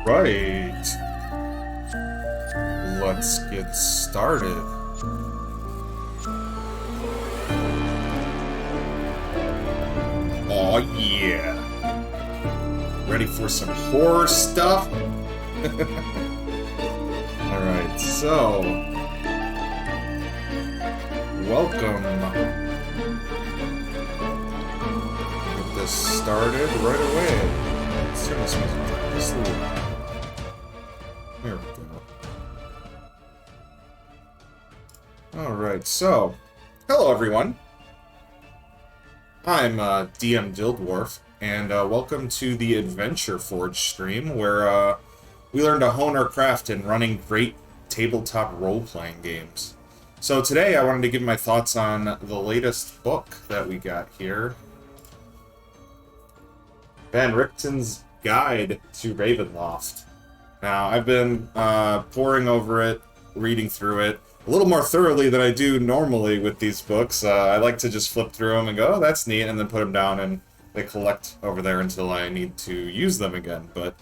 Right. Let's get started. Oh yeah. Ready for some horror stuff? Alright, so welcome. Get this started right away. Let's turn this music down just a little. There we go. Alright, so hello everyone. I'm DM Dildwarf, and welcome to the Adventure Forge stream, where we learn to hone our craft in running great tabletop role-playing games. So today I wanted to give my thoughts on the latest book that we got here. Van Richten's Guide to Ravenloft. Now, I've been poring over it, reading through it, a little more thoroughly than I do normally with these books. I like to just flip through them and go, oh, that's neat, and then put them down and they collect over there until I need to use them again. But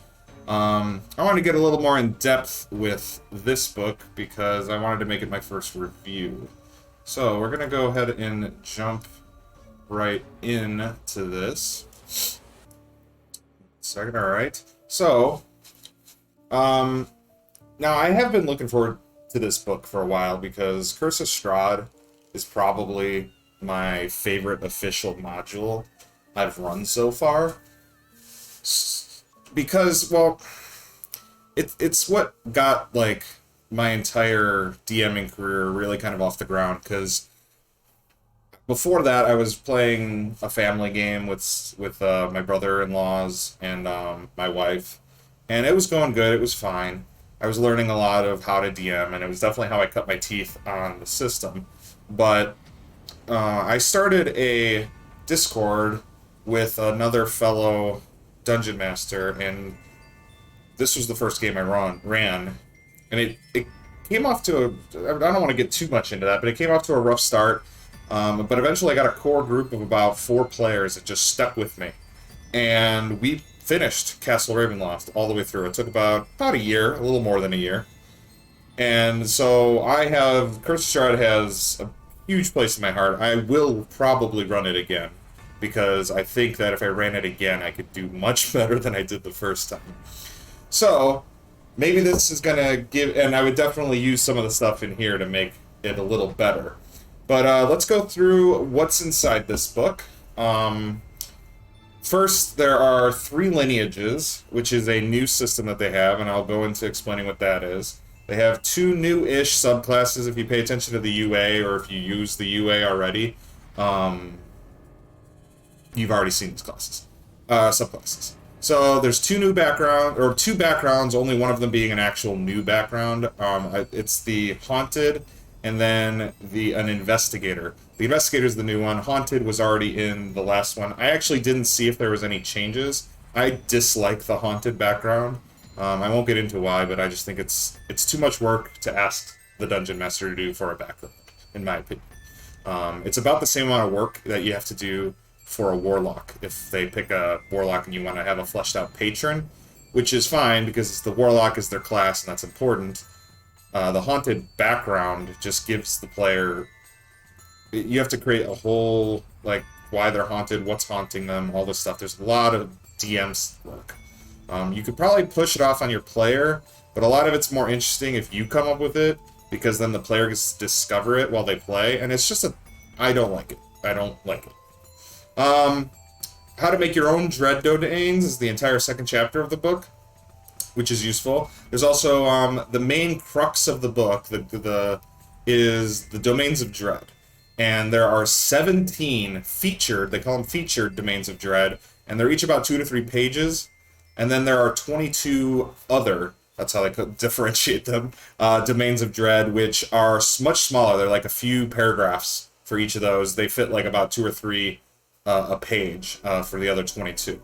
I want to get a little more in depth with this book because I wanted to make it my first review. So we're going to go ahead and jump right into this. Second, alright. So, now I have been looking forward to this book for a while because Curse of Strahd is probably my favorite official module I've run so far. Because, well, it's what got, like, my entire DMing career really kind of off the ground, because before that I was playing a family game with my brother-in-laws and my wife, and it was going good, it was fine. I was learning a lot of how to DM, and it was definitely how I cut my teeth on the system. But I started a Discord with another fellow Dungeon Master, and this was the first game I ran. And it came off to a... I don't want to get too much into that, but it came off to a rough start. But eventually I got a core group of about 4 players that just stuck with me. And we finished Castle Ravenloft all the way through. It took about a year, a little more than a year. And so Curse of Strahd has a huge place in my heart. I will probably run it again, because I think that if I ran it again, I could do much better than I did the first time. So, maybe this is going to give... And I would definitely use some of the stuff in here to make it a little better. But let's go through what's inside this book. First, there are 3 lineages, which is a new system that they have, and I'll go into explaining what that is. They have 2 new-ish subclasses if you pay attention to the UA, or if you use the UA already. You've already seen these classes. Subclasses. So there's 2 backgrounds, only one of them being an actual new background. It's the Haunted, and then an Investigator. The Investigator is the new one. Haunted was already in the last one. I actually didn't see if there was any changes. I dislike the Haunted background. I won't get into why, but I just think it's too much work to ask the Dungeon Master to do for a background, in my opinion. It's about the same amount of work that you have to do for a Warlock. If they pick a Warlock and you want to have a fleshed out Patron, which is fine because the Warlock is their class and that's important. The Haunted background just gives the player... You have to create a whole, like, why they're haunted, what's haunting them, all this stuff. There's a lot of DM's work. You could probably push it off on your player, but a lot of it's more interesting if you come up with it, because then the player gets to discover it while they play, and it's just I don't like it. I don't like it. How to make your own Dread Domains is the entire second chapter of the book, which is useful. There's also the main crux of the book, is the Domains of Dread. And there are 17 featured, they call them featured Domains of Dread, and they're each about 2 to 3 pages. And then there are 22 other, that's how they could differentiate them, Domains of Dread, which are much smaller. They're like a few paragraphs for each of those. They fit like about 2 or 3 a page for the other 22.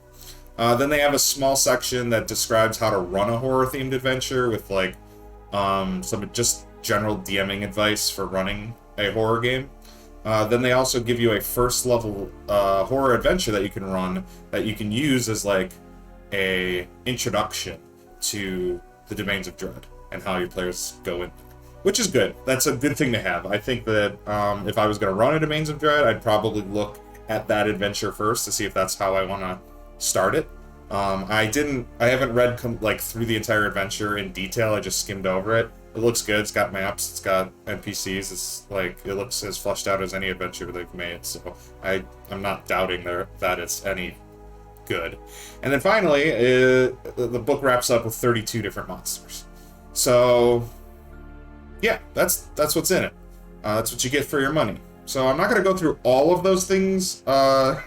Then they have a small section that describes how to run a horror-themed adventure with like some just general DMing advice for running a horror game. Then they also give you a first level horror adventure that you can run that you can use as like a introduction to the Domains of Dread and how your players go in, which is good. That's a good thing to have. I think that if I was going to run a Domains of Dread, I'd probably look at that adventure first to see if that's how I want to start it. I haven't read through the entire adventure in detail. I just skimmed over it. It looks good. It's got maps. It's got NPCs. It's it looks as fleshed out as any adventure they've made. So I'm not doubting that it's any good. And then finally, the book wraps up with 32 different monsters. So yeah, that's what's in it. That's what you get for your money. So I'm not going to go through all of those things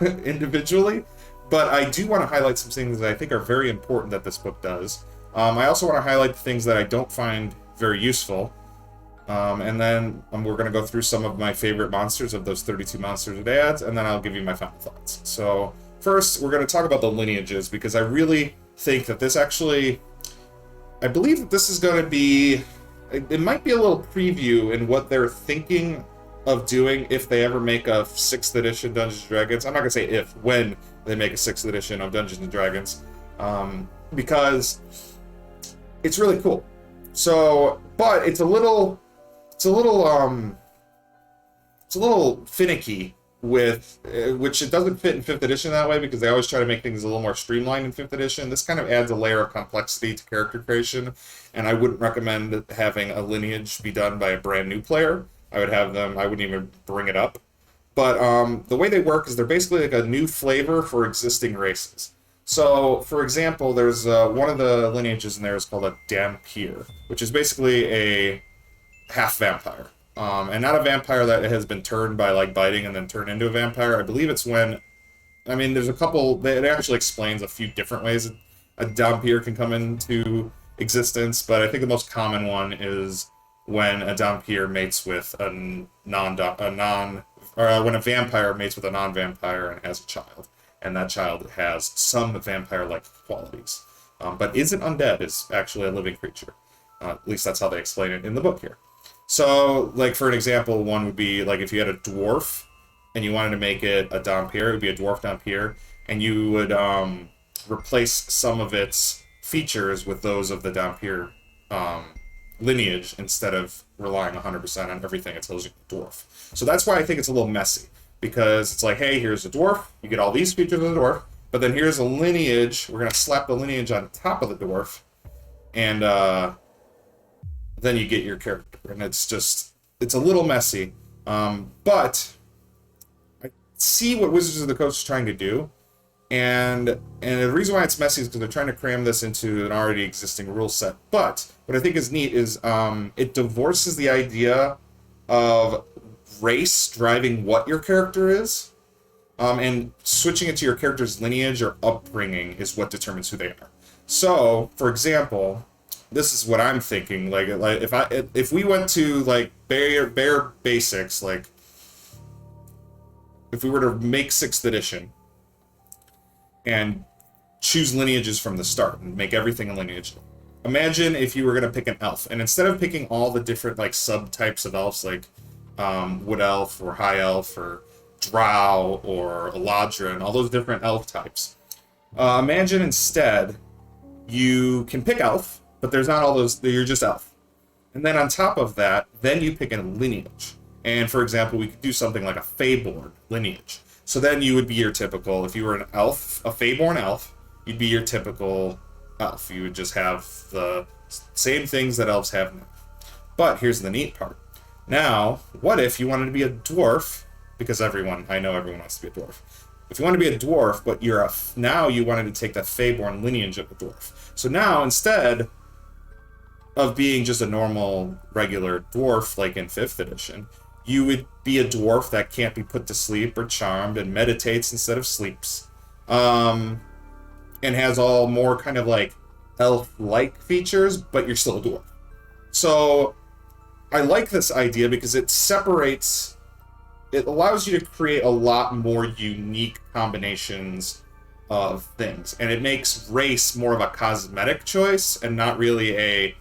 individually, but I do want to highlight some things that I think are very important that this book does. I also want to highlight the things that I don't find very useful. And then we're going to go through some of my favorite monsters of those 32 monsters it adds, and then I'll give you my final thoughts. So first, we're going to talk about the lineages, because I really think that this actually... I believe that this is going to be... It might be a little preview in what they're thinking of doing if they ever make a 6th edition Dungeons & Dragons. I'm not going to say if, when they make a 6th edition of Dungeons & Dragons, because it's really cool. So, but it's a little finicky with, which it doesn't fit in 5th edition that way, because they always try to make things a little more streamlined in 5th edition. This kind of adds a layer of complexity to character creation, and I wouldn't recommend having a lineage be done by a brand new player. I wouldn't even bring it up. But the way they work is they're basically like a new flavor for existing races. So, for example, there's one of the lineages in there is called a Dhampir, which is basically a half vampire. And not a vampire that has been turned by biting and then turned into a vampire. I believe it's when... I mean, there's a couple... It actually explains a few different ways a Dhampir can come into existence, but I think the most common one is when a Dhampir mates with when a vampire mates with a non-vampire and has a child. And that child has some vampire-like qualities. But isn't undead, is actually a living creature. At least that's how they explain it in the book here. So, for an example, one would be, if you had a dwarf, and you wanted to make it a Dhampir, it would be a dwarf Dhampir, and you would replace some of its features with those of the Dhampir lineage, instead of relying 100% on everything it tells you dwarf. So that's why I think it's a little messy. Because it's hey, here's a dwarf, you get all these features of the dwarf, but then here's a lineage, we're going to slap the lineage on top of the dwarf, and then you get your character. And it's a little messy, but I see what Wizards of the Coast is trying to do, and the reason why it's messy is because they're trying to cram this into an already existing rule set. But what I think is neat is it divorces the idea of race driving what your character is, and switching it to your character's lineage or upbringing is what determines who they are. So, for example, this is what I'm thinking. If we went to bare basics, if we were to make 6th edition and choose lineages from the start and make everything a lineage. Imagine if you were going to pick an elf, and instead of picking all the different subtypes of elves, Wood Elf or High Elf or Drow or Eladrin, all those different elf types. Imagine instead you can pick elf, but there's not all those, you're just elf. And then on top of that, then you pick a lineage. And for example, we could do something like a Feyborn lineage. So then you would be your typical, if you were an elf, a Feyborn elf, you'd be your typical elf. You would just have the same things that elves have now. But here's the neat part. Now, what if you wanted to be a dwarf? Because I know everyone wants to be a dwarf. If you want to be a dwarf, but now you wanted to take that Feyborn lineage of a dwarf. So now, instead of being just a normal, regular dwarf like in 5th edition, you would be a dwarf that can't be put to sleep or charmed and meditates instead of sleeps. And has all more kind of elf-like features, but you're still a dwarf. So I like this idea because it allows you to create a lot more unique combinations of things. And it makes race more of a cosmetic choice and not really a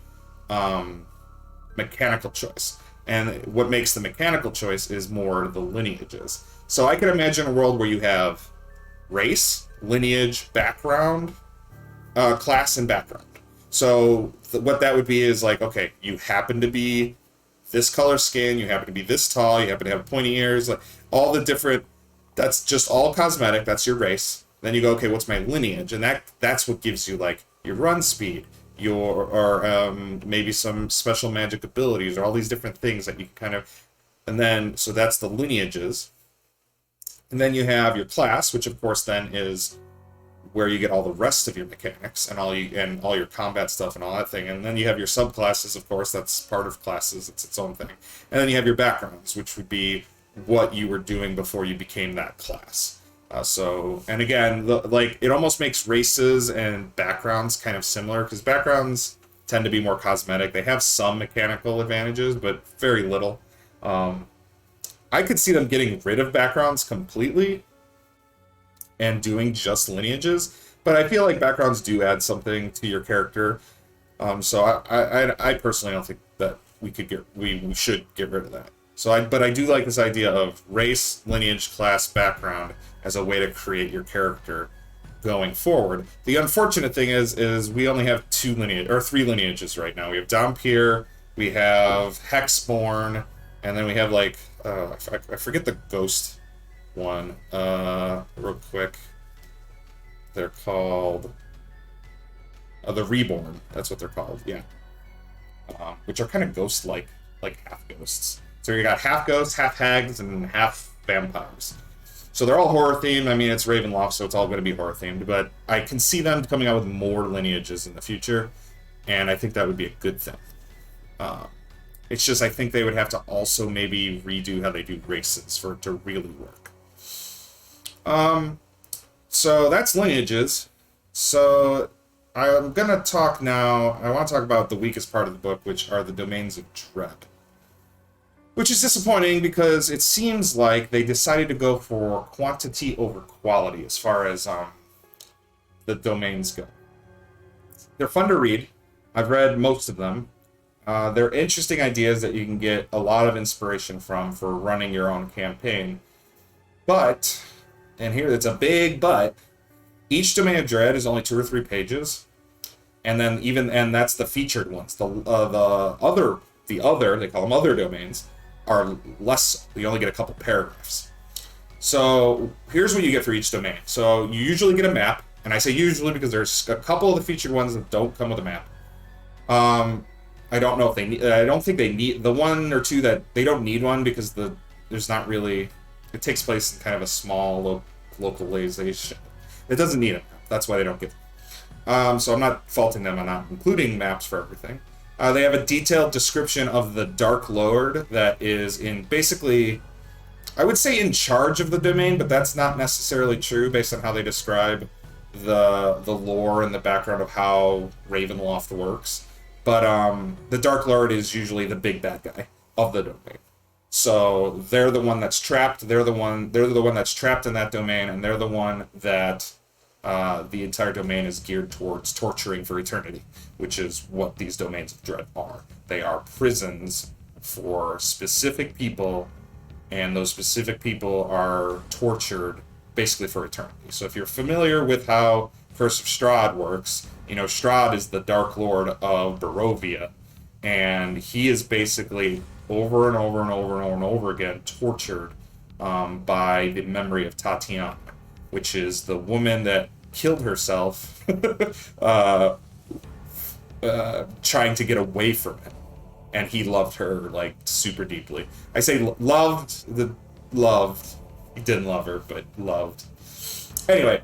mechanical choice. And what makes the mechanical choice is more the lineages. So I can imagine a world where you have race, lineage, background, class, and background. So what that would be is like, okay, you happen to be this color skin, you happen to be this tall, you happen to have pointy ears, like all the different. That's just all cosmetic. That's your race. Then you go, okay, what's my lineage? And that's what gives you like your run speed, your or maybe some special magic abilities, or all these different things that you can kind of. And then so that's the lineages. And then you have your class, which of course then is where you get all the rest of your mechanics and all your combat stuff and all that thing. And then you have your subclasses, of course, that's part of classes, it's its own thing. And then you have your backgrounds, which would be what you were doing before you became that class. And again, like it almost makes races and backgrounds kind of similar, because backgrounds tend to be more cosmetic. They have some mechanical advantages, but very little. I could see them getting rid of backgrounds completely and doing just lineages, but I feel like backgrounds do add something to your character. So I personally don't think that we should get rid of that. But I do like this idea of race, lineage, class, background as a way to create your character going forward. The unfortunate thing is we only have three lineages right now. We have Dhampir, we have Hexborn, and then we have like I forget the ghost one real quick. They're called the Reborn. That's what they're called. Yeah, which are kind of ghost-like, like half ghosts. So you got half ghosts, half hags, and half vampires. So they're all horror themed. I mean, it's Ravenloft, so it's all going to be horror themed. But I can see them coming out with more lineages in the future, and I think that would be a good thing. It's just I think they would have to also maybe redo how they do races for it to really work. So that's lineages. So I'm gonna talk now. I want to talk about the weakest part of the book, which are the domains of dread. Which is disappointing because it seems like they decided to go for quantity over quality as far as the domains go. They're fun to read. I've read most of them. They're interesting ideas that you can get a lot of inspiration from for running your own campaign. But, and here it's a big but, each domain of dread is only 2 or 3 pages, and that's the featured ones. The other they call them other domains, are less. You only get a couple paragraphs. So here's what you get for each domain. So you usually get a map, and I say usually because there's a couple of the featured ones that don't come with a map. I don't know if they need. I don't think they need the 1 or 2 that they don't need one because there's not really. It takes place in kind of a small localization. It doesn't need a map. That's why they don't get them. So I'm not faulting them on not including maps for everything. They have a detailed description of the Dark Lord that is basically, I would say in charge of the domain, but that's not necessarily true based on how they describe the lore and the background of how Ravenloft works. But the Dark Lord is usually the big bad guy of the domain. So they're the one that's trapped. They're the one that's trapped in that domain, and they're the one that the entire domain is geared towards torturing for eternity, which is what these domains of dread are. They are prisons for specific people, and those specific people are tortured basically for eternity. So if you're familiar with how Curse of Strahd works, you know Strahd is the Dark Lord of Barovia, and he is basically over and over and over and over and over again tortured by the memory of Tatiana, which is the woman that killed herself trying to get away from him, and he loved her like super deeply. I say loved. He didn't love her, but loved. Anyway,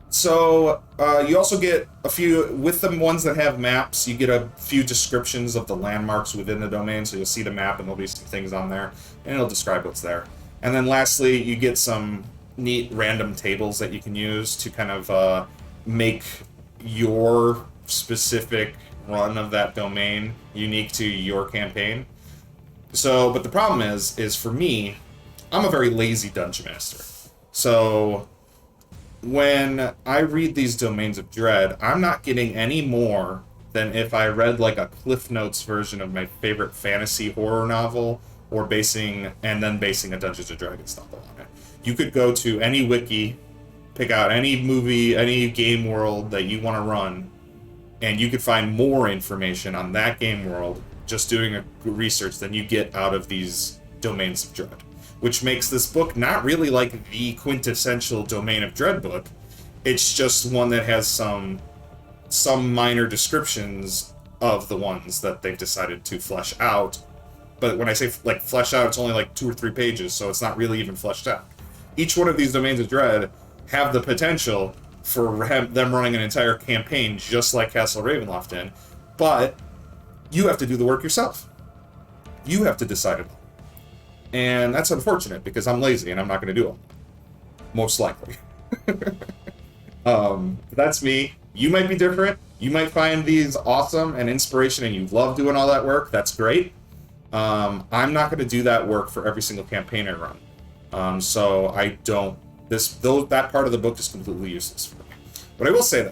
so you also get a few, with the ones that have maps, you get a few descriptions of the landmarks within the domain, so you'll see the map and there'll be some things on there, and it'll describe what's there. And then lastly, you get some neat random tables that you can use to kind of make your specific run of that domain unique to your campaign. So, but the problem is for me, I'm a very lazy dungeon master. So when I read these domains of dread, I'm not getting any more than if I read like a Cliff Notes version of my favorite fantasy horror novel, or basing a Dungeons & Dragons novel on it. You could go to any wiki pick out any movie, any game world that you want to run, and you could find more information on that game world just doing a research than you get out of these Domains of Dread. Which makes this book not really like the quintessential Domain of Dread book. It's just one that has some minor descriptions of the ones that they've decided to flesh out. But when I say like flesh out, it's only like 2 or 3 pages, so it's not really even fleshed out. Each one of these Domains of Dread have the potential for them running an entire campaign just like Castle Ravenloft in, but you have to do the work yourself. You have to decide it. And that's unfortunate because I'm lazy and I'm not going to do it. Most likely. That's me. You might be different. You might find these awesome and inspiration and you love doing all that work. That's great. I'm not going to do that work for every single campaign I run. So I don't... that part of the book is completely useless for me. What I will say,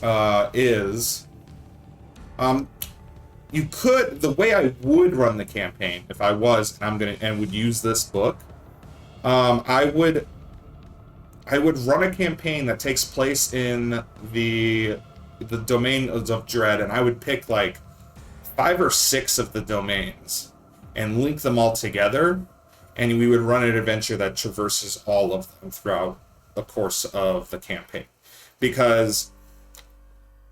though, is... you could, the way I would run the campaign, if I was, and would use this book, I would run a campaign that takes place in the Domain of Dread, and I would pick like 5 or 6 of the domains and link them all together, and we would run an adventure that traverses all of them throughout the course of the campaign. Because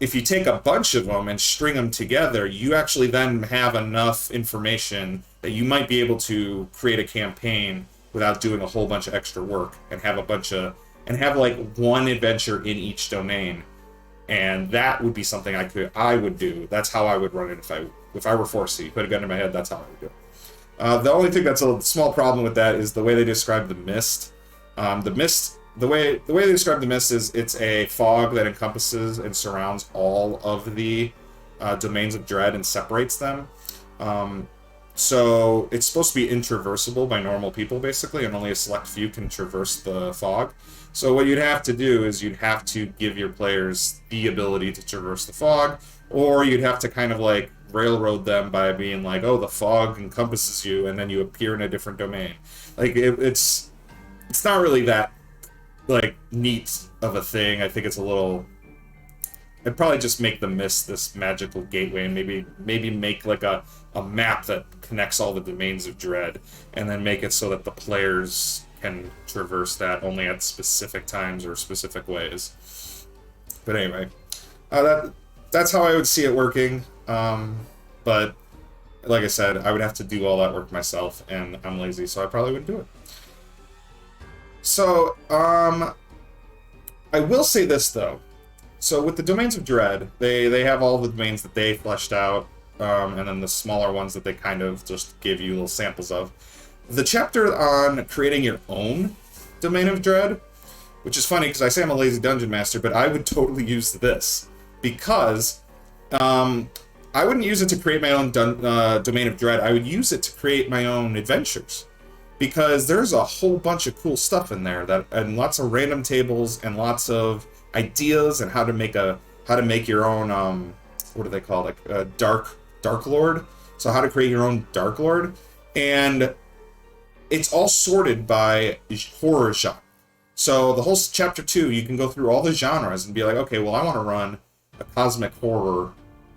if you take a bunch of them and string them together, you actually then have enough information that you might be able to create a campaign without doing a whole bunch of extra work and have like one adventure in each domain. And that would be something I would do. That's how I would run it if I were forced to. You put a gun in my head, that's how I would do it. The only thing that's a small problem with that is the way they describe the mist. The way they describe the mist is it's a fog that encompasses and surrounds all of the Domains of Dread and separates them. So it's supposed to be intraversable by normal people, basically, and only a select few can traverse the fog. So what you'd have to do is you'd have to give your players the ability to traverse the fog, or you'd have to kind of like railroad them by being like, oh, the fog encompasses you, and then you appear in a different domain. Like, it's not really that like neat of a thing. I think it's a little... I'd probably just make the mist this magical gateway, and maybe make like a map that connects all the Domains of Dread, and then make it so that the players can traverse that only at specific times or specific ways. But anyway, that's how I would see it working. But like I said, I would have to do all that work myself, and I'm lazy, so I probably wouldn't do it. So, I will say this, though. So, with the Domains of Dread, they have all the domains that they fleshed out, and then the smaller ones that they kind of just give you little samples of. The chapter on creating your own Domain of Dread, which is funny because I say I'm a lazy dungeon master, but I would totally use this. Because, I wouldn't use it to create my own Domain of Dread, I would use it to create my own adventures. Because there's a whole bunch of cool stuff in there, and lots of random tables and lots of ideas and how to make your own what do they call it, like dark lord. So how to create your own dark lord, and it's all sorted by horror genre. So the whole chapter 2, you can go through all the genres and be like, okay, well, I want to run a cosmic horror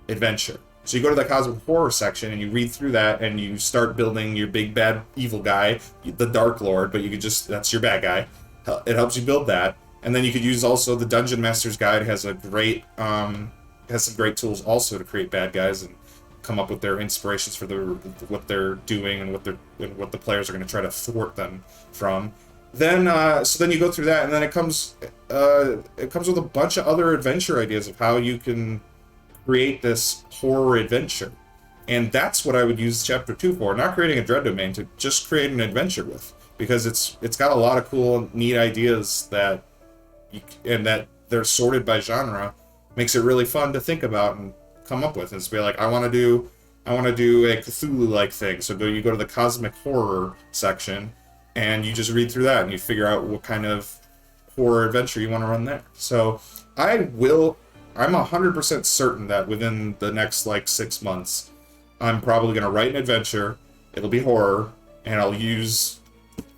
adventure. So you go to the cosmic horror section and you read through that and you start building your big bad evil guy, the Dark Lord, but you could just, that's your bad guy. It helps you build that. And then you could use also the Dungeon Master's Guide has a great, has some great tools also to create bad guys and come up with their inspirations for what they're doing and what the players are going to try to thwart them from. Then, so then you go through that, and then it comes with a bunch of other adventure ideas of how you can create this horror adventure. And that's what I would use chapter 2 for, not creating a dread domain, to just create an adventure with, because it's got a lot of cool, neat ideas that that they're sorted by genre, makes it really fun to think about and come up with. And be like, I want to do a Cthulhu-like thing. So you go to the cosmic horror section, and you just read through that, and you figure out what kind of horror adventure you want to run there. So I'm 100% certain that within the next, 6 months, I'm probably going to write an adventure, it'll be horror, and I'll use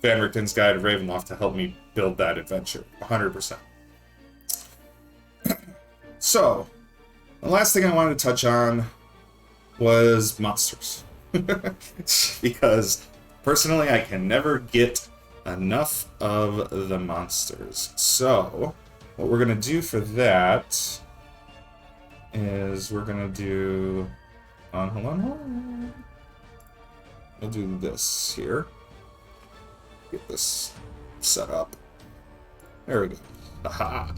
Van Richten's Guide of Ravenloft to help me build that adventure, 100%. So, the last thing I wanted to touch on was monsters. Because, personally, I can never get enough of the monsters. So, what we're going to do for that is we're going to do... hold on. We'll do this here. Get this set up. There we go. Aha!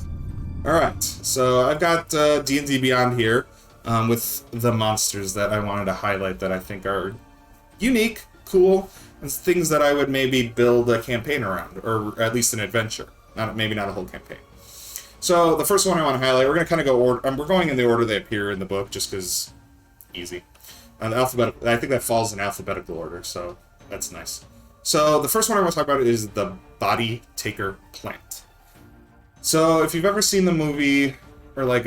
Alright, so I've got D&D Beyond here with the monsters that I wanted to highlight that I think are unique, cool, and things that I would maybe build a campaign around, or at least an adventure. Maybe not a whole campaign. So the first one I want to highlight, we're going to kind of go we're going in the order they appear in the book, just because easy. The alphabetical, I think that falls in alphabetical order, so that's nice. So the first one I want to talk about is the Body Taker plant. So if you've ever seen the movie, or like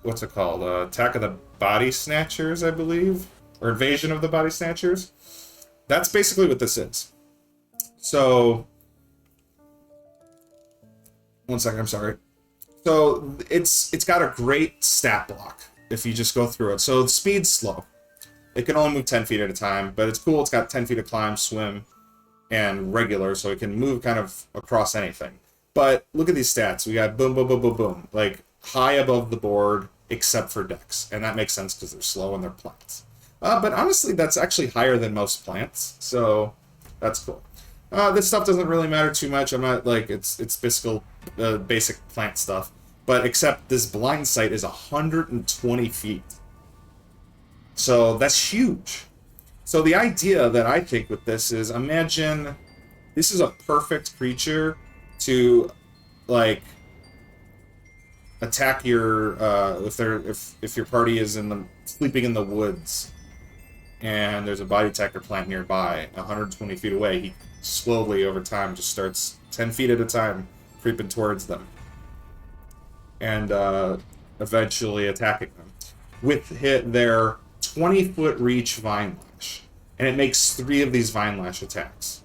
what's it called? Attack of the Body Snatchers, I believe, or Invasion of the Body Snatchers. That's basically what this is. So, one second, I'm sorry. So it's got a great stat block if you just go through it. So the speed's slow. It can only move 10 feet at a time, but it's cool. It's got 10 feet of climb, swim, and regular, so it can move kind of across anything. But look at these stats. We got boom, boom, boom, boom, boom. Like, high above the board, except for Dex. And that makes sense because they're slow and they're plants. But honestly, that's actually higher than most plants, so that's cool. This stuff doesn't really matter too much. I'm not, like, it's basic plant stuff. But except this blind sight is 120 feet. So that's huge. So the idea that I think with this is, imagine this is a perfect creature to, like, attack your if your party is sleeping in the woods and there's a body taker plant nearby 120 feet away. He slowly over time just starts 10 feet at a time creeping towards them and eventually attacking them with their 20-foot reach Vine Lash, and it makes 3 of these Vine Lash attacks.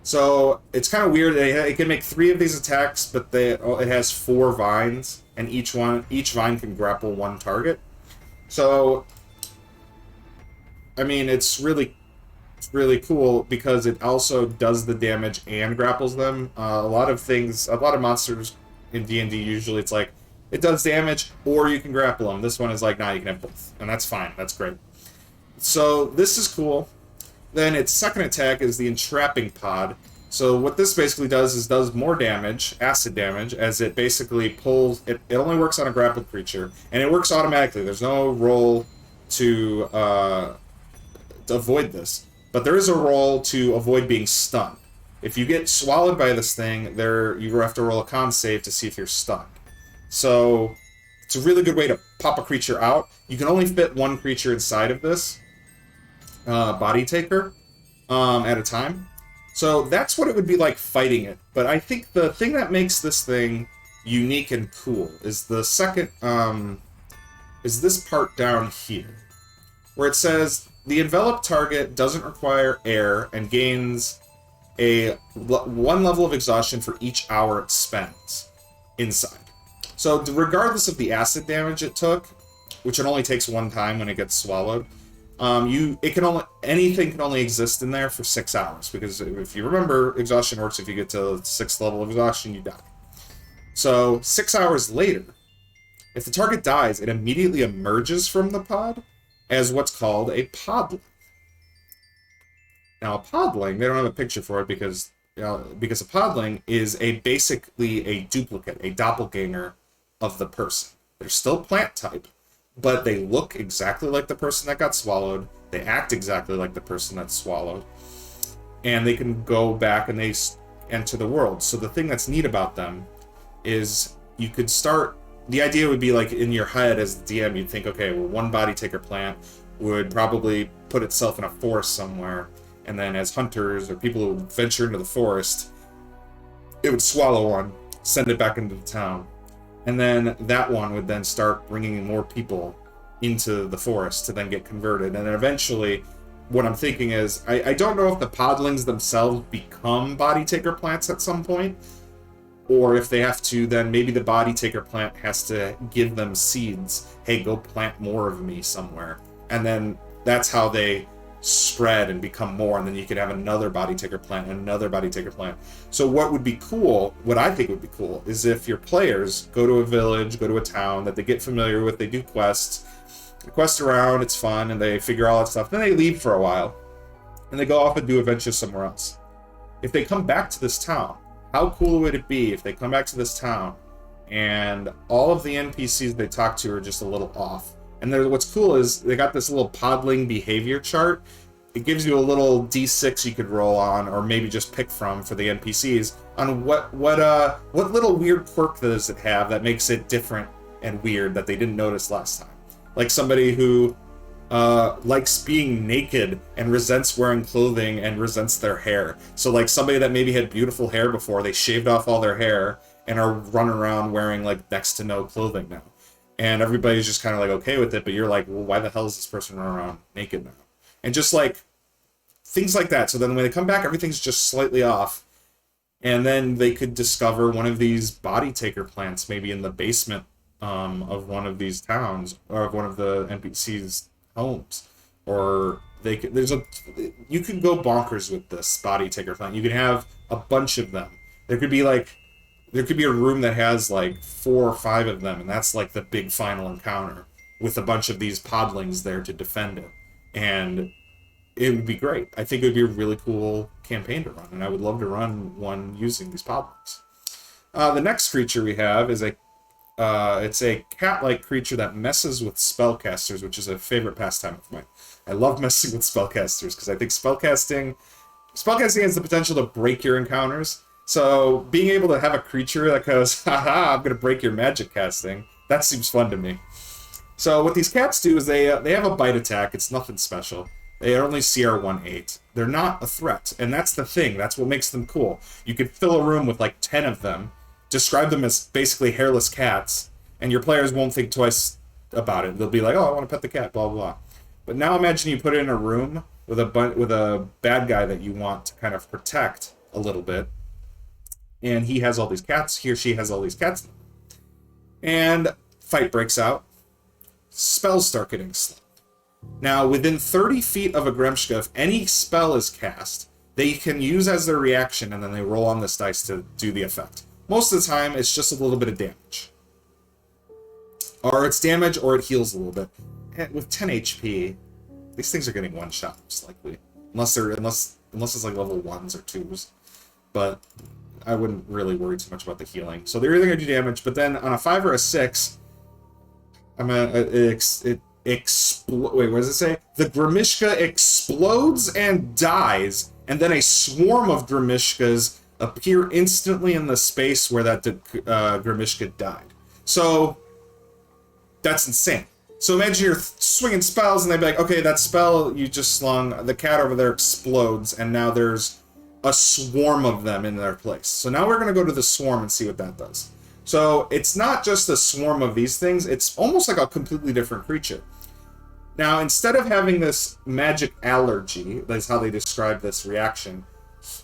So it's kind of weird. It can make 3 of these attacks, but it has 4 vines, and each vine can grapple 1 target. So, I mean, it's really cool because it also does the damage and grapples them. A lot of monsters in D&D usually it's like it does damage or you can grapple them. This one is like, nah, you can have both, and that's fine. That's great. So this is cool. Then its second attack is the Entrapping Pod. So what this basically does is does more damage, acid damage, as it basically pulls... It only works on a grappled creature, and it works automatically. There's no roll to avoid this. But there is a roll to avoid being stunned. If you get swallowed by this thing, you have to roll a con save to see if you're stunned. So it's a really good way to pop a creature out. You can only fit 1 creature inside of this Body Taker at a time. So that's what it would be like fighting it. But I think the thing that makes this thing unique and cool is the second, is this part down here, where it says, the enveloped target doesn't require air and gains 1 level of exhaustion for each hour it spends inside. So regardless of the acid damage it took, which it only takes 1 time when it gets swallowed, anything can only exist in there for 6 hours, because if you remember, exhaustion works if you get to the 6th level of exhaustion, you die. So 6 hours later, if the target dies, it immediately emerges from the pod as what's called a podling. Now, a podling, they don't have a picture for it because a podling is basically a duplicate, a doppelganger of the person. They're still plant type, but they look exactly like the person that got swallowed. They act exactly like the person that's swallowed. And they can go back and they enter the world. So the thing that's neat about them is you could start... The idea would be like in your head as the DM, you'd think, okay, well, 1 body taker plant would probably put itself in a forest somewhere. And then as hunters or people who would venture into the forest, it would swallow one, send it back into the town. And then that one would then start bringing more people into the forest to then get converted. And then eventually, what I'm thinking is, I don't know if the podlings themselves become body taker plants at some point, or if they have to, then maybe the body taker plant has to give them seeds. Hey, go plant more of me somewhere. And then that's how they spread and become more, and then you could have another body taker plant and another body taker plant. So what would be cool, what I think would be cool, is if your players go to a village, go to a town that they get familiar with, they do quests, they quest around, it's fun, and they figure all that stuff, then they leave for a while, and they go off and do adventures somewhere else. If they come back to this town, how cool would it be if they come back to this town and all of the NPCs they talk to are just a little off? And what's cool is they got this little podling behavior chart. It gives you a little D6 you could roll on, or maybe just pick from for the NPCs on what little weird quirk does it have that makes it different and weird that they didn't notice last time. Like somebody who likes being naked and resents wearing clothing and resents their hair. So like somebody that maybe had beautiful hair before, they shaved off all their hair and are running around wearing like next to no clothing now. And everybody's just kind of like okay with it, but you're like, well, why the hell is this person running around naked now? And just like things like that. So then when they come back, everything's just slightly off. And then they could discover one of these body taker plants, maybe in the basement of one of these towns, or of one of the NPCs' homes. Or they could, you could go bonkers with this body taker plant. You could have a bunch of them. There could be a room that has like 4 or 5 of them, and that's like the big final encounter with a bunch of these podlings there to defend it. And it would be great. I think it would be a really cool campaign to run, and I would love to run one using these podlings. The next creature we have is it's a cat-like creature that messes with spellcasters, which is a favorite pastime of mine. I love messing with spellcasters because I think spellcasting has the potential to break your encounters. So being able to have a creature that goes, haha, I'm going to break your magic casting, that seems fun to me. So what these cats do is they have a bite attack. It's nothing special. They are only CR18. They're not a threat, and that's the thing. That's what makes them cool. You could fill a room with like 10 of them, describe them as basically hairless cats, and your players won't think twice about it. They'll be like, oh, I want to pet the cat, blah, blah, blah. But now imagine you put it in a room with a bad guy that you want to kind of protect a little bit, and he has all these cats, he or she has all these cats, and fight breaks out. Spells start getting slowed. Now, within 30 feet of a Gremshka, if any spell is cast, they can use as their reaction, and then they roll on this dice to do the effect. Most of the time, it's just a little bit of damage. Or it's damage, or it heals a little bit. And with 10 HP, these things are getting one shot, most likely. Unless it's like level 1s or 2s. But I wouldn't really worry too much about the healing. So they're either going to do damage, but then on a 5 or a 6, wait, what does it say? The Grimishka explodes and dies, and then a swarm of Grimishkas appear instantly in the space where that Grimishka died. So that's insane. So imagine you're swinging spells, and they'd be like, okay, that spell you just slung, the cat over there explodes, and now there's a swarm of them in their place. So now we're going to go to the swarm and see what that does. So it's not just a swarm of these things, it's almost like a completely different creature. Now, instead of having this magic allergy, that's how they describe this reaction,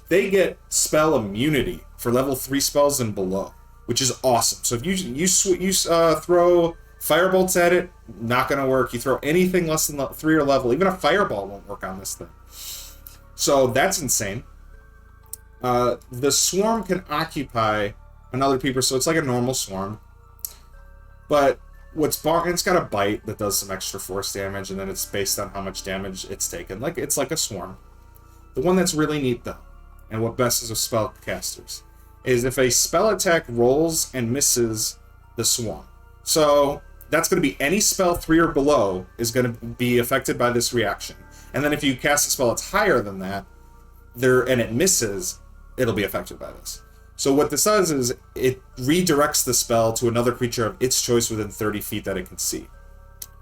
they get spell immunity for level 3 spells and below, which is awesome. So if you throw firebolts at it, not going to work. You throw anything less than 3 or level, even a fireball won't work on this thing. So that's insane. The swarm can occupy another people, so it's like a normal swarm. But it's got a bite that does some extra force damage, and then it's based on how much damage it's taken. It's like a swarm. The one that's really neat, though, and what messes with spellcasters, is if a spell attack rolls and misses the swarm. So that's going to be any spell 3 or below is going to be affected by this reaction. And then if you cast a spell that's higher than that, and it misses, it'll be affected by this. So what this does is it redirects the spell to another creature of its choice within 30 feet that it can see.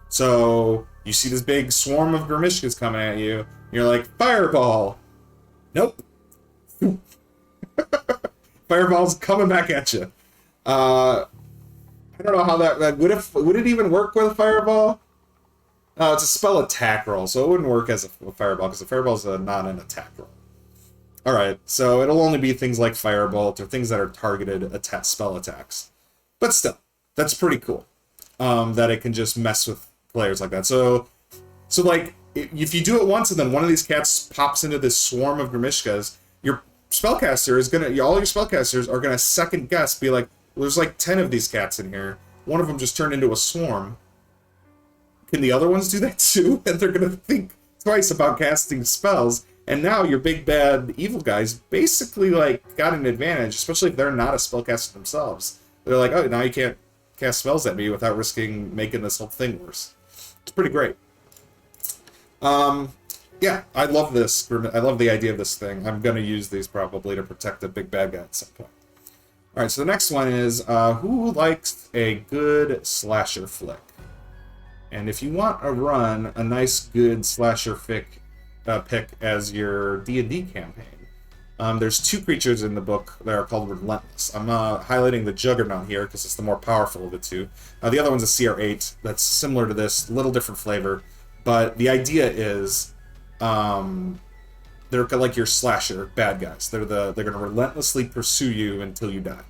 So you see this big swarm of Grimishkas coming at you, and you're like, fireball! Nope. Fireball's coming back at you. I don't know how that would it even work with a fireball? It's a spell attack roll, so it wouldn't work as a fireball, because a fireball is not an attack roll. Alright, so it'll only be things like firebolt or things that are targeted spell attacks. But still, that's pretty cool. That it can just mess with players like that. So like, if you do it once and then one of these cats pops into this swarm of Grimishkas, your spellcaster is gonna, all your spellcasters are gonna second guess, be like, well, there's like 10 of these cats in here. One of them just turned into a swarm. Can the other ones do that too? And they're gonna think twice about casting spells. And now your big bad evil guys basically like got an advantage, especially if they're not a spellcaster themselves. They're like, oh, now you can't cast spells at me without risking making this whole thing worse. It's pretty great. Yeah, I love this. I love the idea of this thing. I'm going to use these probably to protect the big bad guy at some point. Alright, so the next one is, who likes a good slasher flick? And if you want to run a nice, good slasher pick as your D&D campaign, there's 2 creatures in the book that are called Relentless. I'm highlighting the Juggernaut here because it's the more powerful of the 2. The other one's a CR8 that's similar to this, a little different flavor. But the idea is, they're like your slasher bad guys. They're going to relentlessly pursue you until you die.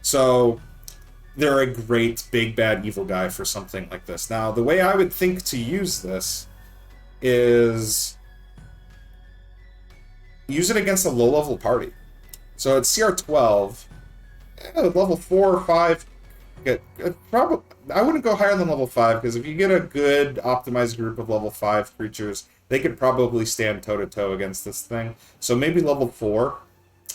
So they're a great big bad evil guy for something like this. Now, the way I would think to use this is use it against a low-level party. So it's CR12, level 4 or 5. Probably, I wouldn't go higher than level 5, because if you get a good optimized group of level 5 creatures, they could probably stand toe-to-toe against this thing. So maybe level 4.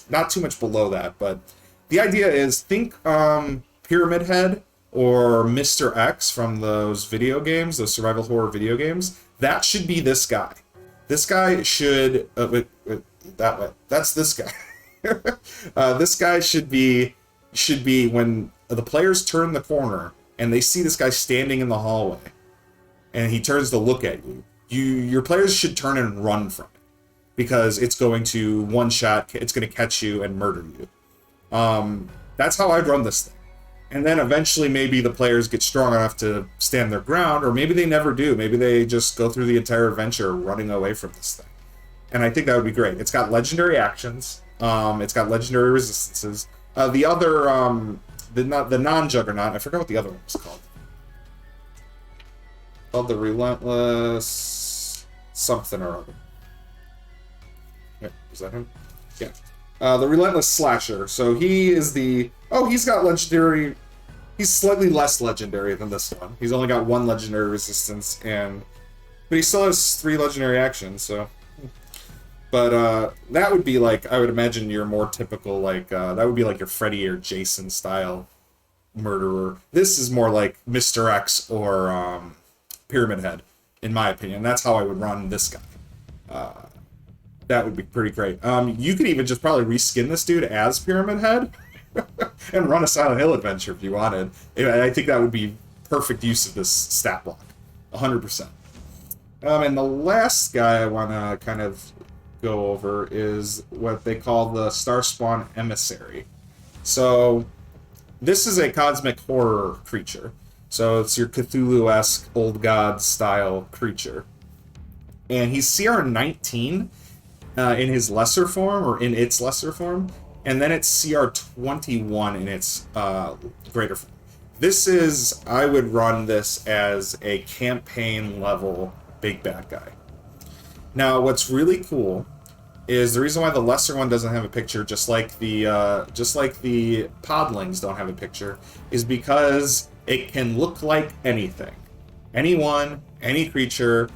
Not too much below that, but the idea is, think Pyramid Head or Mr. X from those video games, those survival horror video games. That should be this guy. This guy should... that way. That's this guy. This guy should be when the players turn the corner and they see this guy standing in the hallway and he turns to look at you. Your players should turn and run from it, because it's going to one-shot, it's going to catch you and murder you. That's how I'd run this thing. And then eventually maybe the players get strong enough to stand their ground, or maybe they never do. Maybe they just go through the entire adventure running away from this thing. And I think that would be great. It's got legendary actions. It's got legendary resistances. The other, the non-Juggernaut, I forgot what the other one was called. Called the Relentless something or other. Yeah, is that him? Yeah. The Relentless Slasher. So he is the... Oh, he's got legendary... He's slightly less legendary than this one. He's only got 1 legendary resistance, but he still has 3 legendary actions, so... But that would be like, I would imagine your more typical, like, that would be like your Freddy or Jason style murderer. This is more like Mr. X or Pyramid Head, in my opinion. That's how I would run this guy. That would be pretty great. You could even just probably reskin this dude as Pyramid Head and run a Silent Hill adventure if you wanted. I think that would be perfect use of this stat block. 100%. And the last guy I want to kind of go over is what they call the Starspawn Emissary. So this is a cosmic horror creature. So it's your Cthulhu-esque old god style creature. And he's CR 19 in his lesser form, or in its lesser form, and then it's CR 21 in its greater form. This is, I would run this as a campaign level big bad guy. Now, what's really cool is the reason why the lesser one doesn't have a picture, just like the podlings don't have a picture, is because it can look like anything, anyone, any creature,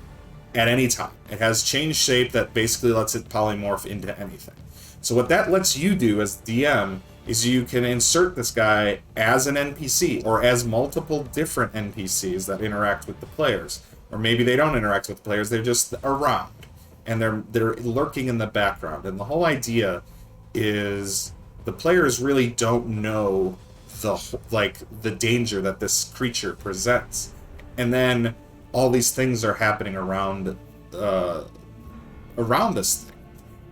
at any time. It has changed shape that basically lets it polymorph into anything. So what that lets you do as DM is you can insert this guy as an NPC, or as multiple different NPCs that interact with the players. Or maybe they don't interact with the players, they're just around. And they're lurking in the background. And the whole idea is the players really don't know the danger that this creature presents. And then all these things are happening around this thing.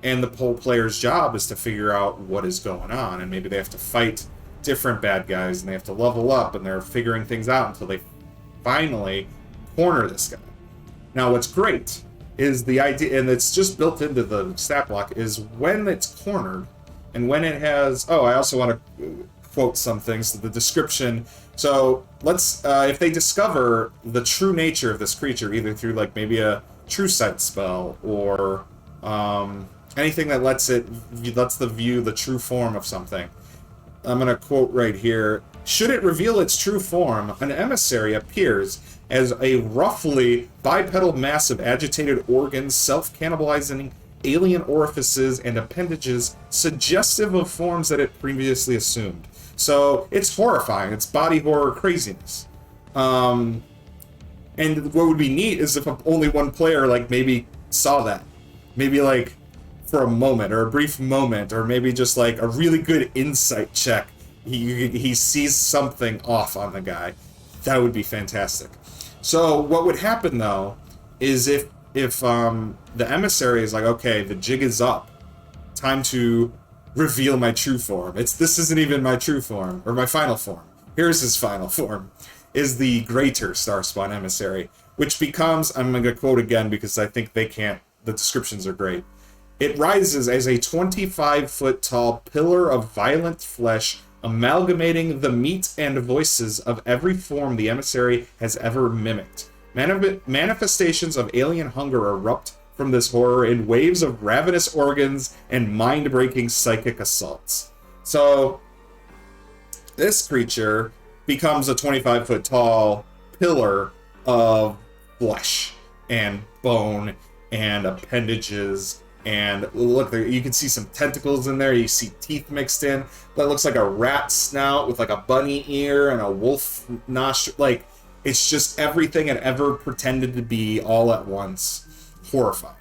And the whole player's job is to figure out what is going on. And maybe they have to fight different bad guys, and they have to level up, and they're figuring things out until they finally corner this guy. Now, what's great is the idea, and it's just built into the stat block, is when it's cornered and when it has. Oh, I also want to quote some things. The description. So let's, if they discover the true nature of this creature, either through like maybe a true sight spell or anything that lets the view the true form of something. I'm going to quote right here. Should it reveal its true form, an emissary appears as a roughly bipedal mass of agitated organs, self-cannibalizing alien orifices and appendages suggestive of forms that it previously assumed. So it's horrifying. It's body horror craziness. And what would be neat is if only one player like maybe saw that. Maybe like for a moment or a brief moment, or maybe just like a really good insight check. He sees something off on the guy. That would be fantastic. So what would happen though is if the emissary is like, okay, the jig is up, time to reveal my true form. This isn't even my true form or my final form. Here's his final form. Is the greater Starspawn emissary, which becomes, I'm going to quote again because I think the descriptions are great. It rises as a 25-foot tall pillar of violent flesh, amalgamating the meat and voices of every form the emissary has ever mimicked. Manifestations of alien hunger erupt from this horror in waves of ravenous organs and mind-breaking psychic assaults. So, this creature becomes a 25-foot tall pillar of flesh and bone and appendages. And look, you can see some tentacles in there. You see teeth mixed in. That looks like a rat snout with like a bunny ear and a wolf nostril. Like, it's just everything it ever pretended to be all at once. Horrifying.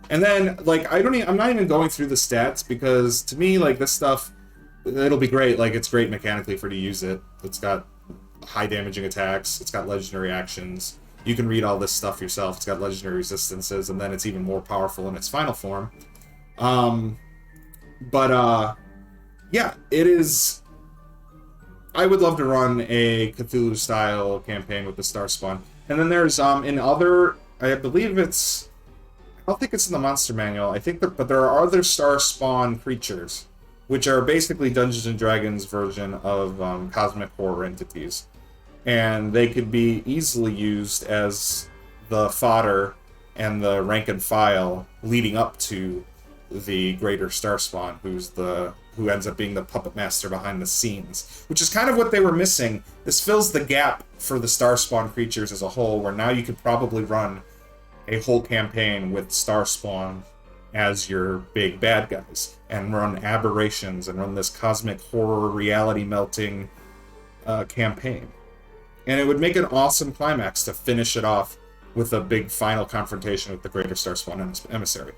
And then, like, I'm not even going through the stats because to me, like, this stuff, it'll be great. Like, it's great mechanically for to use it. It's got high damaging attacks. It's got legendary actions. You can read all this stuff yourself. It's got legendary resistances, and then it's even more powerful in its final form. Yeah, it is. I would love to run a Cthulhu-style campaign with the Starspawn. And then there's in other, I believe it's, I don't think it's in the monster manual. I think but there are other Starspawn creatures, which are basically Dungeons and Dragons version of cosmic horror entities. And they could be easily used as the fodder and the rank and file leading up to the greater Starspawn, who ends up being the puppet master behind the scenes, which is kind of what they were missing. This fills the gap for the Starspawn creatures as a whole, where now you could probably run a whole campaign with Starspawn as your big bad guys, and run aberrations, and run this cosmic horror reality melting campaign. And it would make an awesome climax to finish it off with a big final confrontation with the greater Starspawn emissary.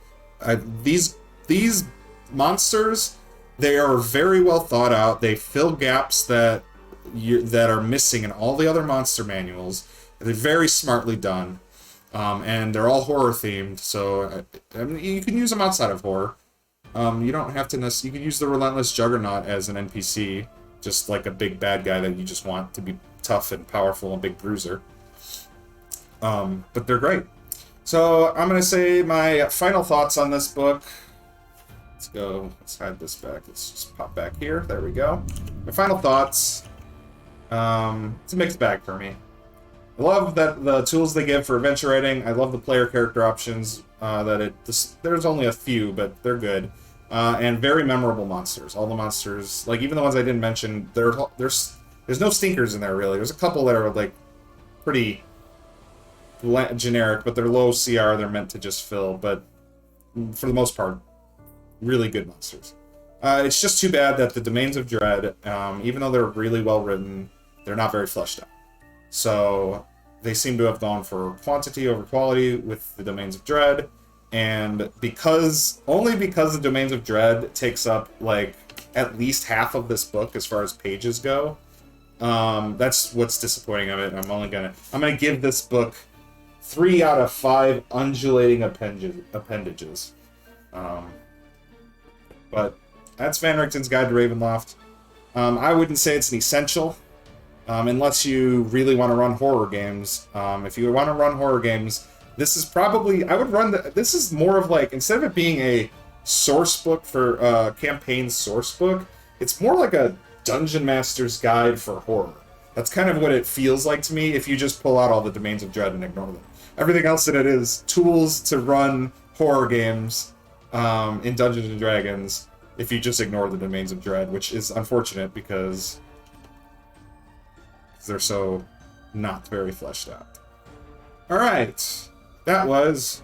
These monsters, they are very well thought out. They fill gaps that are missing in all the other monster manuals. They're very smartly done, and they're all horror themed. So I mean, you can use them outside of horror. You don't have to. You can use the Relentless Juggernaut as an NPC, just like a big bad guy that you just want to be tough and powerful and big bruiser. But they're great. So I'm going to say my final thoughts on this book. Let's go. Let's hide this back. Let's just pop back here. There we go. My final thoughts. It's a mixed bag for me. I love that the tools they give for adventure writing. I love the player character options. There's only a few, but they're good. And very memorable monsters. All the monsters, like even the ones I didn't mention, there's no stinkers in there really. There's a couple that are like pretty generic, but they're low CR. They're meant to just fill, but for the most part, really good monsters. It's just too bad that the Domains of Dread, even though they're really well written, they're not very fleshed out. So they seem to have gone for quantity over quality with the Domains of Dread, and only because the Domains of Dread takes up like at least half of this book as far as pages go. That's what's disappointing of it. I'm gonna give this book 3 out of 5 undulating appendages. But that's Van Richten's Guide to Ravenloft. I wouldn't say it's an essential, unless you really want to run horror games. If you want to run horror games, This is probably, I would run this is more of like, instead of it being a source book for campaign source book, it's more like a dungeon master's guide for horror. That's kind of what it feels like to me if you just pull out all the domains of dread and ignore them. Everything else in it is tools to run horror games in Dungeons and Dragons if you just ignore the domains of dread, which is unfortunate because they're so not very fleshed out. Alright, that was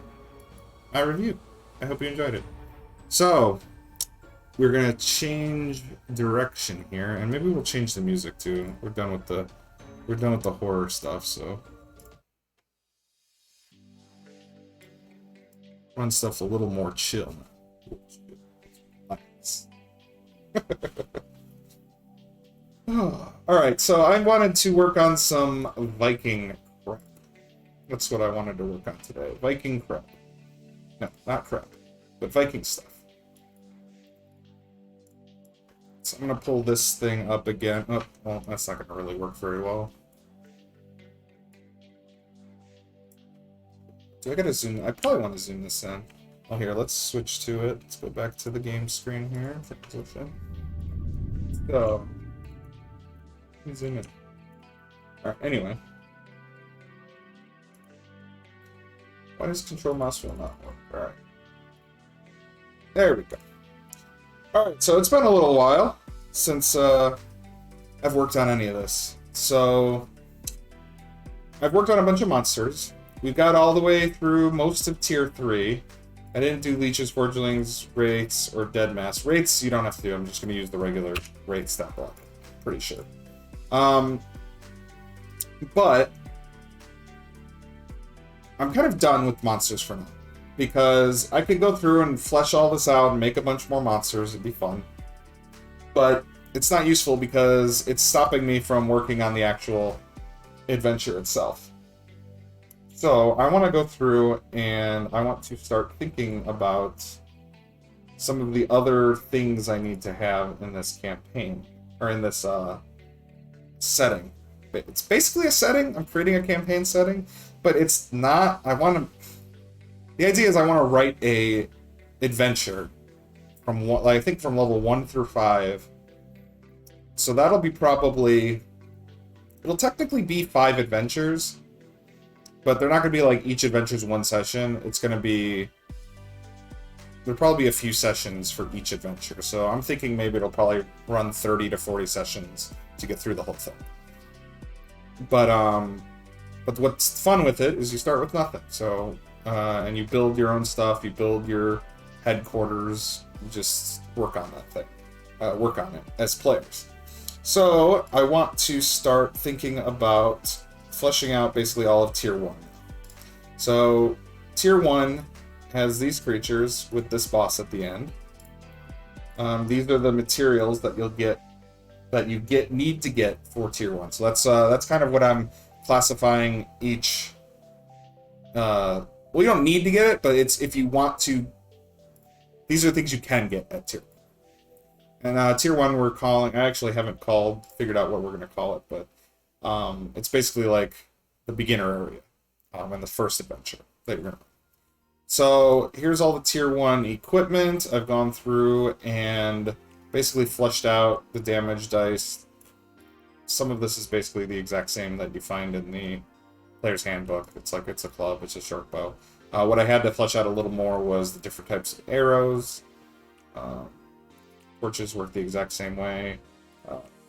my review. I hope you enjoyed it. So, we're gonna change direction here, and maybe we'll change the music too. We're done with the horror stuff, so run stuff a little more chill. Nice. Alright, so I wanted to work on some Viking crap. That's what I wanted to work on today. Viking crap. No, not crap, but Viking stuff. So I'm going to pull this thing up again. Oh, well, that's not going to really work very well. Do I got to zoom? I probably want to zoom this in. Oh, here, let's switch to it. Let's go back to the game screen here. Position. Let's go. Let me zoom in. Alright, anyway. Why does control mouse wheel not work? Alright. There we go. Alright, so it's been a little while since I've worked on any of this. So, I've worked on a bunch of monsters. We've got all the way through most of Tier 3. I didn't do Leeches, Forgelings, Wraiths, or Deadmass. Wraiths, you don't have to do. I'm just going to use the regular Wraith stat block. Pretty sure. But, I'm kind of done with monsters for now. Because I could go through and flesh all this out and make a bunch more monsters. It'd be fun. But it's not useful because it's stopping me from working on the actual adventure itself. So I want to go through and I want to start thinking about some of the other things I need to have in this campaign. Or in this setting. It's basically a setting. I'm creating a campaign setting. But it's not... The idea is I want to write a adventure from I think from level 1 through 5. So that'll be probably... It'll technically be 5 adventures, but they're not going to be like each adventure's one session. It's going to be... There'll probably be a few sessions for each adventure. So I'm thinking maybe it'll probably run 30 to 40 sessions to get through the whole thing. But what's fun with it is you start with nothing. So... and you build your own stuff, you build your headquarters, you just work on that thing. Work on it as players. So, I want to start thinking about fleshing out basically all of Tier 1. So, Tier 1 has these creatures with this boss at the end. These are the materials that you'll get, need to get for Tier 1. So that's kind of what I'm classifying each... well, you don't need to get it, but it's if you want to. These are things you can get at Tier 1. And Tier 1 we're calling... I actually haven't figured out what we're going to call it, but it's basically like the beginner area and the first adventure that you're going to... So here's all the Tier 1 equipment. I've gone through and basically fleshed out the damage dice. Some of this is basically the exact same that you find in the Player's Handbook. It's like it's a club, it's a short bow. What I had to flesh out a little more was the different types of arrows. Torches work the exact same way.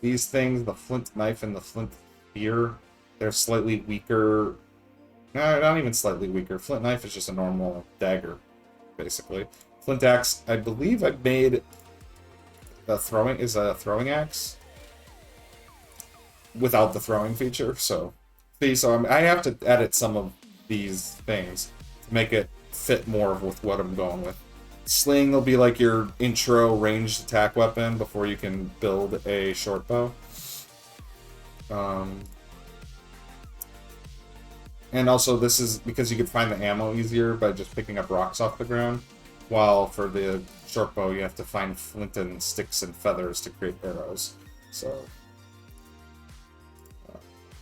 These things, the flint knife and the flint spear, they're slightly weaker. No, not even slightly weaker. Flint knife is just a normal dagger, basically. Flint axe, I believe I made a throwing axe without the throwing feature, so... So I have to edit some of these things to make it fit more with what I'm going with. Sling will be like your intro ranged attack weapon before you can build a short bow. And also this is because you can find the ammo easier by just picking up rocks off the ground, while for the short bow you have to find flint and sticks and feathers to create arrows. So...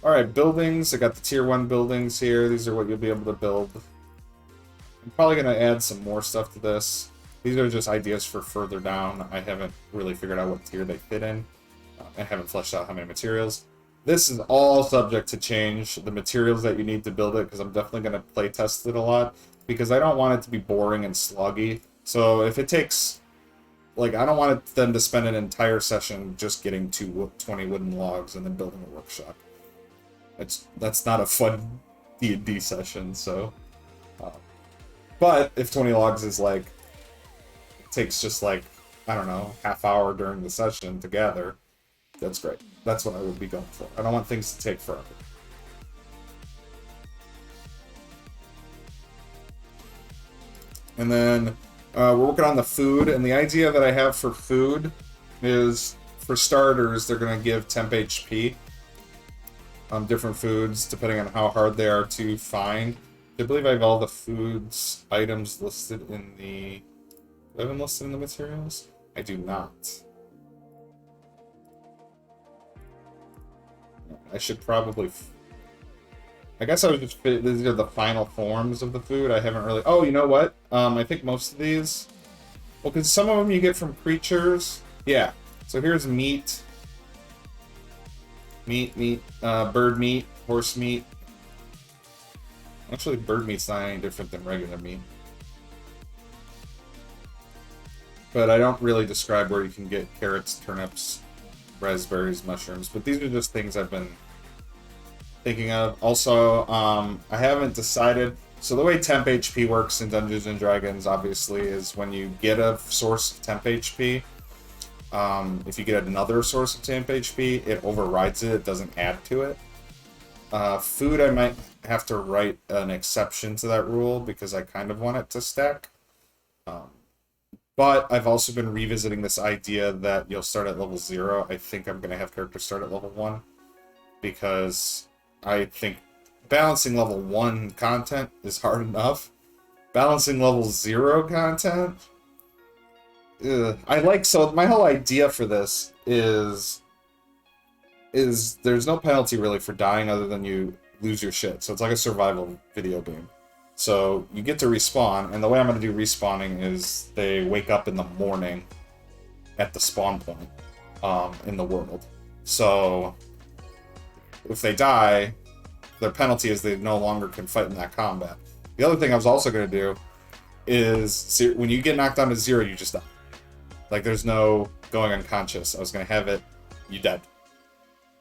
Alright, buildings. I got the Tier 1 buildings here. These are what you'll be able to build I'm probably going to add some more stuff to this. These are just ideas for further down. I haven't really figured out what tier they fit in. I haven't fleshed out how many materials. This is all subject to change, the materials that you need to build it, because I'm definitely going to play test it a lot, because I don't want it to be boring and sluggy. So if it takes, like, I don't want them to spend an entire session just getting 20 wooden logs and then building a workshop. That's not a fun D&D session, so... but if 20 logs is, like, it takes just, like, I don't know, half hour during the session to gather, that's great. That's what I would be going for. I don't want things to take forever. And then we're working on the food, and the idea that I have for food is, for starters, they're going to give temp HP. Different foods, depending on how hard they are to find. I believe I have all the foods items listed in the... Do I have them listed in the materials? I do not. I should probably... I guess I would just fit... These are the final forms of the food. I haven't really... Oh, you know what? I think most of these... Well, because some of them you get from creatures. Yeah. So here's meat. Bird meat, horse meat. Actually, bird meat's not any different than regular meat. But I don't really describe where you can get carrots, turnips, raspberries, mushrooms. But these are just things I've been thinking of. Also, I haven't decided... So the way temp HP works in Dungeons & Dragons, obviously, is when you get a source of temp HP... if you get another source of temp HP, it overrides it. It doesn't add to it. Food, I might have to write an exception to that rule because I kind of want it to stack. But I've also been revisiting this idea that you'll start at level 0. I think I'm going to have characters start at level 1 because I think balancing level 1 content is hard enough. Balancing level 0 content... So my whole idea for this is there's no penalty really for dying other than you lose your shit. So it's like a survival video game. So you get to respawn, and the way I'm going to do respawning is they wake up in the morning at the spawn point in the world. So if they die, their penalty is they no longer can fight in that combat. The other thing I was also going to do is when you get knocked down to 0, you just die. Like, there's no going unconscious. I was going to have it, you dead.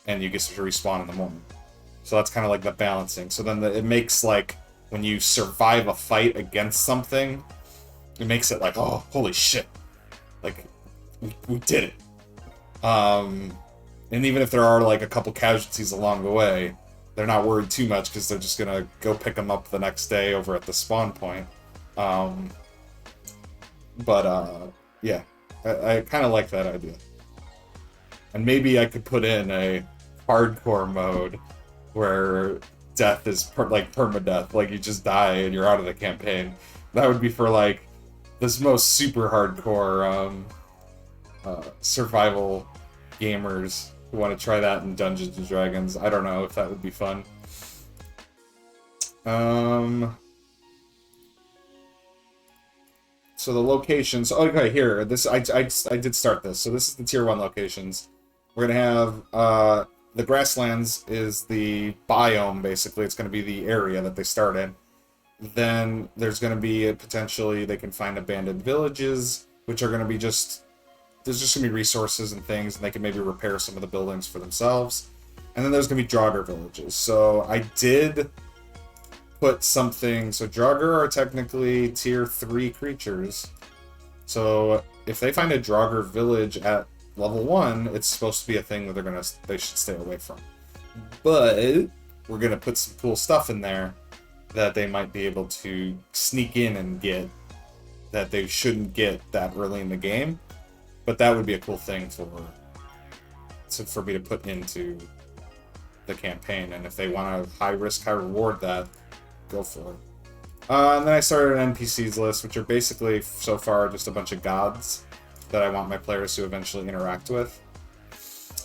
And you get to respawn in the morning. So that's kind of like the balancing. So then it makes, like, when you survive a fight against something, it makes it like, oh, holy shit. Like, we did it. And even if there are, like, a couple casualties along the way, they're not worried too much because they're just going to go pick them up the next day over at the spawn point. Yeah. I kind of like that idea. And maybe I could put in a hardcore mode where death is like permadeath, like you just die and you're out of the campaign. That would be for like this most super hardcore survival gamers who want to try that in Dungeons & Dragons. I don't know if that would be fun. So the locations. Okay, here. This I did start this. So this is the tier 1 locations. We're gonna have the grasslands is the biome basically. It's gonna be the area that they start in. Then there's gonna be potentially they can find abandoned villages, which are gonna be just there's just gonna be resources and things, and they can maybe repair some of the buildings for themselves. And then there's gonna be Draugr villages. So I did put something, so Draugr are technically tier 3 creatures. So if they find a Draugr village at level 1, it's supposed to be a thing that they should stay away from. But we're gonna put some cool stuff in there that they might be able to sneak in and get that they shouldn't get that early in the game. But that would be a cool thing for me to put into the campaign, and if they want to high risk, high reward that, go for it. And then I started an NPCs list, which are basically, so far, just a bunch of gods that I want my players to eventually interact with.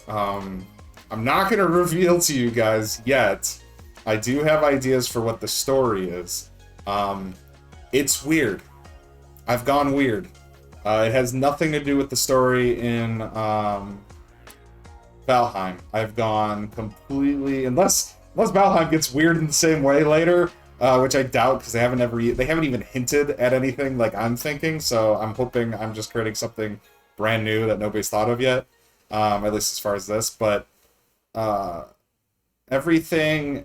I'm not going to reveal to you guys yet. I do have ideas for what the story is. It's weird. I've gone weird. It has nothing to do with the story in Valheim. I've gone completely, unless Valheim gets weird in the same way later, which I doubt because they haven't even hinted at anything like I'm thinking. So I'm hoping I'm just creating something brand new that nobody's thought of yet, at least as far as this. But everything,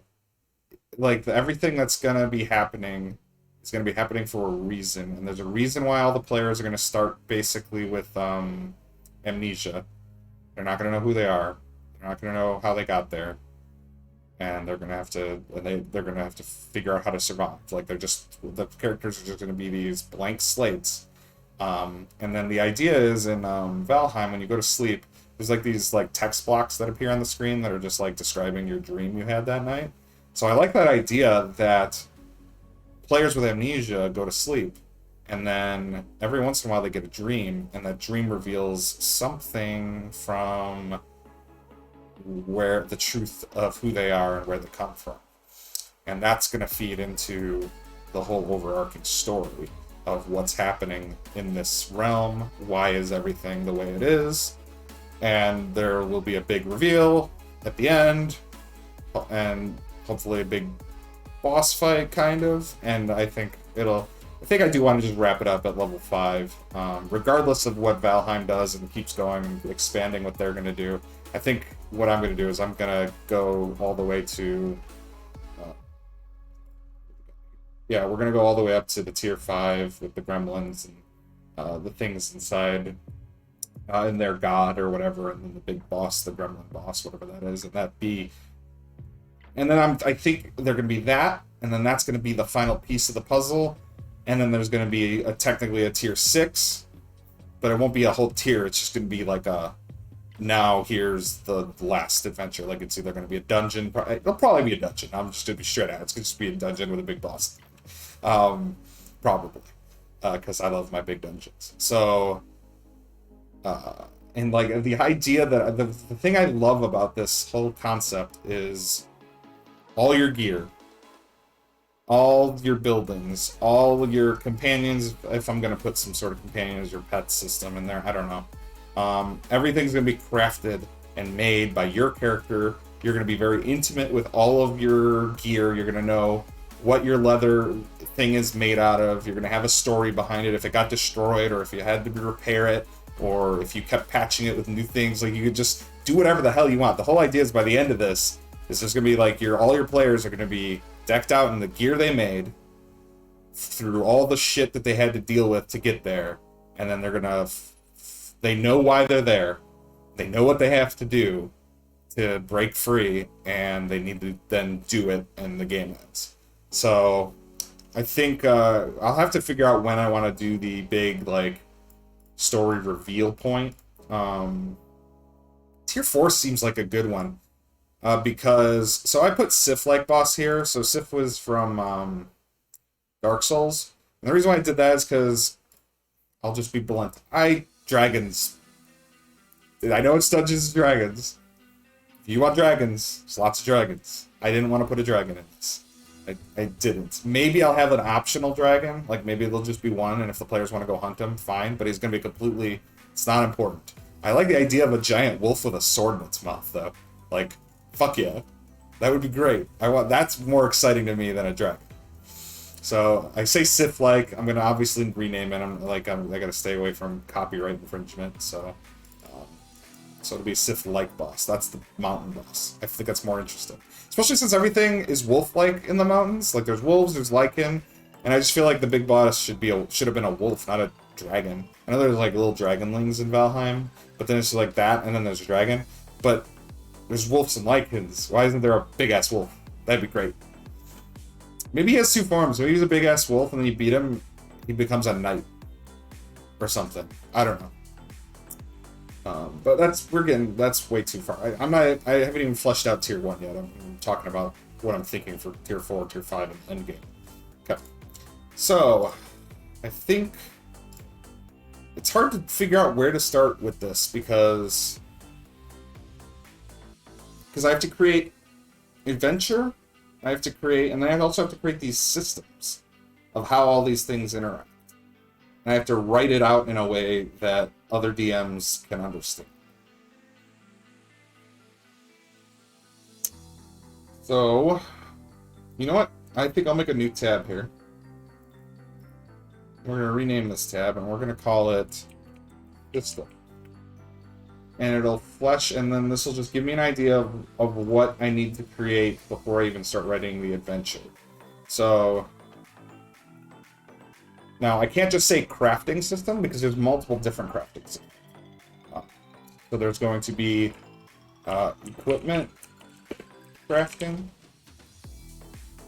everything that's gonna be happening is gonna be happening for a reason, and there's a reason why all the players are gonna start basically with amnesia. They're not going to know who they are. They're not going to know how they got there, and they're going to have to. They're going to have to figure out how to survive. Like the characters are just going to be these blank slates. And then the idea is in Valheim, when you go to sleep, there's like these text blocks that appear on the screen that are just describing your dream you had that night. So I like that idea that players with amnesia go to sleep, and then every once in a while they get a dream, and that dream reveals something from where the truth of who they are and where they come from. And that's going to feed into the whole overarching story of what's happening in this realm, why is everything the way it is, and there will be a big reveal at the end, and hopefully a big boss fight, kind of, and I think I do want to just wrap it up at level 5. Regardless of what Valheim does and keeps going and expanding what they're going to do, I think what I'm going to do is I'm going to go all the way to... we're going to go all the way up to the tier 5 with the gremlins and the things inside in their god or whatever, and then the big boss, the gremlin boss, whatever that is, and that be... And then I think they're going to be that, and then that's going to be the final piece of the puzzle. And then there's going to be technically a tier 6, but it won't be a whole tier. It's just going to be now here's the last adventure. It's either going to be a dungeon. It'll probably be a dungeon. I'm just going to be straight out. It's going to just be a dungeon with a big boss. Probably. Because I love my big dungeons. So, and the idea that, the thing I love about this whole concept is all your gear, all your buildings, all your companions, if I'm going to put some sort of companion as your pet system in there, I don't know. Everything's going to be crafted and made by your character. You're going to be very intimate with all of your gear. You're going to know what your leather thing is made out of. You're going to have a story behind it. If it got destroyed, or if you had to repair it, or if you kept patching it with new things, you could just do whatever the hell you want. The whole idea is by the end of this, is there's going to be all your players are going to be decked out in the gear they made through all the shit that they had to deal with to get there, and then they're gonna they know why they're there, they know what they have to do to break free, and they need to then do it, and the game ends. So I think I'll have to figure out when I want to do the big story reveal point. Tier 4 seems like a good one. Because I put Sif-like boss here. So Sif was from Dark Souls. And the reason why I did that is because, I'll just be blunt, dragons. I know it's Dungeons and Dragons. If you want dragons, there's lots of dragons. I didn't want to put a dragon in this. I didn't. Maybe I'll have an optional dragon. Maybe there'll just be one, and if the players want to go hunt him, fine. But he's going to be completely... It's not important. I like the idea of a giant wolf with a sword in its mouth, though. Fuck yeah. That would be great. That's more exciting to me than a dragon. So I say Sith-like. I'm gonna obviously rename it. I gotta stay away from copyright infringement. So it'll be Sith-like boss. That's the mountain boss. I think that's more interesting, especially since everything is wolf-like in the mountains. There's wolves, there's lichen, and I just feel like the big boss should have been a wolf, not a dragon. I know there's little dragonlings in Valheim, but then it's that, and then there's a dragon. But there's wolves and lichens. Why isn't there a big-ass wolf? That'd be great. Maybe he has 2 forms. Maybe he's a big-ass wolf, and then you beat him, he becomes a knight. Or something. I don't know. But that's way too far. I haven't even fleshed out tier 1 yet. I'm talking about what I'm thinking for tier 4, tier 5, and endgame. Okay. So, I think it's hard to figure out where to start with this, because I have to create adventure, I have to create, and I also have to create these systems. of how all these things interact. And I have to write it out in a way that other DMs can understand. So, you know what? I think I'll make a new tab here. We're going to rename this tab, and we're going to call it System. And it'll flesh, and then this will just give me an idea of what I need to create before I even start writing the adventure. So, now I can't just say crafting system, because there's multiple different crafting systems. So there's going to be equipment crafting.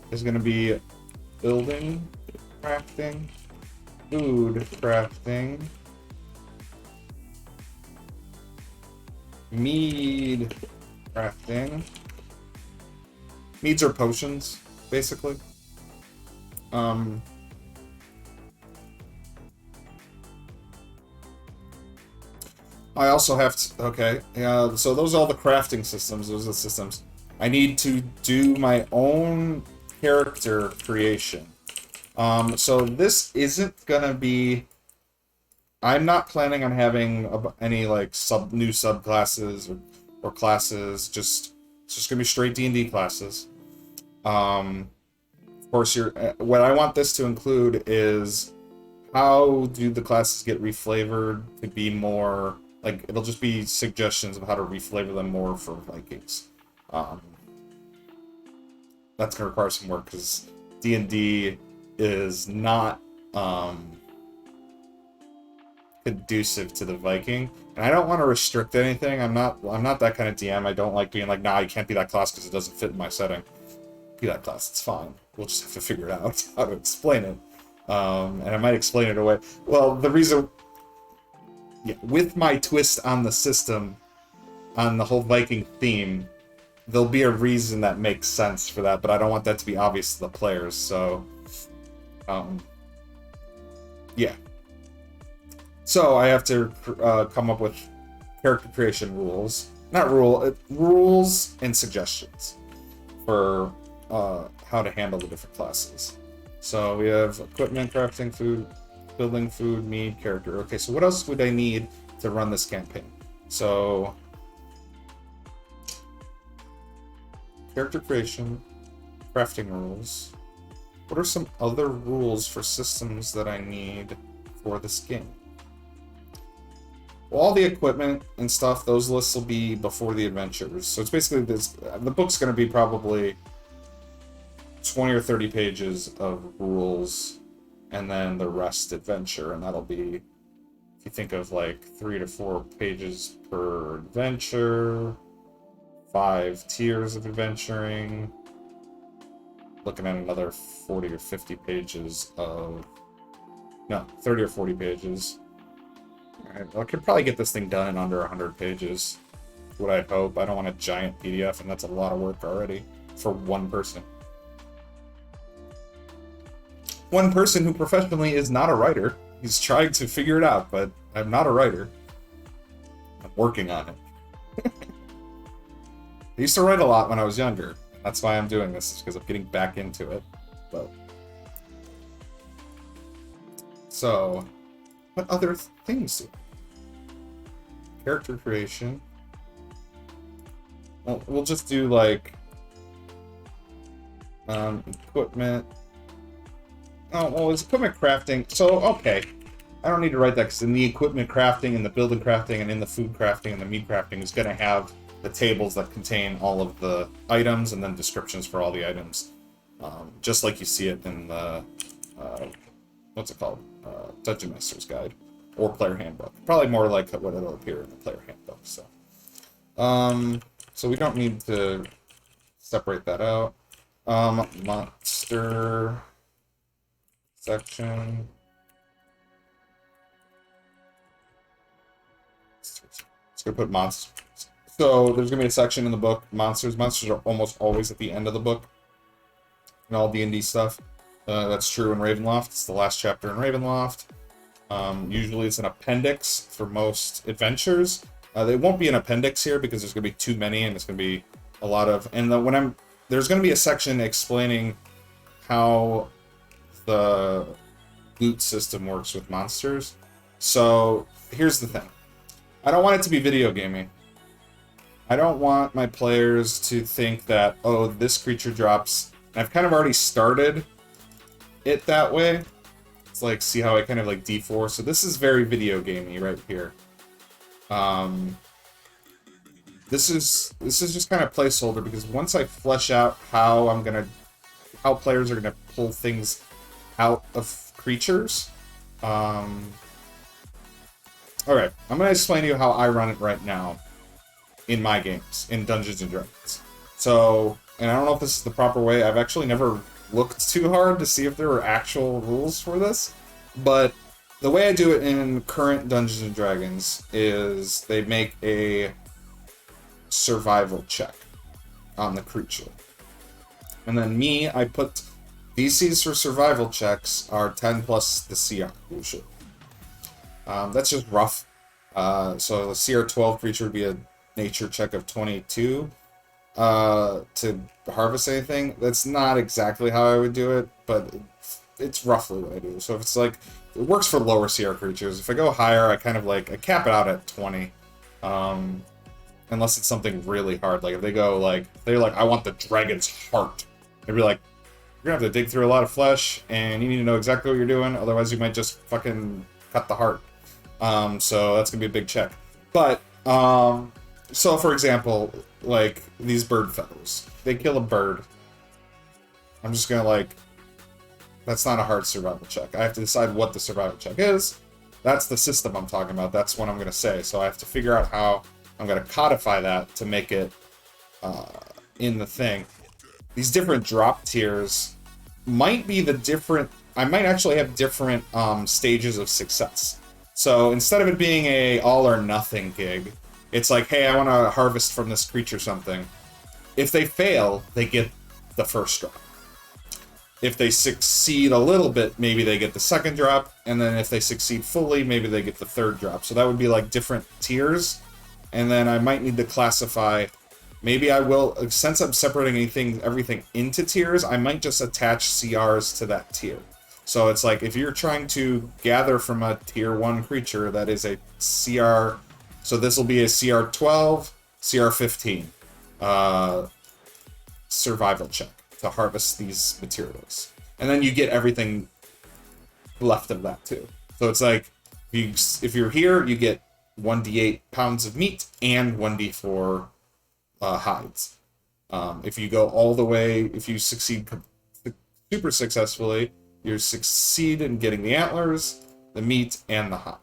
There's going to be building crafting, food crafting, mead crafting. Meads are potions, basically. I also have to, okay, so those are all the crafting systems, those are the systems. I need to do my own character creation. So this isn't gonna be, I'm not planning on having any like new subclasses or classes, it's just gonna be straight D&D classes. Of course, what I want this to include is how do the classes get reflavored to be more, like, it'll just be suggestions of how to reflavor them more for Vikings. That's going to require some work, because D&D is not conducive to the Viking. And I don't want to restrict anything. I'm not that kind of DM. I don't like being like, nah, you can't be that class because it doesn't fit in my setting. Be that class, it's fine. We'll just have to figure it out, how to explain it. And I might explain it away. Well, the reason... Yeah, with my twist on the system, on the whole Viking theme, there'll be a reason that makes sense for that, but I don't want that to be obvious to the players, so... yeah. So, I have to come up with character creation rules. Not rules and suggestions for how to handle the different classes. So, we have equipment, crafting, food, building, food, mead, character. Okay, so what else would I need to run this campaign? So, character creation, crafting rules. What are some other rules for systems that I need for this game? Well, all the equipment and stuff, those lists will be before the adventures. So it's basically this. The book's going to be probably 20 or 30 pages of rules, and then the rest adventure, and that'll be, if you think of like 3 to 4 pages per adventure, 5 tiers of adventuring, looking at another 40 or 50 pages of, no, 30 or 40 pages. Alright, I could probably get this thing done in under 100 pages, what I hope. I don't want a giant PDF, and that's a lot of work already for one person. One person who professionally is not a writer. He's trying to figure it out, but I'm not a writer. I'm working on it. I used to write a lot when I was younger. That's why I'm doing this, is because I'm getting back into it. But so, what other things do? Character creation. Well, we'll just do like equipment. Oh, well, it's equipment crafting. So, okay. I don't need to write that, because in the equipment crafting, and the building crafting, and in the food crafting, and the meat crafting is going to have the tables that contain all of the items, and then descriptions for all the items. Just like you see it in the, what's it called? Dungeon Master's Guide. Or Player Handbook. Probably more like what it'll appear in the Player Handbook, so. So we don't need to separate that out. Monster... section. It's gonna put monsters. So there's gonna be a section in the book, monsters. Monsters are almost always at the end of the book. And all D&D stuff. That's true in Ravenloft. It's the last chapter in Ravenloft. Usually it's an appendix for most adventures. There won't be an appendix here because there's gonna be too many, and it's gonna be a lot of. And there's gonna be a section explaining how the loot system works with monsters. So here's the thing. I don't want it to be video gaming. I don't want my players to think that, oh, this creature drops. And I've kind of already started it that way. It's like, see how I kind of like D4. So this is very video gamey right here. This is just kind of placeholder, because once I flesh out how players are gonna pull things out of creatures. Alright, I'm gonna explain to you how I run it right now in my games, in Dungeons & Dragons. So, and I don't know if this is the proper way, I've actually never looked too hard to see if there were actual rules for this, but the way I do it in current Dungeons & Dragons is they make a survival check on the creature. And then me, I put DCs for survival checks are 10 plus the CR, usually. That's just rough. So the CR 12 creature would be a nature check of 22 to harvest anything. That's not exactly how I would do it, but it's roughly what I do. So if it's like, it works for lower CR creatures. If I go higher, I kind of like, I cap it out at 20. Unless it's something really hard. Like if they go like, they're like, I want the dragon's heart. They'd be like, you're gonna have to dig through a lot of flesh, and you need to know exactly what you're doing, otherwise you might just fucking cut the heart. So that's gonna be a big check. But, so for example, like, these bird feathers. They kill a bird. I'm just gonna like, that's not a hard survival check. I have to decide what the survival check is. That's the system I'm talking about. That's what I'm gonna say. So I have to figure out how I'm gonna codify that to make it in the thing. These different drop tiers might be the different... I might actually have different stages of success. So instead of it being a all-or-nothing gig, it's like, hey, I want to harvest from this creature something. If they fail, they get the first drop. If they succeed a little bit, maybe they get the second drop, and then if they succeed fully, maybe they get the third drop. So that would be like different tiers, and then I might need to classify... Maybe I will, since I'm separating everything into tiers, I might just attach CRs to that tier. So it's like, if you're trying to gather from a tier 1 creature that is a CR, so this will be a CR 12, CR 15 survival check to harvest these materials. And then you get everything left of that too. So it's like, if you're here, you get 1d8 pounds of meat and 1d4 hides. If you go all the way, if you succeed super successfully, you succeed in getting the antlers, the meat, and the hide.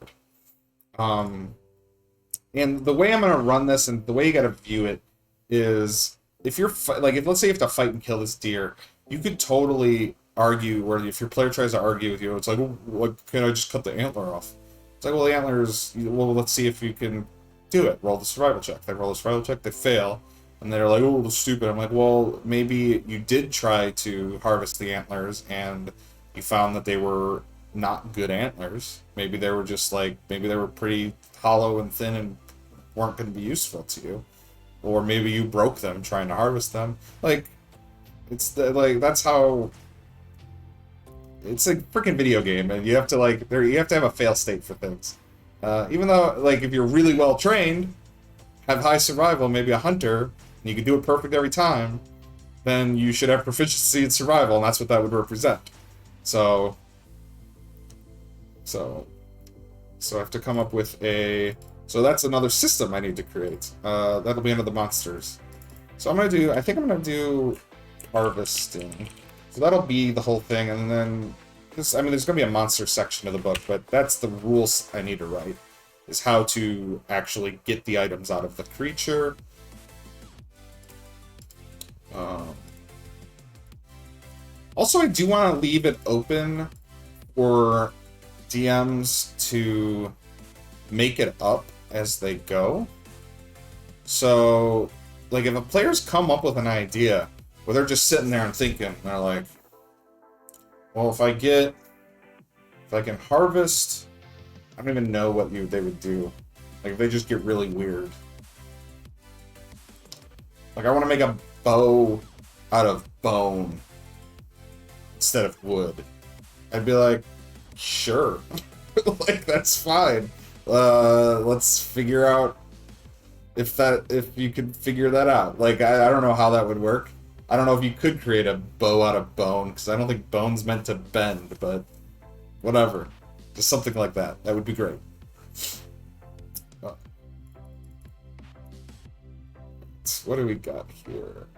And the way I'm going to run this, and the way you got to view it, is if you're if let's say you have to fight and kill this deer, you could totally argue, or if your player tries to argue with you, it's like, well, can I just cut the antler off? It's like, well, the antlers, well, let's see if you can do it. Roll the survival check. They roll the survival check, they fail. And they're like, oh, stupid. I'm like, well, maybe you did try to harvest the antlers and you found that they were not good antlers. Maybe they were just like, maybe they were pretty hollow and thin and weren't going to be useful to you. Or maybe you broke them trying to harvest them. Like, that's how... It's a freaking video game, and you have to, like, you have to have a fail state for things. Even though, like, if you're really well trained, have high survival, maybe a hunter, and you can do it perfect every time, then you should have proficiency in survival, and that's what that would represent. So I have to come up with a... So that's another system I need to create. That'll be under the monsters. So I think I'm gonna do harvesting. So that'll be the whole thing, and then... there's gonna be a monster section of the book, but that's the rules I need to write. Is how to actually get the items out of the creature. Also, I do want to leave it open for DMs to make it up as they go. So, like, if a player's come up with an idea where they're just sitting there and thinking, and they're like, well, if I can harvest... I don't even know what they would do. Like, if they just get really weird. Like, I want to make a bow out of bone instead of wood. I'd be like, sure. Like, that's fine. Let's figure out if you could figure that out. Like, I don't know how that would work. I don't know if you could create a bow out of bone, because I don't think bone's meant to bend, but whatever. Just something like that. That would be great. Oh. What do we got here?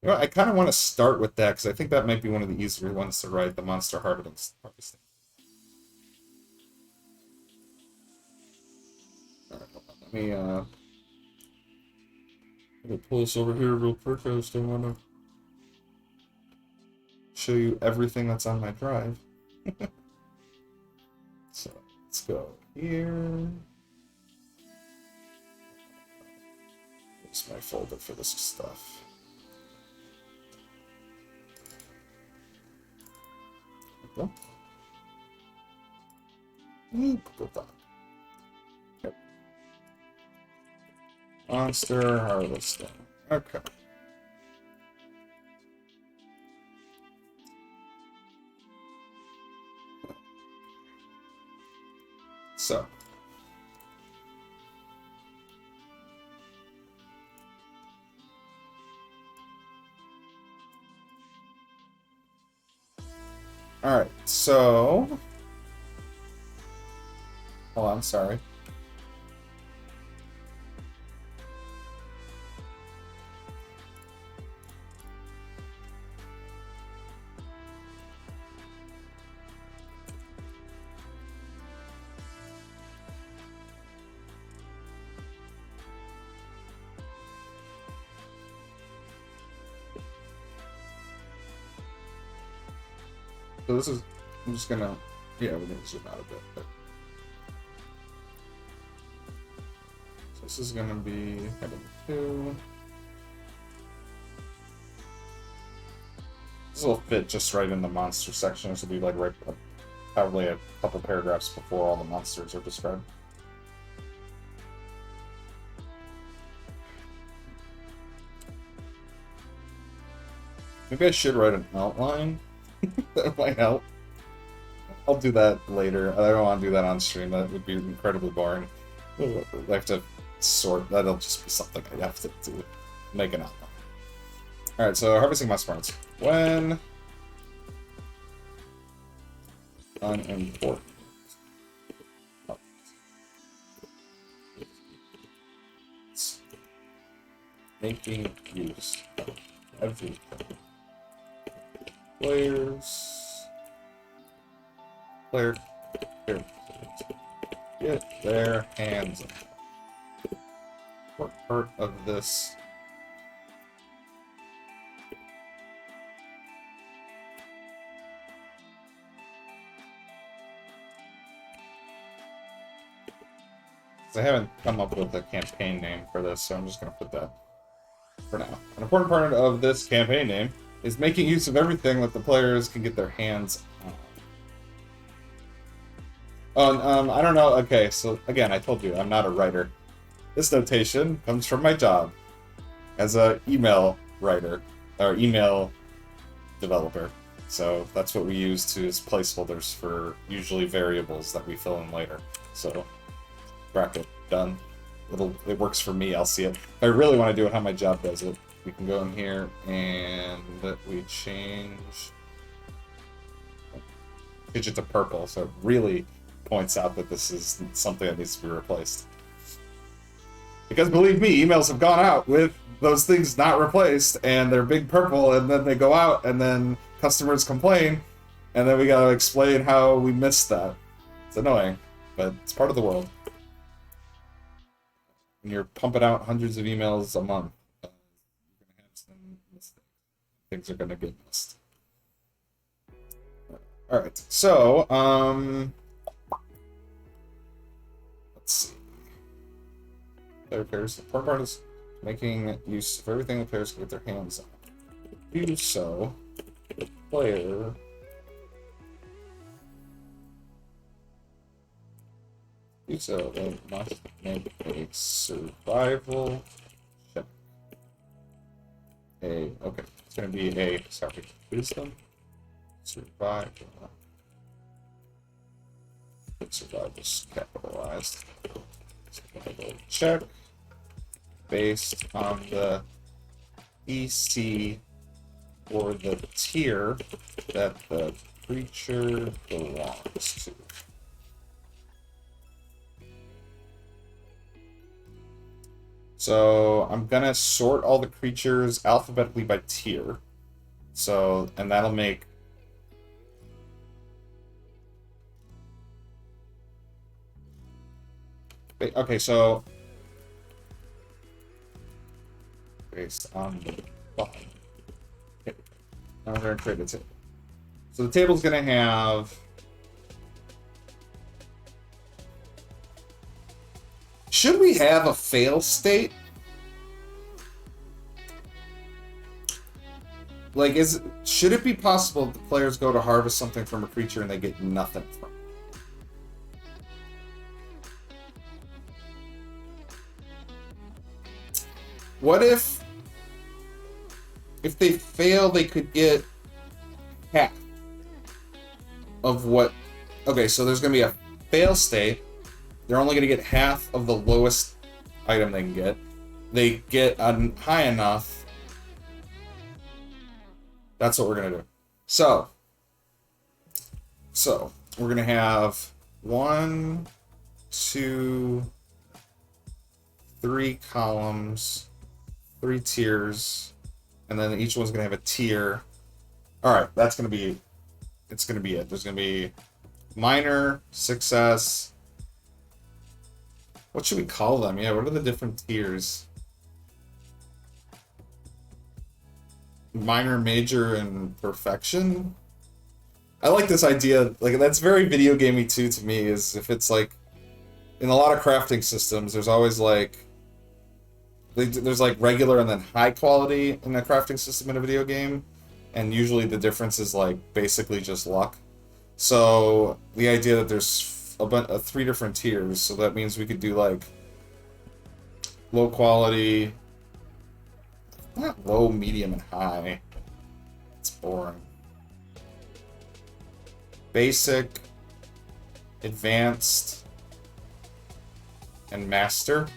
You know, I kind of want to start with that, because I think that might be one of the easier ones to write, the monster harvesting. Alright, hold on. Let me pull this over here real quick. I just don't want to show you everything that's on my drive. So, let's go here. Here's my folder for this stuff. Go. Put that. Yep. Monster harvesting. Okay. So. Alright, so... Oh, I'm sorry. So this is... I'm just gonna... Yeah, we're gonna zoom out a bit, but... So this is gonna be heading 2. This will fit just right in the monster section. This will be like right, probably a couple paragraphs before all the monsters are described. Maybe I should write an outline. That might help. I'll do that later. I don't want to do that on stream. That would be incredibly boring. I have to sort. That'll just be something I have to do. Make an outline. Alright, so harvesting monster parts. When unimportant. Making use of everything. Player get their hands on. What part of this? I haven't come up with a campaign name for this, so I'm just going to put that for now. An important part of this campaign name is making use of everything that the players can get their hands on. Oh, I don't know. Okay, so again, I told you, I'm not a writer. This notation comes from my job as an email writer, or email developer. So that's what we use as placeholders for usually variables that we fill in later. So, bracket, done. It works for me, I'll see it. If I really want to do it how my job does it, we can go in here and we change it to purple, so it really points out that this is something that needs to be replaced. Because believe me, emails have gone out with those things not replaced, and they're big purple, and then they go out, and then customers complain, and then we gotta explain how we missed that. It's annoying, but it's part of the world. When you're pumping out hundreds of emails a month, you're going to have some mistakes. Things are going to get missed. Alright, so, let's see. Player pairs. The part part is making use of everything the players can get their hands on. Do so, the player so they must make a survival check. Okay, going to be a, sorry, wisdom, survival. Survival is capitalized. Check based on the EC or the tier that the creature belongs to. So I'm gonna sort all the creatures alphabetically by tier. So, and that'll make okay, so based on the bottom. Okay. Now we're gonna create the table. So the table's gonna have should we have a fail state? Like, should it be possible that the players go to harvest something from a creature and they get nothing from it? What if they fail, they could get half of what... Okay, so there's going to be a fail state. They're only going to get half of the lowest item they can get. They get high enough. That's what we're going to do. So we're going to have 1, 2, 3 columns, 3 tiers, and then each one's going to have a tier. All right, that's going to be... It's going to be it. There's going to be minor, success. What should we call them? Yeah, what are the different tiers? Minor, major, and perfection? I like this idea. Like, that's very video gamey too to me, is if it's like... In a lot of crafting systems, there's always like... There's like regular and then high quality in a crafting system in a video game. And usually the difference is like basically just luck. So the idea that there's 3 different tiers, so that means we could do like low quality, not low, medium, and high. It's boring. Basic, advanced, and master.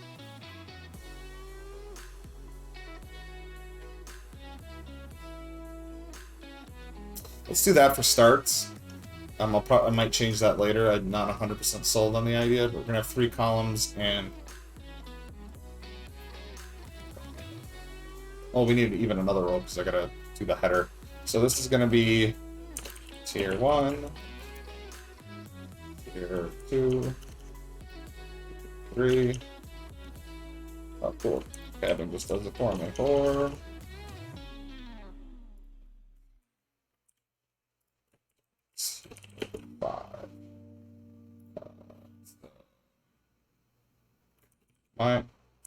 Let's do that for starts. I might change that later. I'm not 100% sold on the idea, but we're gonna have 3 columns and... Oh, we need even another row because I gotta do the header. So this is gonna be tier 1, tier 2, 3. Oh, cool. Cabin just does it for me. 4.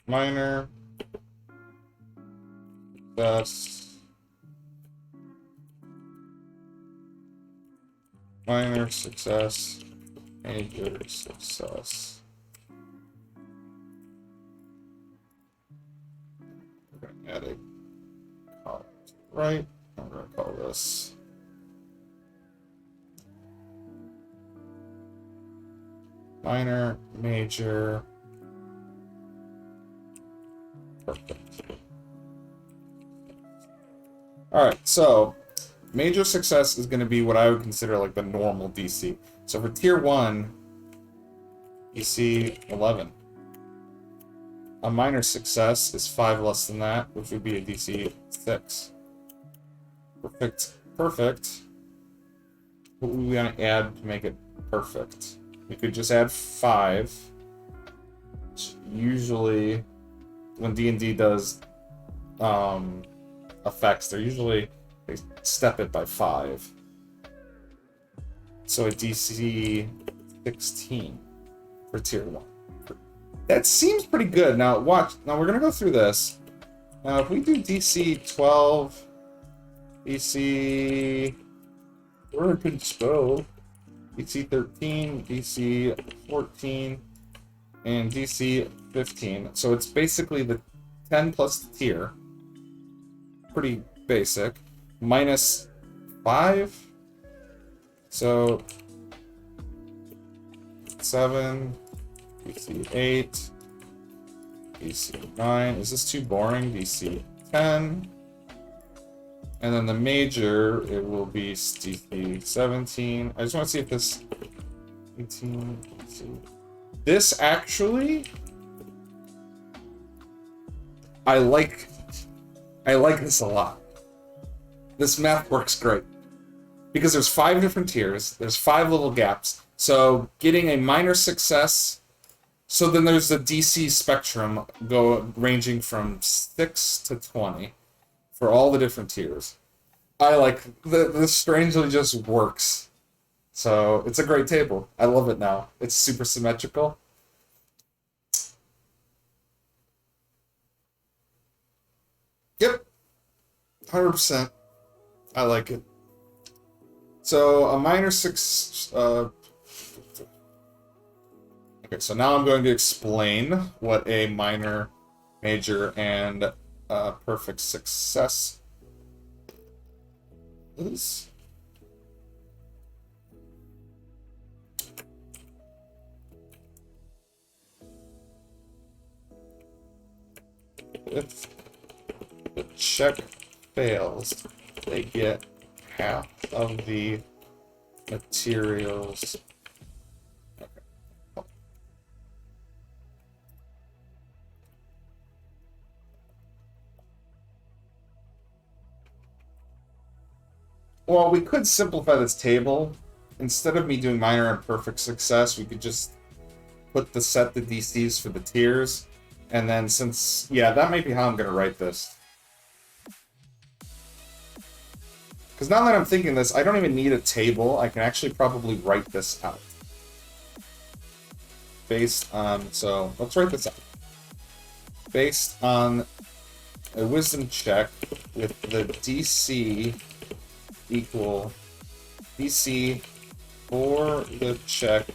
Minor, best, minor success, major success. We're going to add a column to the right. I'm going to call this minor, major. Perfect. Alright, so major success is going to be what I would consider like the normal DC. So for tier 1, DC 11. A minor success is 5 less than that, which would be a DC 6. Perfect. What would we want to add to make it perfect? We could just add 5. Which usually... When D&D does effects, they step it by 5. So a DC 16 for tier 1. That seems pretty good. Now watch. Now we're gonna go through this. Now if we do DC 12, DC, we're a good spell. DC 13, DC 14. And DC 15. So it's basically the 10 plus the tier. Pretty basic, minus 5. So 7, DC 8, DC 9. Is this too boring? DC 10. And then the major, it will be DC 17. I just want to see if this 18. This actually, I like this a lot. This math works great. Because there's 5 different tiers, there's 5 little gaps. So getting a minor success, so then there's the DC spectrum ranging from 6 to 20 for all the different tiers. I like this strangely just works. So it's a great table. I love it now. It's super symmetrical. Yep. 100%. I like it. So a minor 6. Okay, so now I'm going to explain what a minor, major, and perfect success is. If the check fails, they get half of the materials. Okay. Well, we could simplify this table. Instead of me doing minor and perfect success, we could just set the DCs for the tiers. And then since, yeah, that might be how I'm going to write this. Because now that I'm thinking this, I don't even need a table. I can actually probably write this out. Based on, so let's write this out. Based on a wisdom check with the DC equal, DC for the check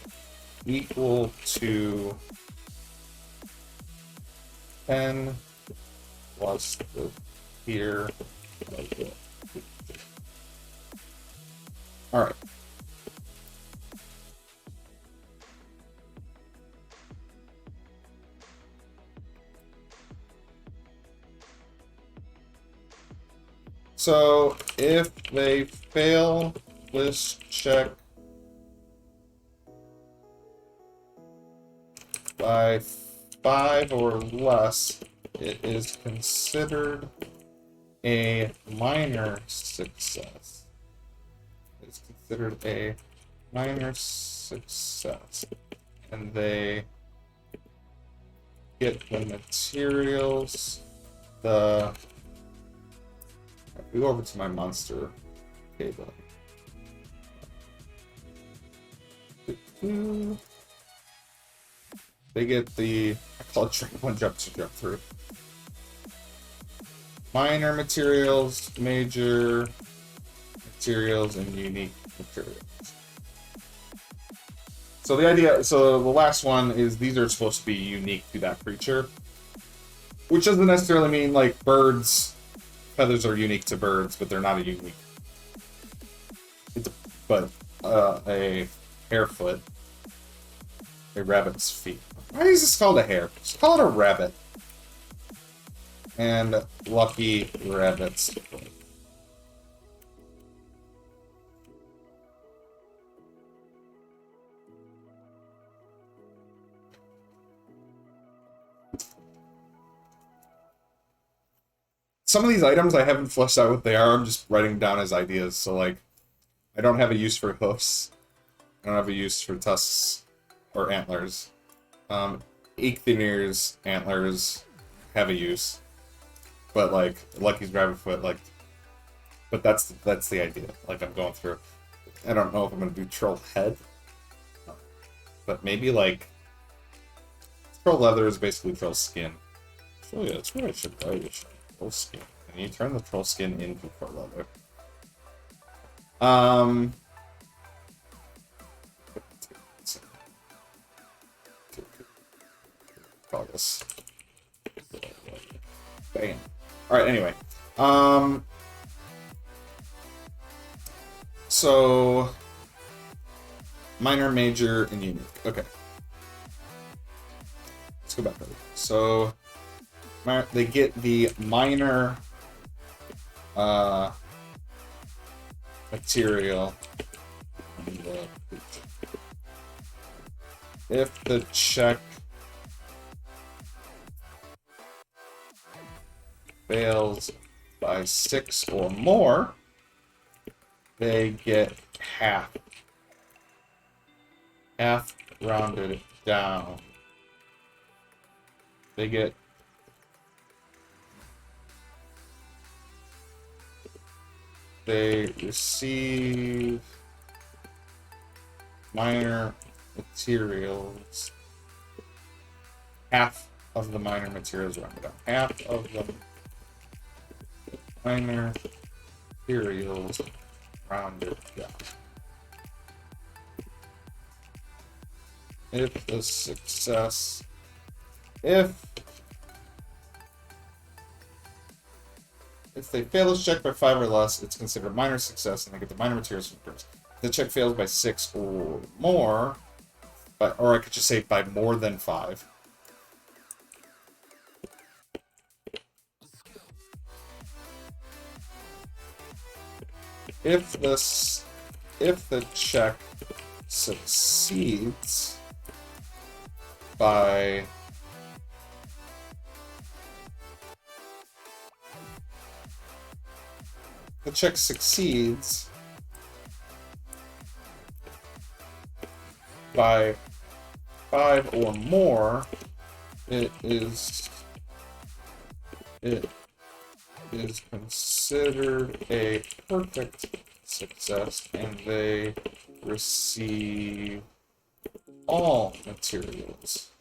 equal to 10 plus the tier of the. All right. So if they fail this check by 5 or less, it is considered a minor success. It's considered a minor success. And they get the materials, the... Go over to my monster table. They get the... I call it jump 1, jump 2, jump 3. Minor materials, major materials, and unique materials. So the idea, so the last one is these are supposed to be unique to that creature, which doesn't necessarily mean like birds, feathers are unique to birds, but they're not a unique. But a hare foot, a rabbit's feet. Why is this called a hare? Just call it a rabbit. And lucky rabbit's foot. Some of these items I haven't fleshed out what they are. I'm just writing down as ideas. So, like, I don't have a use for hoofs. I don't have a use for tusks or antlers. Ichthyor's antlers have a use. But, like, Lucky's rabbit foot, like... But that's the idea. Like, I'm going through... I don't know if I'm going to do troll head. But maybe, like... Troll leather is basically troll skin. So, yeah, that's what I should write. Troll skin. And you turn the troll skin into troll leather. Call this. Bam. Alright, anyway. So, minor, major, and unique. Okay. Let's go back over. So, they get the minor material. If the check fails by 6 or more, they get half. Half rounded down. They receive minor materials. Half of the minor materials rounded down. Half of the minor materials rounded down. If the success, if they fail this check by 5 or less, it's considered a minor success, and they get the minor materials from the first. If the check fails by 6 or more, or I could just say by more than 5. If the check succeeds by the check succeeds by 5 or more, it is considered a perfect success, and they receive all materials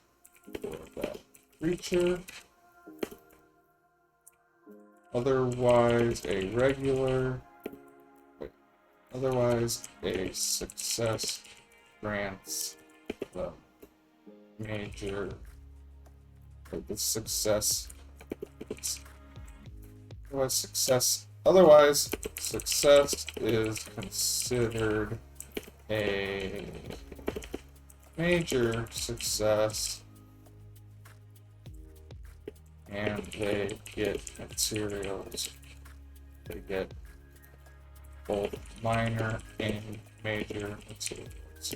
for that creature. Otherwise, a success grants the major. Otherwise, success is considered a major success, and they get materials. They get both minor and major materials.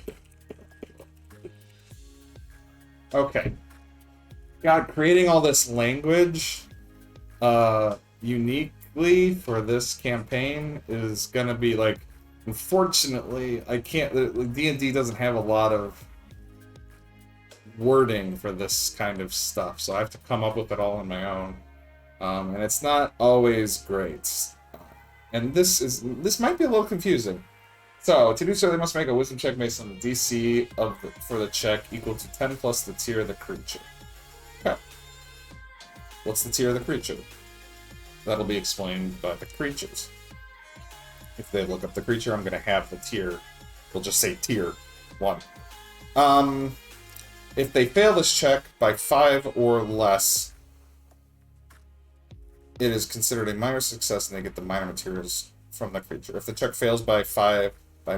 Okay. God, creating all this language uniquely for this campaign is gonna be like, unfortunately, I can't. D&D doesn't have a lot of wording for this kind of stuff, so I have to come up with it all on my own, and it's not always great. And this might be a little confusing. So to do so, they must make a wisdom check based on the DC for the check equal to 10 plus the tier of the creature. Okay. What's the tier of the creature? That'll be explained by the creatures. If they look up the creature, I'm going to have the tier. We'll just say tier 1. If they fail this check by 5 or less, it is considered a minor success, and they get the minor materials from the creature. If the check fails by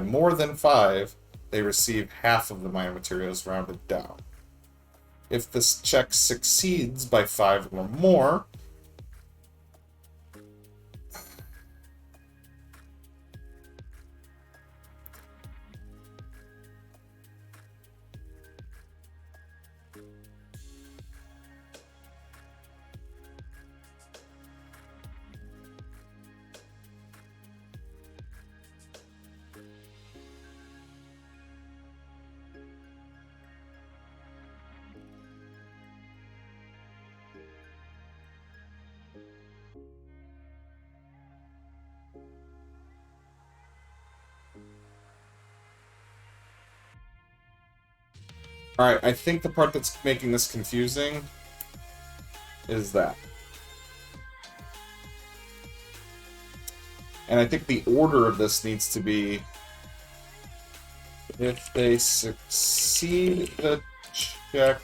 more than 5, they receive half of the minor materials rounded down. If this check succeeds by 5 or more, alright, I think the part that's making this confusing is that. And I think the order of this needs to be, if they succeed the check.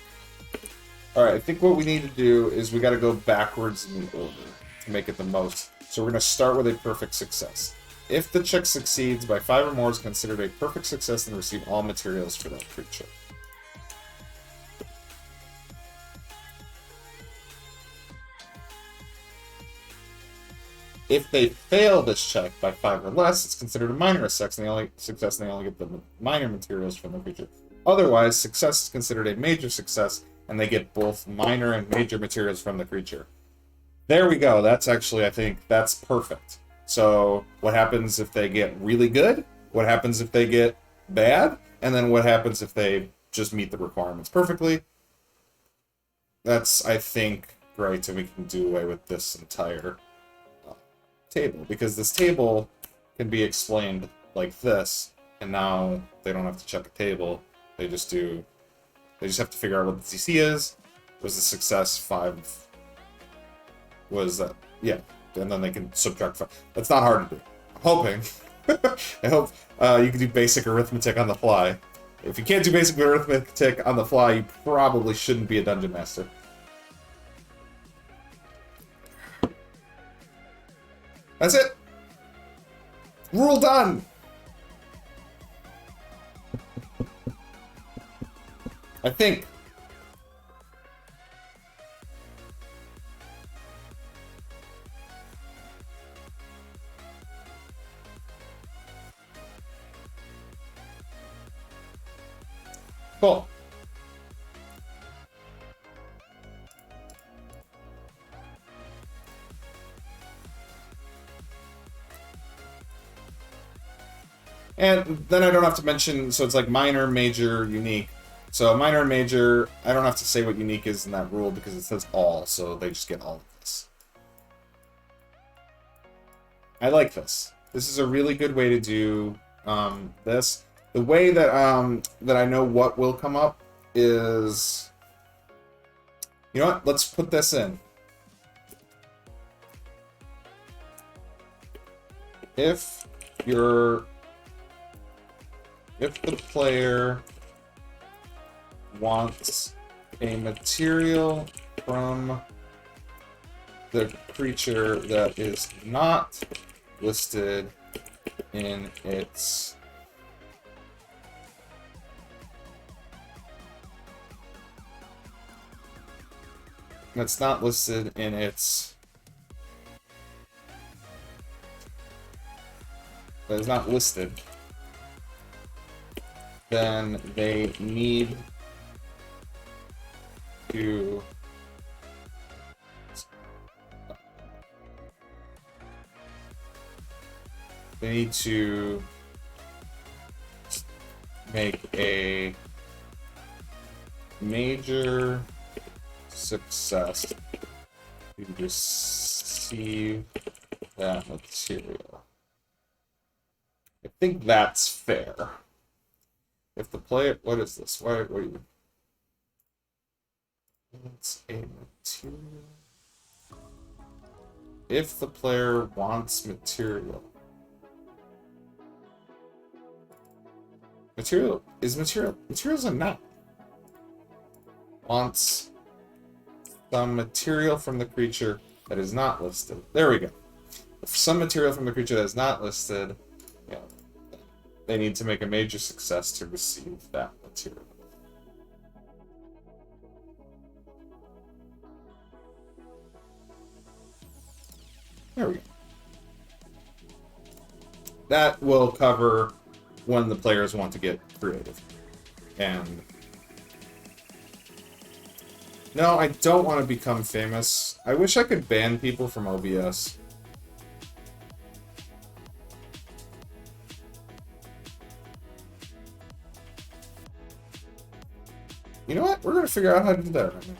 Alright, I think what we need to do is we gotta go backwards in the order to make it the most. So we're gonna start with a perfect success. If the check succeeds by 5 or more, is considered a perfect success and receive all materials for that creature. If they fail this check by 5 or less, it's considered a minor success, and they only get the minor materials from the creature. Otherwise, success is considered a major success, and they get both minor and major materials from the creature. There we go. That's actually, I think, that's perfect. So, what happens if they get really good? What happens if they get bad? And then what happens if they just meet the requirements perfectly? That's, I think, great, and we can do away with this entire table, because this table can be explained like this, and now they don't have to check a table. They just have to figure out what the DC is. Was the success 5? Was that, yeah, and then they can subtract 5. That's not hard to do. I'm hoping. I hope you can do basic arithmetic on the fly. If you can't do basic arithmetic on the fly, you probably shouldn't be a dungeon master. That's it. Rule done. I think. Cool. And then I don't have to mention, so it's like minor, major, unique. So minor and major, I don't have to say what unique is in that rule because it says all, so they just get all of this. I like this. This is a really good way to do this. The way that that I know what will come up is, you know what? Let's put this in. If the player wants a material from the creature that is not listed in its that is not listed then they need to make a major success to receive that material. I think that's fair. If the player, what is this? What are you? It's a material. If the player wants materials are not. Wants some material from the creature that is not listed. There we go. If some material from the creature that is not listed, yeah, they need to make a major success to receive that material. There we go. That will cover when the players want to get creative. And no, I don't want to become famous. I wish I could ban people from OBS. You know what? We're going to figure out how to do that right now.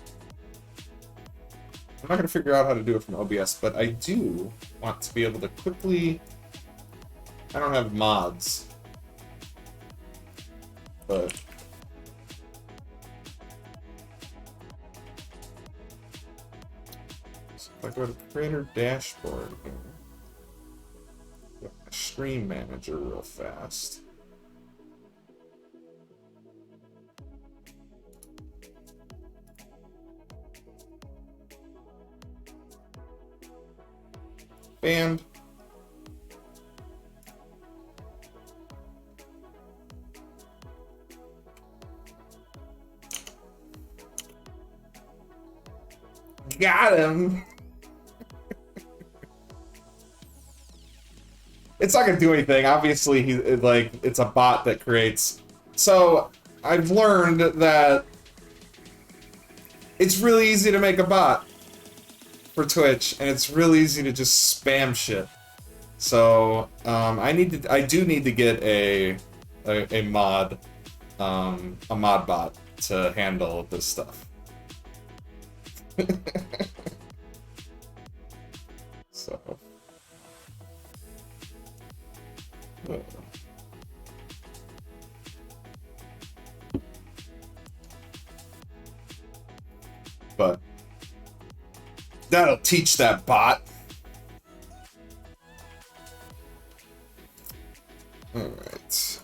I'm not going to figure out how to do it from OBS, but I do want to be able to quickly... I don't have mods. But... so if I go to Creator Dashboard here, go to Stream Manager real fast. Band. got him! It's not gonna do anything. Obviously, it's a bot that creates... So, I've learned that it's really easy to make a bot for Twitch, and it's really easy to just spam shit. So, I do need to get a mod bot to handle this stuff. So. But that'll teach that bot. All right.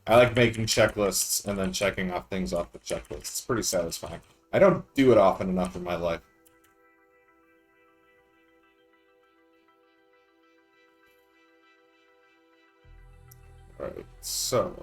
I like making checklists and then checking off things off the checklist. It's pretty satisfying. I don't do it often enough in my life. Alright, so...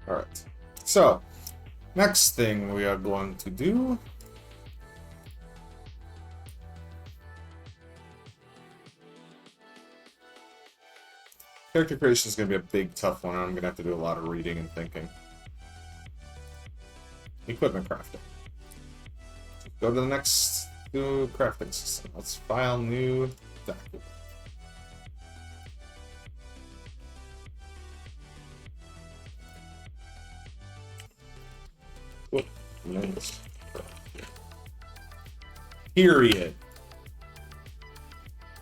Alright, so, next thing we are going to do... Character creation is going to be a big, tough one, and I'm going to have to do a lot of reading and thinking. Equipment crafting. Go to the next new crafting system. Let's file new document. Whoop. Nice. Period.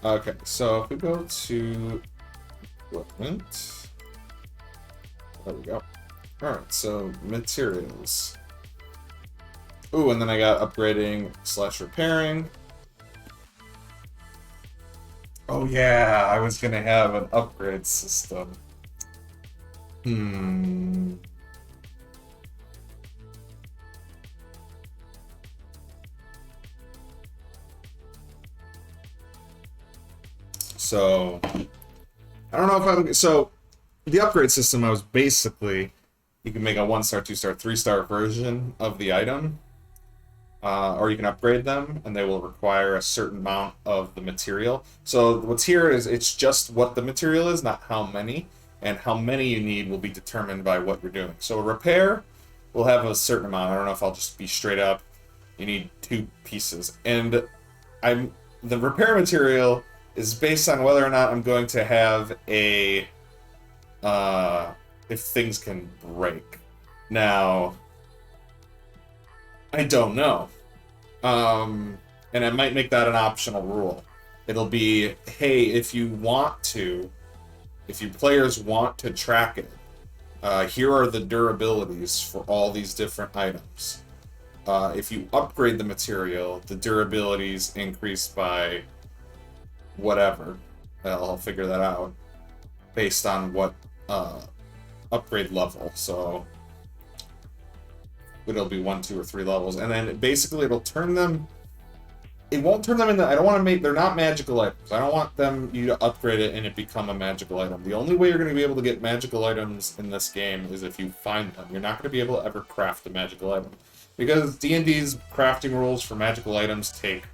Okay, so if we go to equipment, there we go. Alright, so materials. Ooh, and then I got upgrading / repairing. Oh yeah, I was gonna have an upgrade system. So, I don't know if I'm... So, the upgrade system, I was basically... You can make a 1-star, 2-star, 3-star version of the item. Or you can upgrade them, and they will require a certain amount of the material. So, what's here is, it's just what the material is, not how many. And how many you need will be determined by what you're doing. So, a repair will have a certain amount. I don't know if I'll just be straight up. You need 2 pieces. And the repair material is based on whether or not I'm going to have a, if things can break. Now, I don't know. And I might make that an optional rule. It'll be, hey, if you players want to track it, here are the durabilities for all these different items. If you upgrade the material, the durabilities increase by whatever. I'll figure that out based on what upgrade level. So it'll be 1, 2, or 3 levels, and then basically it'll turn them. It won't turn them into. I don't want to make. They're not magical items. I don't want you to upgrade it and it become a magical item. The only way you're going to be able to get magical items in this game is if you find them. You're not going to be able to ever craft a magical item, because D&D's crafting rules for magical items take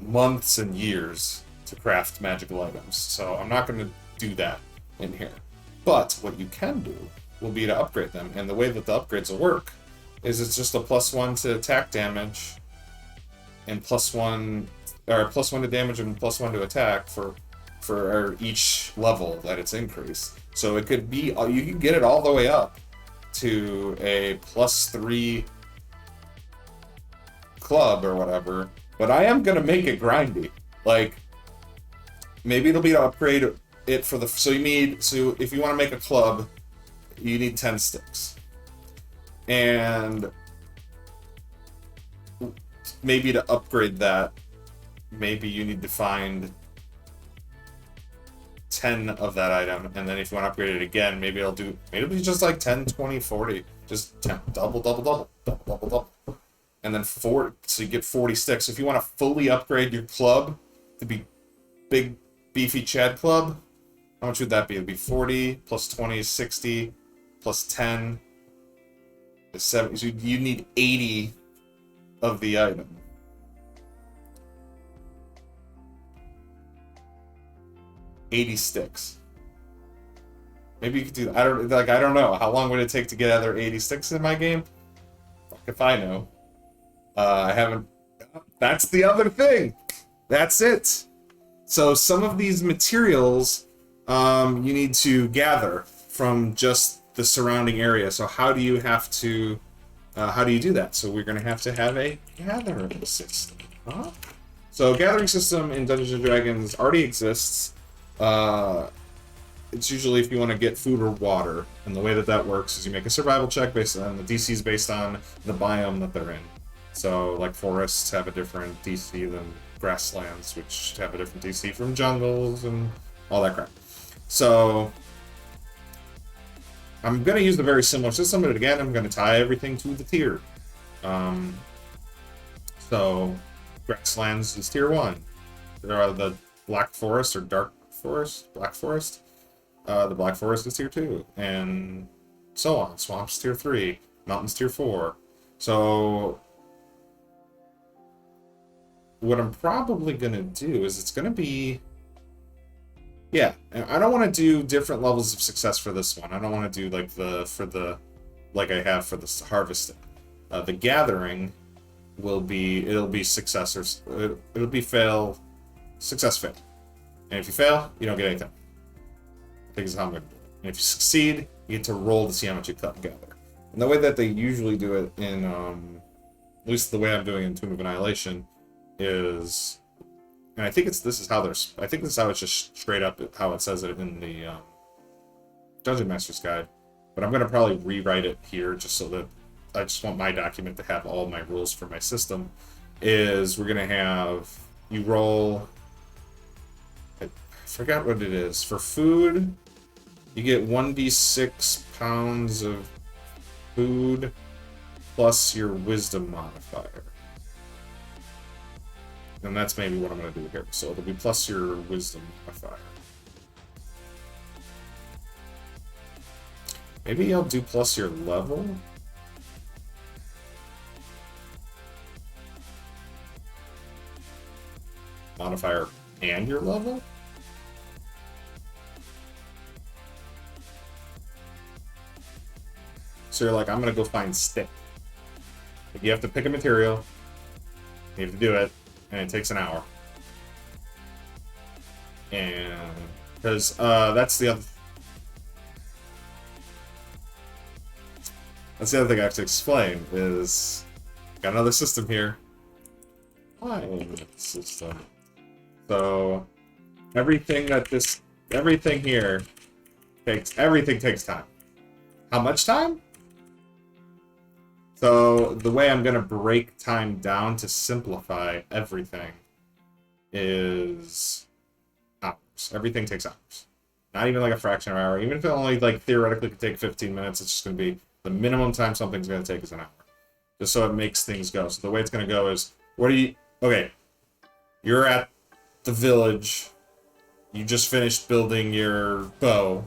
months and years to craft magical items, so I'm not going to do that in here. But what you can do will be to upgrade them, and the way that the upgrades will work is it's just a +1 to attack damage, and +1 to damage and +1 to attack for each level that it's increased. So it could be, you can get it all the way up to a +3 club or whatever, but I am gonna make it grindy. Like, maybe it'll be to upgrade it for the... So if you want to make a club, you need 10 sticks. And maybe to upgrade that, maybe you need to find 10 of that item, and then if you want to upgrade it again, maybe it'll be just like 10, 20, 40. Just 10, double, double, double, double, double, double. And then 4, so you get 40 sticks. If you want to fully upgrade your club to be big, beefy Chad club, how much would that be? It'd be 40 plus 20 is 60 plus 10 is 70. So you need 80 of the item. $80 sticks. Maybe you could do that. I don't know. How long would it take to get other 80 sticks in my game? Fuck if I know. I haven't... That's the other thing! That's it! So some of these materials you need to gather from just the surrounding area. So how do you do that? So we're going to have a gathering system. Huh? So gathering system in Dungeons & Dragons already exists. It's usually if you want to get food or water, and the way that works is you make a survival check based on the DCs based on the biome that they're in. So like forests have a different DC than grasslands, which have a different DC from jungles and all that crap. So I'm going to use the very similar system, but again, I'm going to tie everything to the tier. So grasslands is tier 1. There are the black forest or dark forest, black forest. The Black Forest is tier 2, and so on. Swamps tier 3, mountains tier 4. So what I'm probably gonna do is it's gonna be... Yeah, I don't want to do different levels of success for this one. I don't want to do like I have for the harvesting. The gathering it'll be success or it'll be fail, success, fail. And if you fail, you don't get anything. I think is how I'm going to do it. And if you succeed, you get to roll to see how much you cut and gather. And the way that they usually do it in, at least the way I'm doing in Tomb of Annihilation, is, and I think this is how it's just straight up how it says it in the Dungeon Master's Guide. But I'm going to probably rewrite it here just so that I just want my document to have all my rules for my system. Is we're going to have you roll. I forgot what it is. For food, you get 1d6 pounds of food plus your wisdom modifier. And that's maybe what I'm going to do here. So it'll be plus your wisdom modifier. Maybe I'll do plus your level. Modifier and your level? So you're like, I'm gonna go find stick. Like you have to pick a material, you have to do it, and it takes an hour. And because that's the other thing I have to explain is got another system here. System. So everything here takes time. How much time? So the way I'm gonna break time down to simplify everything is hours. Everything takes hours. Not even like a fraction of an hour. Even if it only like theoretically could take 15 minutes, it's just gonna be the minimum time something's gonna take is an hour. Just so it makes things go. So the way it's gonna go is okay, you're at the village, you just finished building your bow.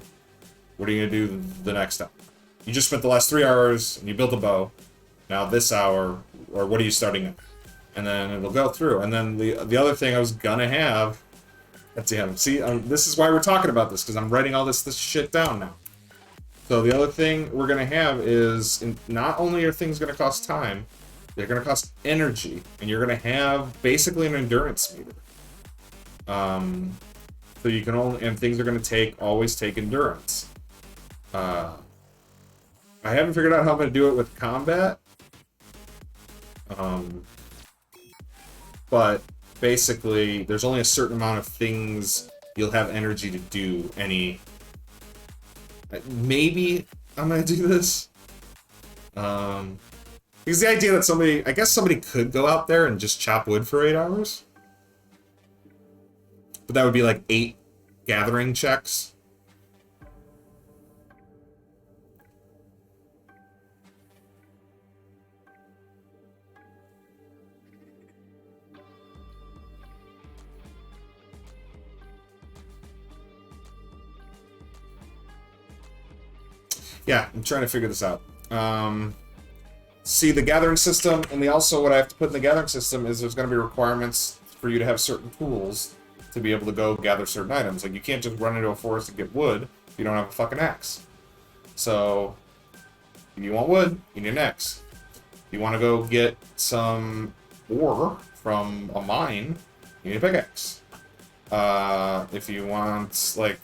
What are you gonna do the next time? You just spent the last 3 hours and you built a bow. Now this hour, or what are you starting at? And then it'll go through. And then the other thing I was gonna have, see, this is why we're talking about this, because I'm writing all this shit down now. So the other thing we're gonna have is, not only are things gonna cost time, they're gonna cost energy, and you're gonna have basically an endurance meter. So you can and things are gonna always take endurance. I haven't figured out how I'm gonna do it with combat. but basically, there's only a certain amount of things you'll have energy to do any... Maybe I'm gonna do this. Because the idea that somebody... I guess somebody could go out there and just chop wood for 8 hours. But that would be like 8 gathering checks. Yeah, I'm trying to figure this out. See, the gathering system, and also what I have to put in the gathering system is there's going to be requirements for you to have certain tools to be able to go gather certain items. Like, you can't just run into a forest and get wood if you don't have a fucking axe. So, if you want wood, you need an axe. If you want to go get some ore from a mine, you need a pickaxe. If you want, like...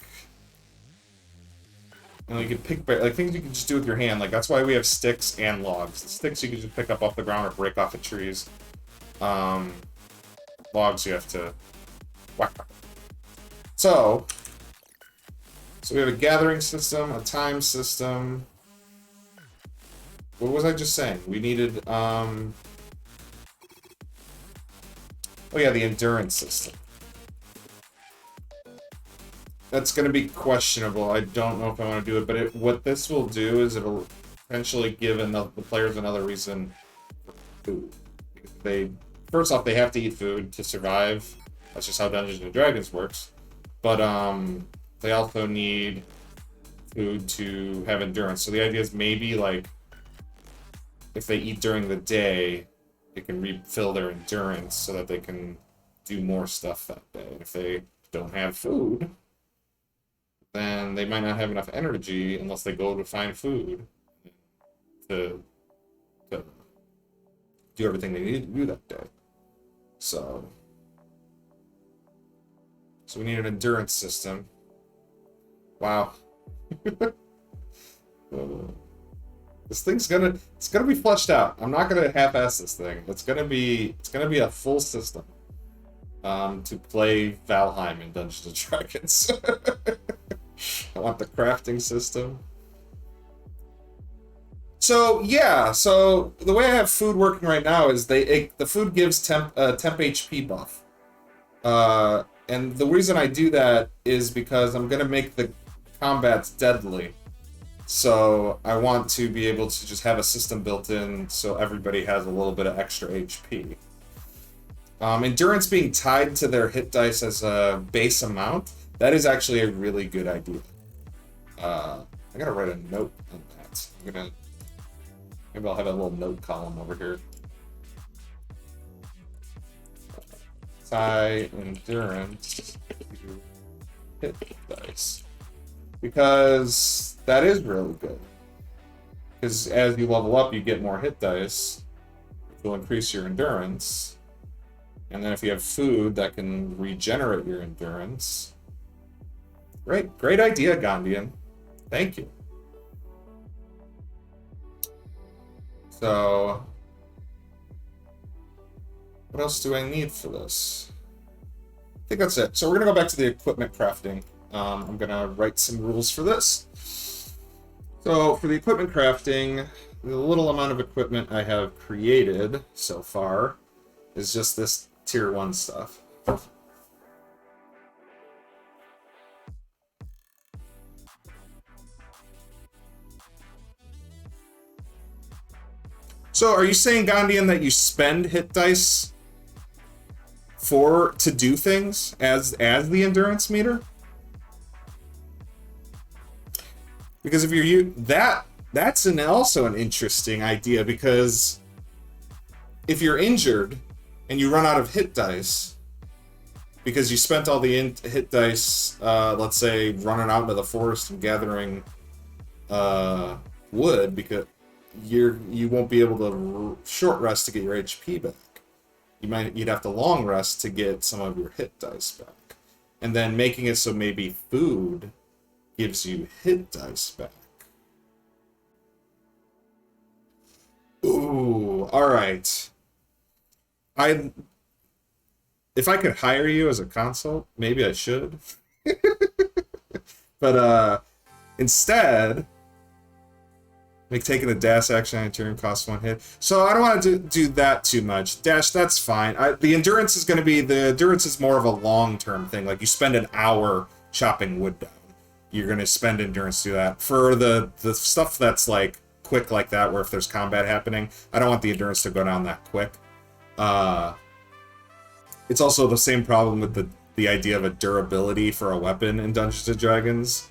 You know, you can pick, like, things you can just do with your hand. Like, that's why we have sticks and logs. The sticks you can just pick up off the ground or break off of trees. Logs you have to whack. So we have a gathering system, a time system. What was I just saying? We needed, oh yeah, the endurance system. That's going to be questionable. I don't know if I want to do it, but what this will do is it'll potentially give the players another reason for food. First off, they have to eat food to survive. That's just how Dungeons and Dragons works. But they also need food to have endurance. So the idea is maybe, like, if they eat during the day, they can refill their endurance so that they can do more stuff that day. And if they don't have food, then they might not have enough energy unless they go to find food to do everything they need to do that day. So we need an endurance system. Wow. This thing's it's gonna be fleshed out. I'm not gonna half-ass this thing. It's gonna be a full system to play Valheim in Dungeons and Dragons. I want the crafting system. So yeah, so the way I have food working right now is the food gives temp HP buff, and the reason I do that is because I'm gonna make the combats deadly. So I want to be able to just have a system built in so everybody has a little bit of extra HP. Endurance being tied to their hit dice as a base amount, that is actually a really good idea. I gotta write a note on that. Maybe I'll have a little note column over here. Tie endurance to hit dice. Because that is really good. Because as you level up, you get more hit dice, which will increase your endurance. And then if you have food that can regenerate your endurance. Great idea, Gondian. Thank you. So, what else do I need for this? I think that's it. So we're gonna go back to the equipment crafting. I'm gonna write some rules for this. So for the equipment crafting, the little amount of equipment I have created so far is just this tier 1 stuff. So are you saying, Gondian, that you spend hit dice to do things as the endurance meter? Because if you're that's also an interesting idea, because if you're injured and you run out of hit dice because you spent all the hit dice, let's say running out into the forest and gathering wood, because you won't be able to short rest to get your HP back. You'd have to long rest to get some of your hit dice back, and then making it so maybe food gives you hit dice back. Ooh, all right. if I could hire you as a consult, maybe I should. But instead, like taking a dash action on a turn costs 1 hit. So I don't want to do that too much. Dash, that's fine. The endurance is going to be, the endurance is more of a long-term thing. Like you spend an hour chopping wood down. You're going to spend endurance to do that. For the stuff that's like quick like that, where if there's combat happening, I don't want the endurance to go down that quick. It's also the same problem with the idea of a durability for a weapon in Dungeons & Dragons.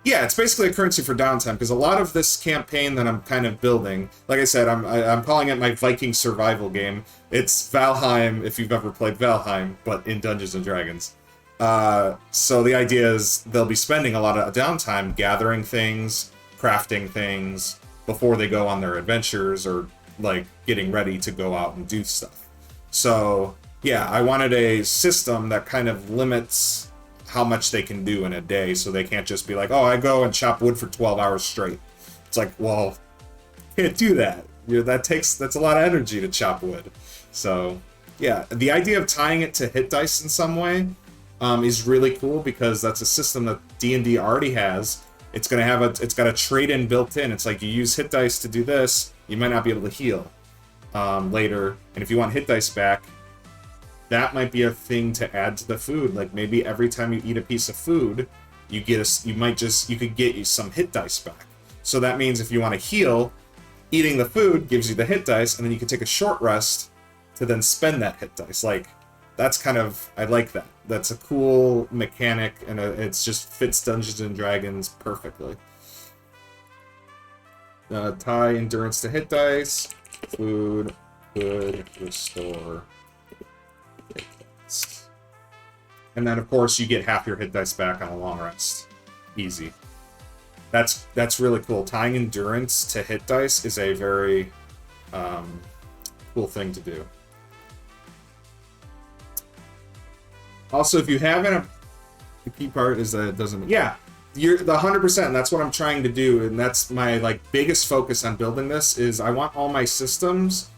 Yeah, it's basically a currency for downtime, because a lot of this campaign that I'm kind of building, like I said, I'm calling it my Viking survival game. It's Valheim, if you've ever played Valheim, but in Dungeons & Dragons. So the idea is they'll be spending a lot of downtime gathering things, crafting things, before they go on their adventures, or, like, getting ready to go out and do stuff. So, yeah, I wanted a system that kind of limits how much they can do in a day, so they can't just be like, oh, I go and chop wood for 12 hours straight. It's like, well, can't do that. That's a lot of energy to chop wood. So, yeah, the idea of tying it to hit dice in some way is really cool, because that's a system that D&D already has. It's gonna have it's got a trade-in built in. It's like you use hit dice to do this, you might not be able to heal later, and if you want hit dice back, that might be a thing to add to the food. Like maybe every time you eat a piece of food, you could get you some hit dice back. So that means if you want to heal, eating the food gives you the hit dice, and then you can take a short rest to then spend that hit dice. Like, that's kind of, I like that. That's a cool mechanic, and it's just fits Dungeons & Dragons perfectly. Tie endurance to hit dice. Food could restore hit dice. And then, of course, you get half your hit dice back on a long rest. Easy. That's really cool. Tying endurance to hit dice is a very cool thing to do. Also, if you haven't, the key part is that it doesn't. Yeah, you're the 100%. That's what I'm trying to do, and that's my biggest focus on building this. Is I want all my systems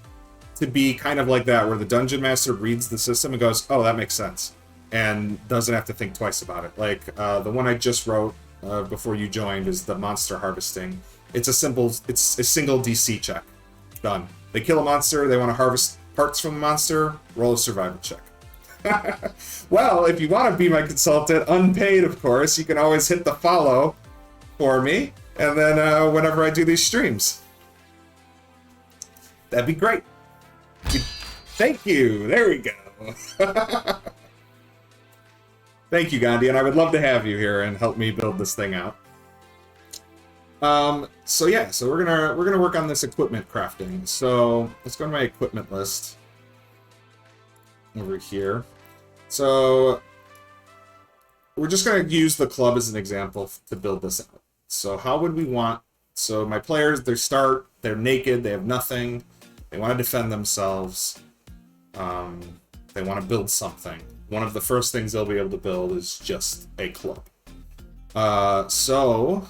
to be kind of like that, where the dungeon master reads the system and goes, "Oh, that makes sense," and doesn't have to think twice about it. Like the one I just wrote before you joined is the monster harvesting. It's a single DC check. Done. They kill a monster. They want to harvest parts from the monster. Roll a survival check. Well, if you want to be my consultant, unpaid of course, you can always hit the follow for me, and then whenever I do these streams. That'd be great. Thank you. There we go. Thank you, Gandhi, and I would love to have you here and help me build this thing out. So yeah, so we're gonna work on this equipment crafting. So let's go to my equipment list over here. So we're just going to use the club as an example to build this out. So how would we want... So my players, they're naked, they have nothing, they want to defend themselves, they want to build something. One of the first things they'll be able to build is just a club. So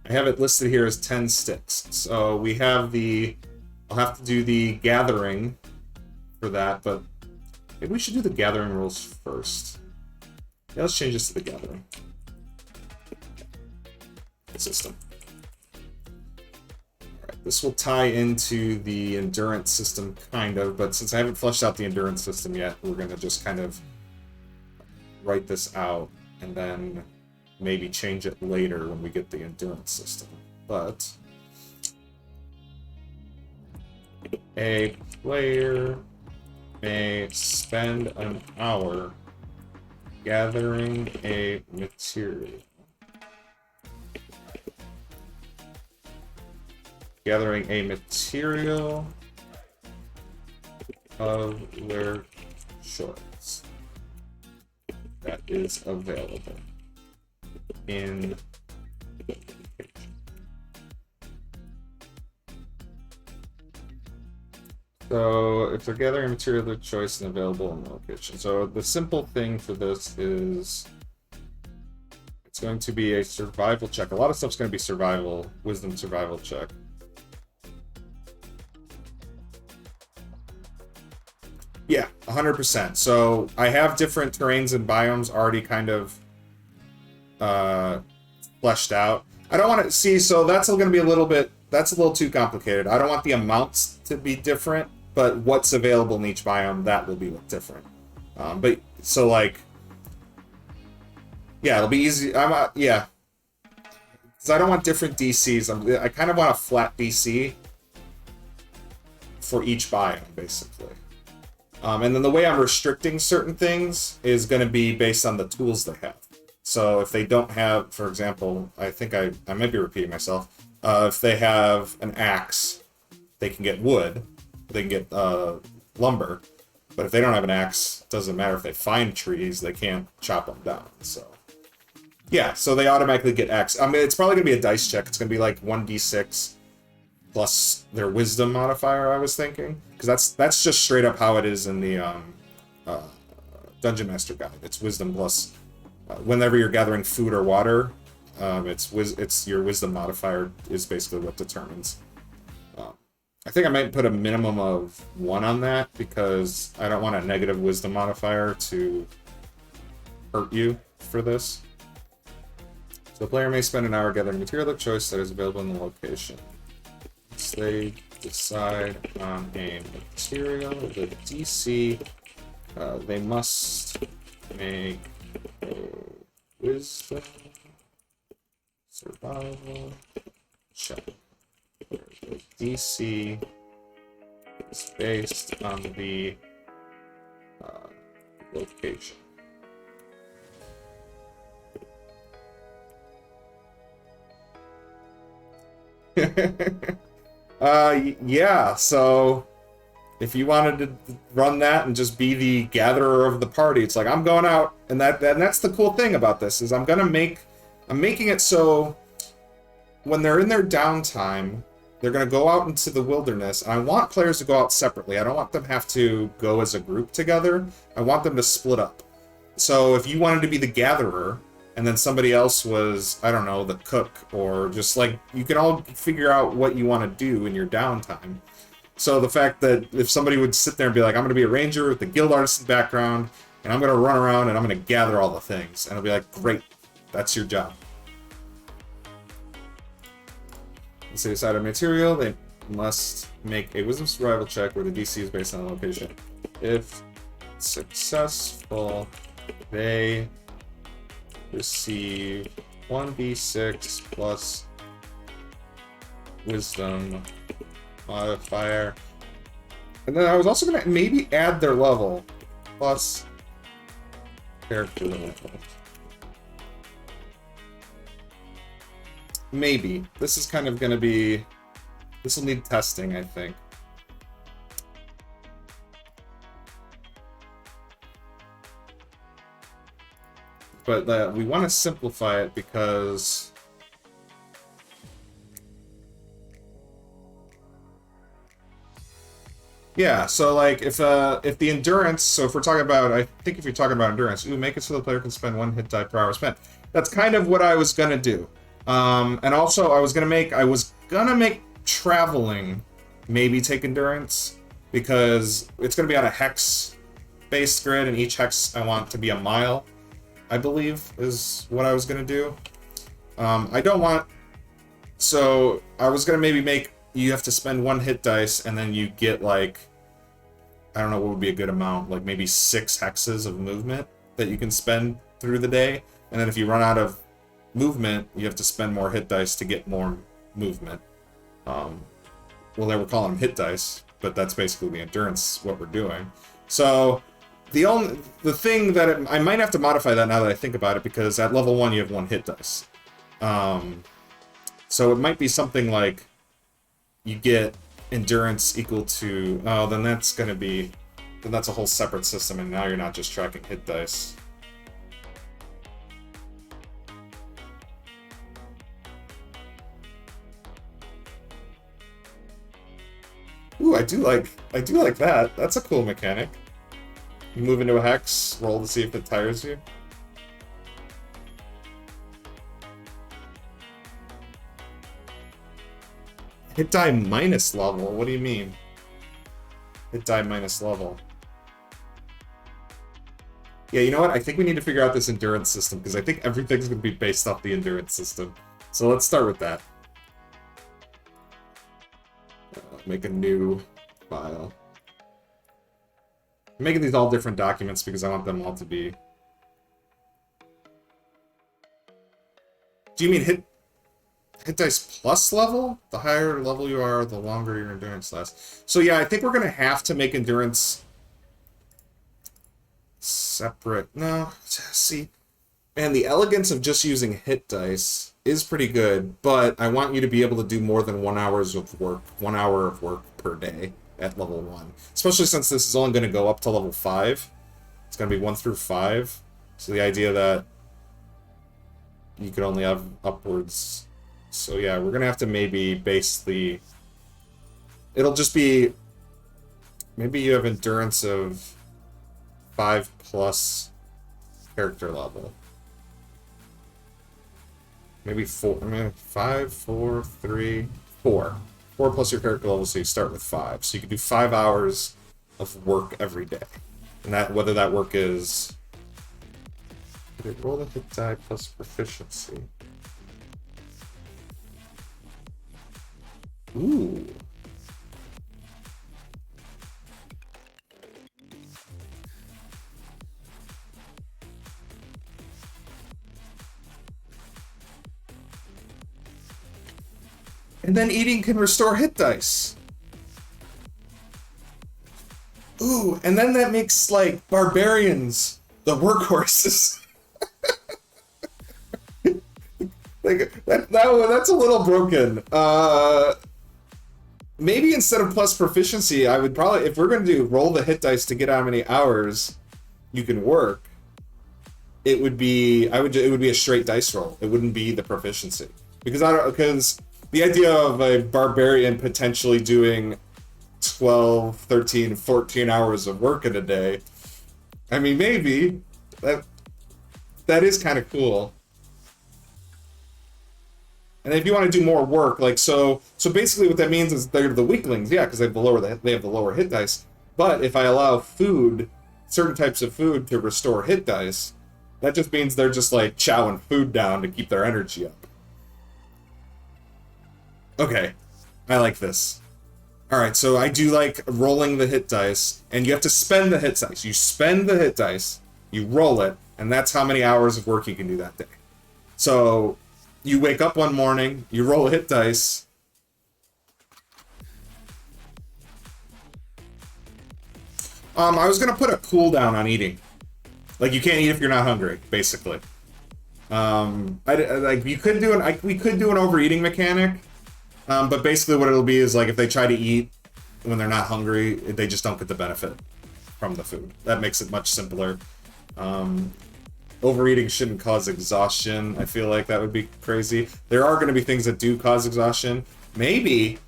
I have it listed here as 10 sticks. So we have I'll have to do the gathering for that, but maybe we should do the gathering rules first. Yeah, let's change this to the gathering system. Alright, this will tie into the endurance system, kind of, but since I haven't fleshed out the endurance system yet, we're going to just kind of write this out, and then maybe change it later when we get the endurance system. But a player may spend an hour gathering a material. Gathering a material of their choice that is available in the location. So if they're gathering material of their choice and available in the location. So the simple thing for this is it's going to be a survival check. A lot of stuff's going to be survival, wisdom survival check. Yeah, 100%. So I have different terrains and biomes already kind of uh, fleshed out. I don't want to see, so that's going to be a little bit, that's a little too complicated. I don't want the amounts to be different, but what's available in each biome, that will be different. But so like, yeah, it'll be easy. Yeah, because I don't want different DCs. I kind of want a flat DC for each biome, basically. And then the way I'm restricting certain things is going to be based on the tools they have. So if they don't have, for example, I think I might be repeating myself, if they have an axe, they can get wood, they can get lumber, but if they don't have an axe, it doesn't matter if they find trees, they can't chop them down, so. Yeah, so they automatically get axe. I mean, it's probably going to be a dice check. It's going to be like 1d6 plus their wisdom modifier, I was thinking. Because that's just straight up how it is in the Dungeon Master Guide. It's wisdom plus... whenever you're gathering food or water, it's your wisdom modifier is basically what determines. I think I might put a minimum of 1 on that because I don't want a negative wisdom modifier to hurt you for this. So the player may spend an hour gathering material of choice that is available in the location. Once they decide on a material, the DC, they must make a wisdom survival check. The DC is based on the location. Yeah, so if you wanted to run that and just be the gatherer of the party, it's like I'm going out, and that's the cool thing about this is I'm making it so when they're in their downtime, they're gonna go out into the wilderness, and I want players to go out separately. I don't want them to have to go as a group together. I want them to split up. So if you wanted to be the gatherer, and then somebody else was, I don't know, the cook, or just like, you can all figure out what you want to do in your downtime. So the fact that if somebody would sit there and be like, I'm going to be a ranger with the guild artisan background, and I'm going to run around and I'm going to gather all the things, and I'll be like, great, that's your job. Once they decide on material, they must make a wisdom survival check where the DC is based on the location. If successful, they receive 1d6 plus wisdom modifier. And then I was also going to maybe add their level plus character level. Maybe. This is kind of going to be... This will need testing, I think. But we want to simplify it because... Yeah, so like if the endurance, so if we're talking about, I think if you're talking about endurance, make it so the player can spend 1 hit die per hour spent. That's kind of what I was gonna do. And also I was gonna make traveling maybe take endurance, because it's gonna be on a hex-based grid, and each hex I want to be a mile, I believe, is what I was gonna do. I don't want... So, I was gonna maybe make... You have to spend 1 hit dice, and then you get, like... I don't know what would be a good amount, like maybe 6 hexes of movement that you can spend through the day. And then if you run out of movement, you have to spend more hit dice to get more movement. Well, they were calling them hit dice, but that's basically the endurance, what we're doing. So... The thing that I might have to modify that now that I think about it, because at level 1 you have 1 hit dice. So it might be something like you get endurance equal to... Oh, then that's going to be... Then that's a whole separate system, and now you're not just tracking hit dice. Ooh, I do like that. That's a cool mechanic. You move into a hex, roll to see if it tires you. Hit die minus level? What do you mean? Hit die minus level. Yeah, you know what? I think we need to figure out this endurance system, because I think everything's going to be based off the endurance system. So let's start with that. Make a new file. I'm making these all different documents because I want them all to be... Do you mean hit dice plus level? The higher level you are, the longer your endurance lasts. So yeah, I think we're going to have to make endurance separate. No, see. Man, the elegance of just using hit dice is pretty good, but I want you to be able to do more than 1 hour of work per day at level 1. Especially since this is only going to go up to level 5. It's going to be 1 through 5. So the idea that you could only have upwards. So yeah, we're going to have to maybe base the... It'll just be... Maybe you have endurance of 5 plus character level. Maybe 4. I mean, 5, 4, 3, 4. 4 plus your character level, so you start with 5. So you can do 5 hours of work every day. And that, whether that work is... Roll the hit die plus proficiency. Ooh. And then eating can restore hit dice. Ooh, and then that makes, like, barbarians the workhorses. Like, that's a little broken. Maybe instead of plus proficiency, I would probably, if we're going to do roll the hit dice to get how many hours you can work, it would be, it would be a straight dice roll. It wouldn't be the proficiency. Because the idea of a barbarian potentially doing 12, 13, 14 hours of work in a day, I mean, maybe that is kind of cool. And if you want to do more work, like so basically what that means is they're the weaklings, yeah, because they have the lower hit dice. But if I allow food, certain types of food to restore hit dice, that just means they're just like chowing food down to keep their energy up. Okay, I like this. Alright, so I do like rolling the hit dice, and you have to spend the hit dice. You spend the hit dice, you roll it, and that's how many hours of work you can do that day. So you wake up one morning, you roll a hit dice. I was gonna put a cooldown on eating. Like, you can't eat if you're not hungry, basically. We could do an overeating mechanic. But basically what it'll be is, like, if they try to eat when they're not hungry, they just don't get the benefit from the food. That makes it much simpler. Overeating shouldn't cause exhaustion. I feel like that would be crazy. There are going to be things that do cause exhaustion. Maybe.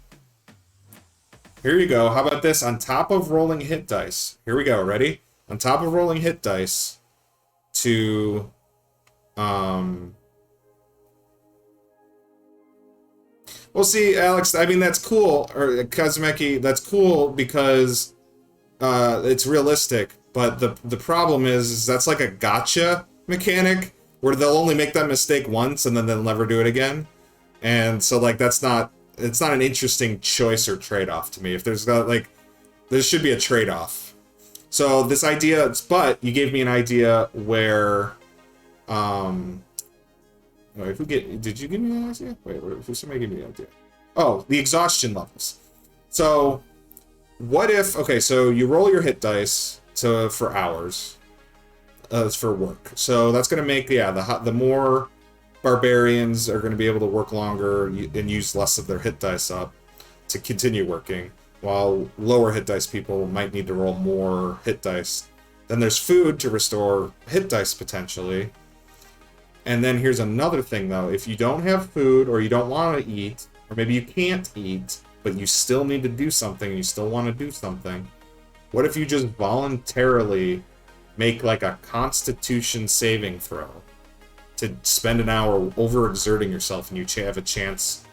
Here you go. How about this? On top of rolling hit dice. Here we go. Ready? On top of rolling hit dice to... Well, see, Alex, I mean, that's cool, or Kazumeki, that's cool because it's realistic, but the problem is that's like a gotcha mechanic, where they'll only make that mistake once, and then they'll never do it again. And so, like, it's not an interesting choice or trade-off to me. If there's, like, there should be a trade-off. So, this idea, but you gave me an idea where, wait, did you give me an idea? Wait, somebody give me an idea. Oh, the exhaustion levels. So, what if... Okay, so you roll your hit dice for hours. For work. So that's going to make, yeah, the more barbarians are going to be able to work longer and use less of their hit dice up to continue working, while lower hit dice people might need to roll more hit dice. Then there's food to restore hit dice, potentially. And then here's another thing, though. If you don't have food, or you don't want to eat, or maybe you can't eat, but you still need to do something, and you still want to do something, what if you just voluntarily make, like, a constitution saving throw to spend an hour overexerting yourself, and you have a chance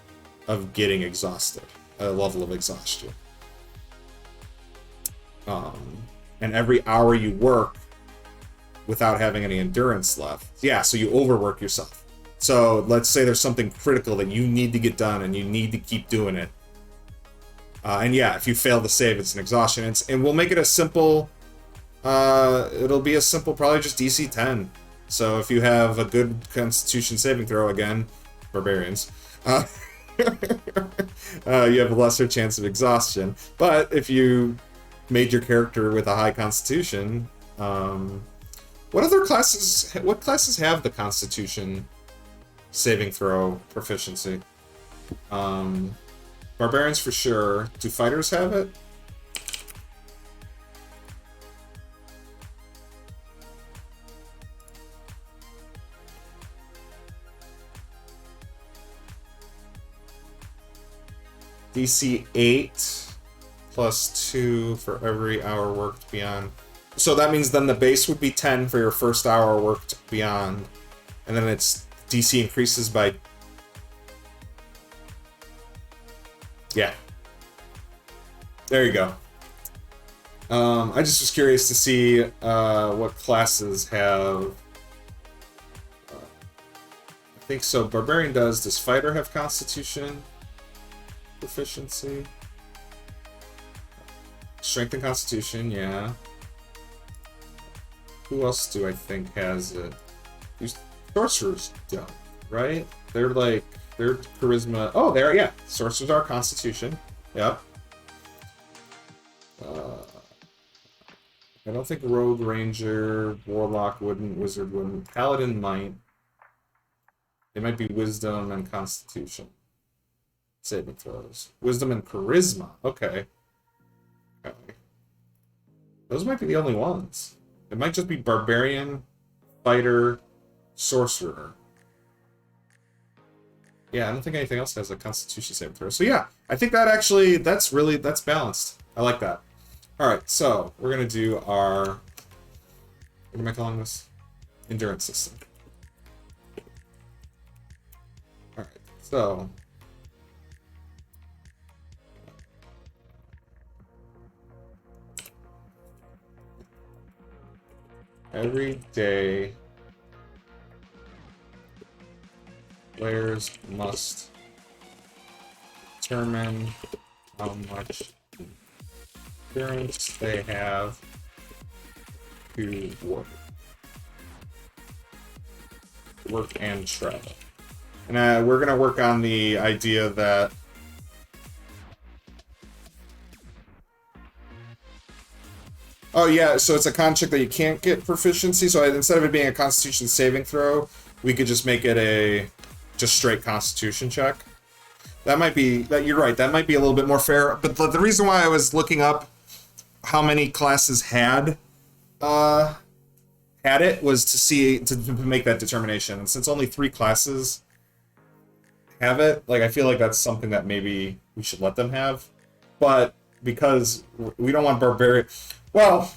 of getting exhausted, a level of exhaustion. And every hour you work, without having any endurance left. Yeah, so you overwork yourself. So let's say there's something critical that you need to get done and you need to keep doing it. And yeah, if you fail to save, it's an exhaustion. And we'll make it a simple... it'll be a simple, probably just DC 10. So if you have a good Constitution saving throw, again, barbarians, you have a lesser chance of exhaustion. But if you made your character with a high Constitution, what classes have the Constitution saving throw proficiency? Barbarians for sure. Do fighters have it? DC 8 plus 2 for every hour worked beyond. So that means then the base would be 10 for your first hour worked beyond. And then its DC increases by... Yeah. There you go. I just was curious to see what classes have... I think so. Barbarian does. Does Fighter have Constitution proficiency? Strength and Constitution, yeah. Who else do I think has it? These sorcerers don't, right? They're charisma. Oh, there, yeah. Sorcerers are Constitution. Yep. I don't think Rogue, Ranger, Warlock wouldn't, Wizard wouldn't. Paladin might. They might be Wisdom and Constitution saving throws. Wisdom and Charisma. Okay. Okay. Those might be the only ones. It might just be Barbarian, Fighter, Sorcerer. Yeah, I don't think anything else has a Constitution saving throw. So yeah, I think that actually, that's balanced. I like that. Alright, so we're going to do our... What am I calling this? Endurance system. Alright, so... Every day, players must determine how much endurance they have to work and travel. And we're going to work on the idea that oh yeah, so it's a con check that you can't get proficiency, so instead of it being a Constitution saving throw, we could just make it a just straight Constitution check. That might be, you're right, that might be a little bit more fair, but the reason why I was looking up how many classes had it was to make that determination. And since only 3 classes have it, like I feel like that's something that maybe we should let them have. But because we don't want barbarian, well,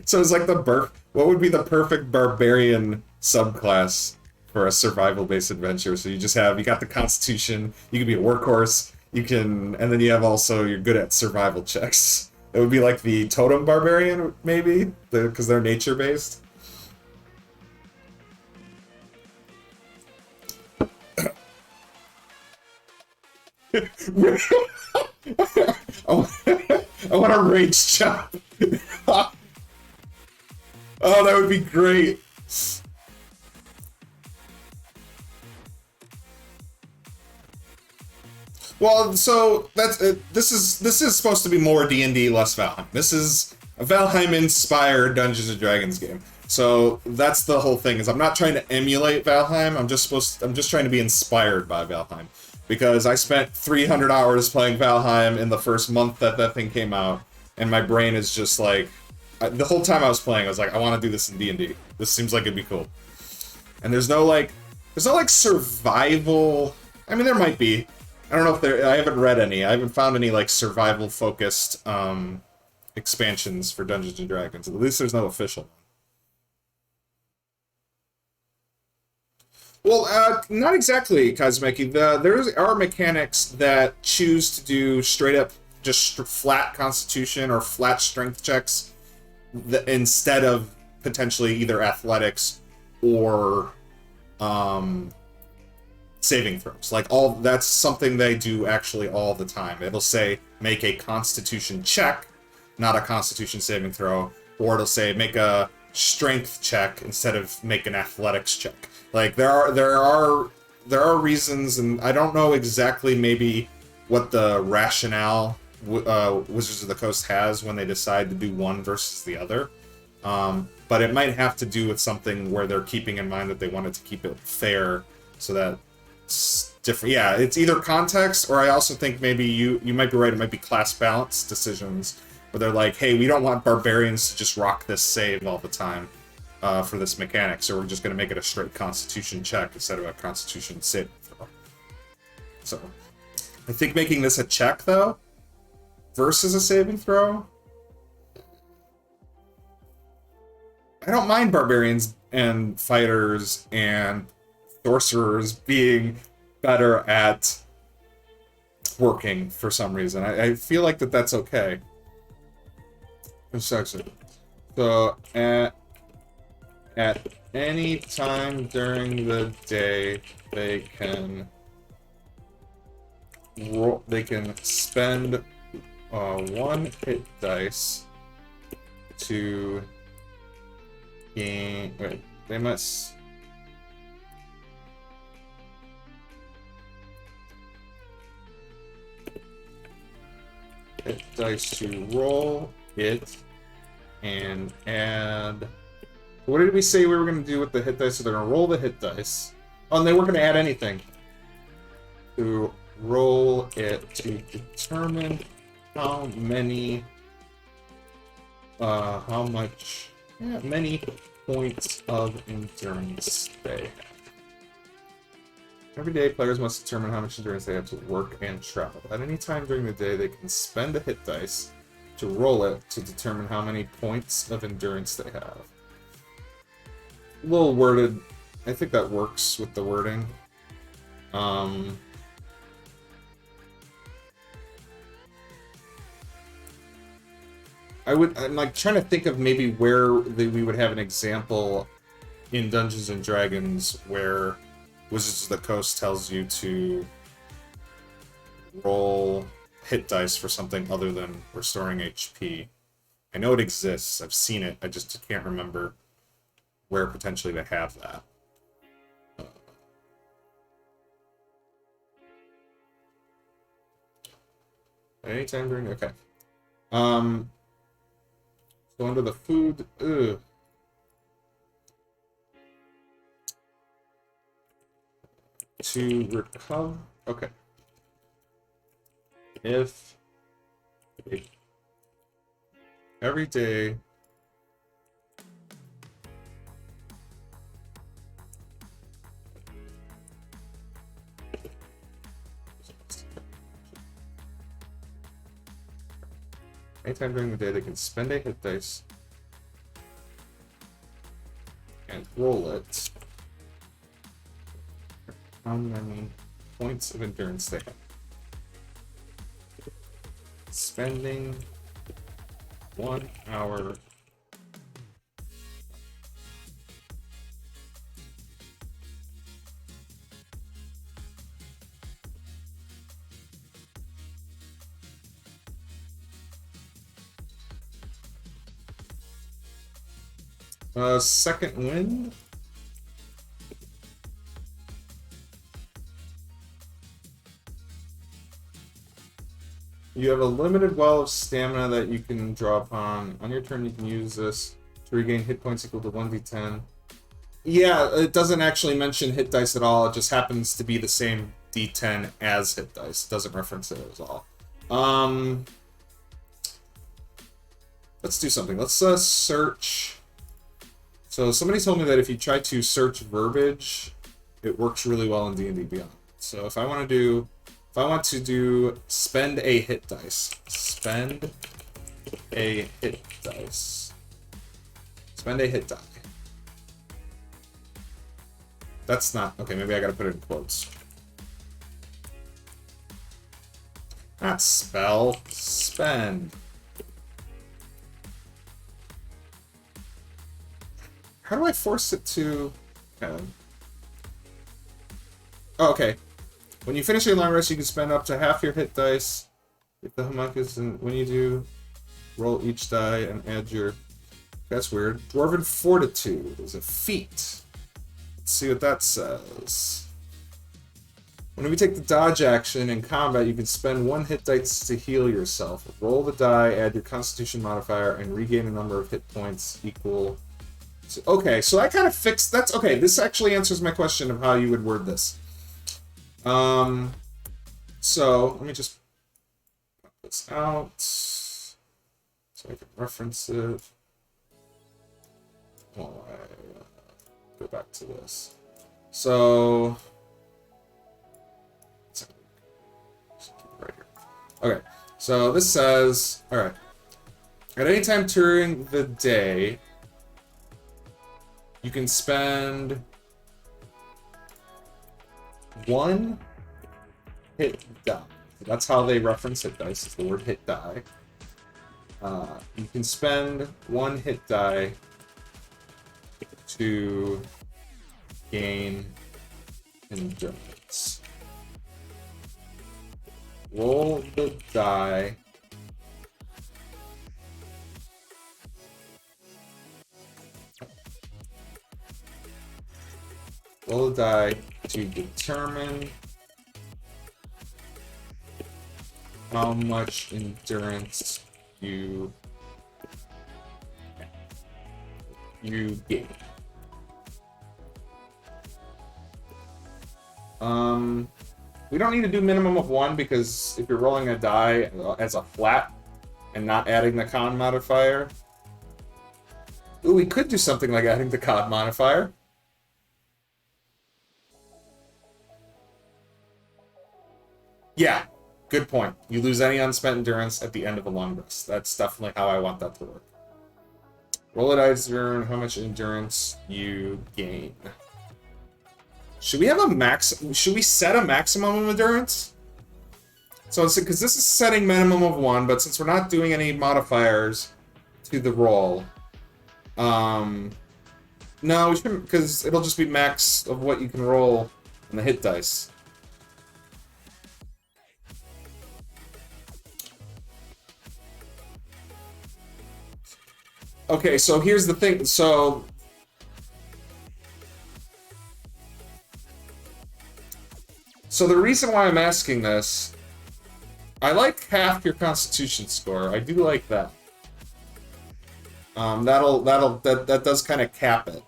so it's like what would be the perfect barbarian subclass for a survival-based adventure? So you got the Constitution, you can be a workhorse, and then you have also, you're good at survival checks. It would be like the totem barbarian, maybe, because they're nature-based. I want a rage chop. Oh, that would be great. Well, so that's this is supposed to be more D&D, less Valheim. This is a Valheim-inspired Dungeons and Dragons game. So that's the whole thing. Is I'm not trying to emulate Valheim. I'm just trying to be inspired by Valheim. Because I spent 300 hours playing Valheim in the first month that thing came out, and my brain is just like, the whole time I was playing, I was like, I want to do this in D&D. This seems like it'd be cool. And there's no survival. I mean, there might be. I don't know if I haven't read any. I haven't found any like survival focused expansions for Dungeons and Dragons. At least there's no official. Well, not exactly, Kazumeki. There are mechanics that choose to do straight up just flat Constitution or flat Strength checks instead of potentially either athletics or saving throws. Like, that's something they do actually all the time. It'll say make a Constitution check, not a Constitution saving throw, or it'll say make a strength check instead of make an athletics check. Like, there are reasons, and I don't know exactly maybe what the rationale Wizards of the Coast has when they decide to do one versus the other. But it might have to do with something where they're keeping in mind that they wanted to keep it fair, so that it's different. Yeah, it's either context, or I also think maybe you might be right, it might be class balance decisions, where they're like, hey, we don't want barbarians to just rock this save all the time for this mechanic, so we're just going to make it a straight Constitution check instead of a Constitution saving throw. So, I think making this a check, though, versus a saving throw, I don't mind barbarians and fighters and sorcerers being better at working for some reason. I feel like that's okay. So at any time during the day, they can spend 1 hit dice to gain. Wait, they must. Hit dice to roll it and add. What did we say we were going to do with the hit dice? So they're going to roll the hit dice. Oh, and they weren't going to add anything. To roll it to determine how many. Many points of endurance they have. Every day, players must determine how much endurance they have to work and travel. At any time during the day, they can spend a hit dice to roll it to determine how many points of endurance they have. A little worded. I think that works with the wording. I'm like trying to think of maybe where we would have an example in Dungeons and Dragons where Wizards of the Coast tells you to roll hit dice for something other than restoring HP. I know it exists. I've seen it. I just can't remember where potentially they have that. Anytime during... Okay. So under the food... Ugh. To recover... Okay. If... Every day... Anytime during the day, they can spend a hit dice and roll it. How many points of endurance they have? Spending 1 hour. Second wind. You have a limited well of stamina that you can draw upon. On your turn, you can use this to regain hit points equal to 1d10. Yeah, it doesn't actually mention hit dice at all. It just happens to be the same d10 as hit dice. It doesn't reference it at all. Let's do something. Let's search... So somebody told me that if you try to search verbiage, it works really well in D&D Beyond. So if I want to do spend a hit dice. Spend a hit dice. Spend a hit die. That's not... Okay, maybe I gotta put it in quotes. Not spell. Spend. How do I force it to... Oh, okay. When you finish your long rest, you can spend up to half your hit dice. If the homunculus, and when you do, roll each die and add your... That's weird. Dwarven Fortitude is a feat. Let's see what that says. When we take the dodge action in combat, you can spend 1 hit dice to heal yourself. Roll the die, add your Constitution modifier, and regain a number of hit points equal... Okay, so I kind of fixed... That's okay. This actually answers my question of how you would word this. So let me just pop this out so I can reference it. While I go back to this. So right here. Okay, so this says, all right, at any time during the day, you can spend 1 hit die. That's how they reference hit dice, is the word hit die. You can spend 1 hit die to gain endurance. Roll the die. Roll the die to determine how much endurance you gain. We don't need to do minimum of 1 because if you're rolling a die as a flat and not adding the con modifier. Ooh, we could do something like adding the con modifier. Yeah, good point. You lose any unspent endurance at the end of a long rest. That's definitely how I want that to work. Roll a dice to learn how much endurance you gain. Should we have a max? Should we set a maximum of endurance? So, because this is setting minimum of 1, but since we're not doing any modifiers to the roll, no, we shouldn't, because it'll just be max of what you can roll on the hit dice. Okay, so here's the thing. So the reason why I'm asking this, I like half your Constitution score. I do like that. That does kind of cap it.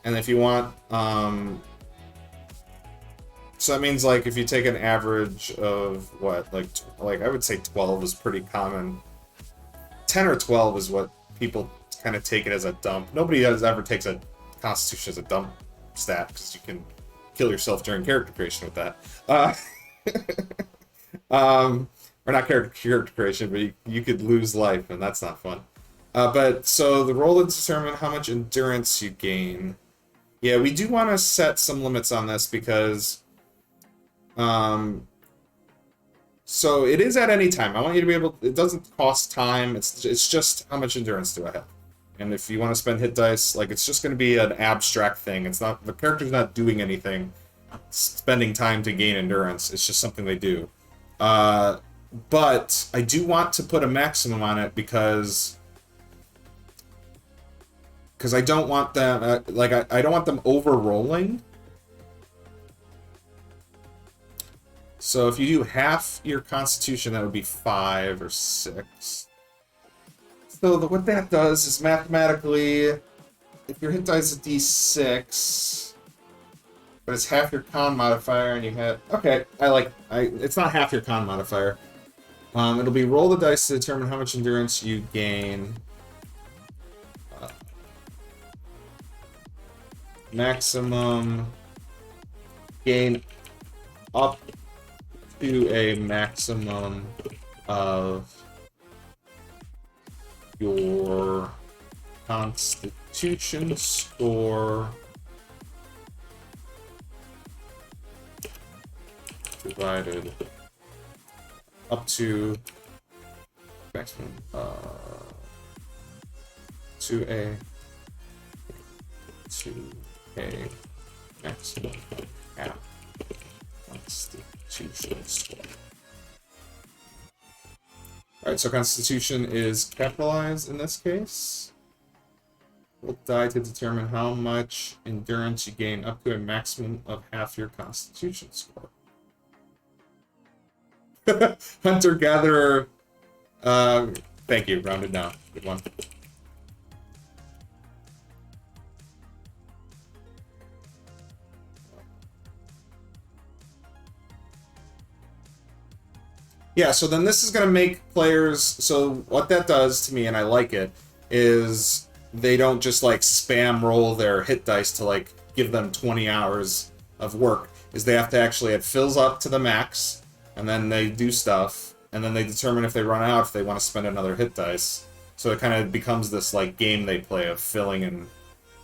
And if you want, so that means like if you take an average of what, like I would say 12 is pretty common. 10 or 12 is what people kind of take it as a dump. Nobody ever takes a Constitution as a dump stat because you can kill yourself during character creation with that. Or not character creation, but you could lose life, and that's not fun. But so the roll to determine how much endurance you gain. Yeah, we do want to set some limits on this because, so it is at any time. I want you to be able. It doesn't cost time. It's just how much endurance do I have. And if you want to spend hit dice, like it's just going to be an abstract thing. It's not, the character's not doing anything, spending time to gain endurance. It's just something they do. But I do want to put a maximum on it because I don't want them I don't want them over-rolling. So if you do half your Constitution, that would be 5 or 6. So what that does is mathematically, if your hit dice is a d6, but it's half your con modifier, and you hit. Okay, it's not half your con modifier. It'll be roll the dice to determine how much endurance you gain. Maximum gain up to a maximum of your Constitution score divided up to maximum to a to a maximum cap constitution score. Alright, so constitution is capitalized in this case. Roll die to determine how much endurance you gain up to a maximum of half your constitution score. Hunter-gatherer. Thank you, rounded down. Good one. Yeah, so then this is going to make players... So what that does to me, and I like it, is they don't just, like, spam roll their hit dice to, like, give them 20 hours of work. Is they have to actually... It fills up to the max, and then they do stuff, and then they determine if they run out, if they want to spend another hit dice. So it kind of becomes this, like, game they play of filling and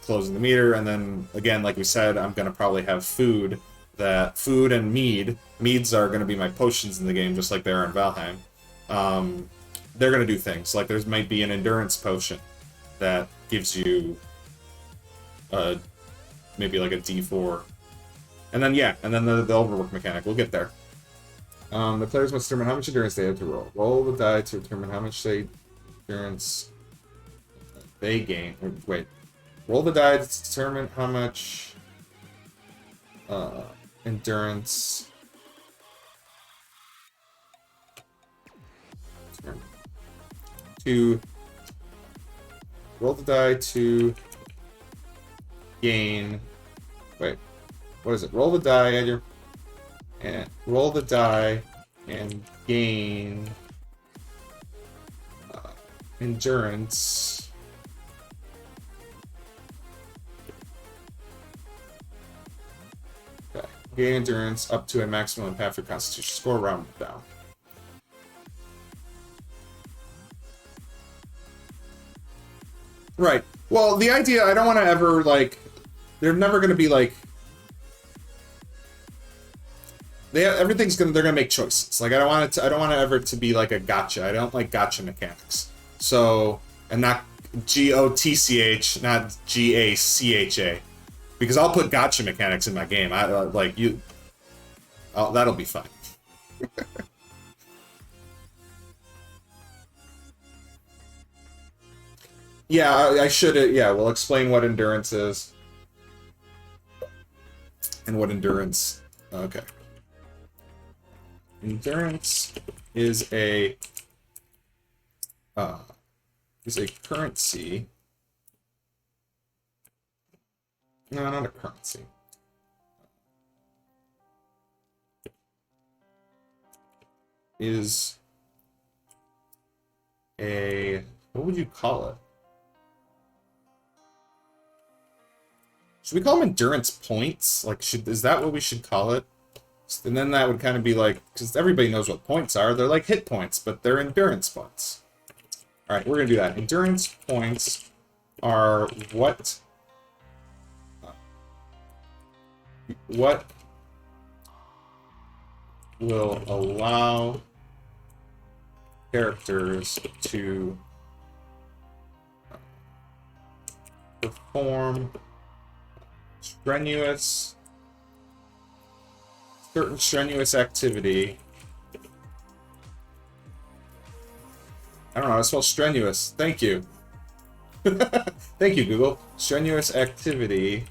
closing the meter, and then, again, like we said, I'm going to probably have food and mead. Meads are going to be my potions in the game, just like they are in Valheim. They're going to do things. Like, there might be an endurance potion that gives you maybe like a D4. And then, yeah, and then the overwork mechanic. We'll get there. The players must determine how much endurance they have to roll. Roll the die to determine how much endurance they gain. Wait. Roll the die to determine how much... endurance to roll the die to gain. Wait, what is it? Roll the die at your and roll the die and gain endurance. Okay. Gain endurance up to a maximum of half your constitution score, rounded down. Right. Well, the idea, I don't want to ever, like, they're never going to be, like, everything's going to, they're going to make choices. Like, I don't want it ever to be, like, a gotcha. I don't like gotcha mechanics. So, and not G-O-T-C-H, not G-A-C-H-A. Because I'll put gotcha mechanics in my game. That'll be fine. Yeah, I should. Yeah, we'll explain what endurance is and what endurance. Okay, endurance is a currency. No, not a currency. Is a, what would you call it? Should we call them endurance points? Like, is that what we should call it? And then that would kind of be like, because everybody knows what points are. They're like hit points, but they're endurance points. All right, we're gonna do that. Endurance points are what will allow characters to perform certain strenuous activity. I don't know how to spell strenuous. Thank you. Thank you, Google. Strenuous activity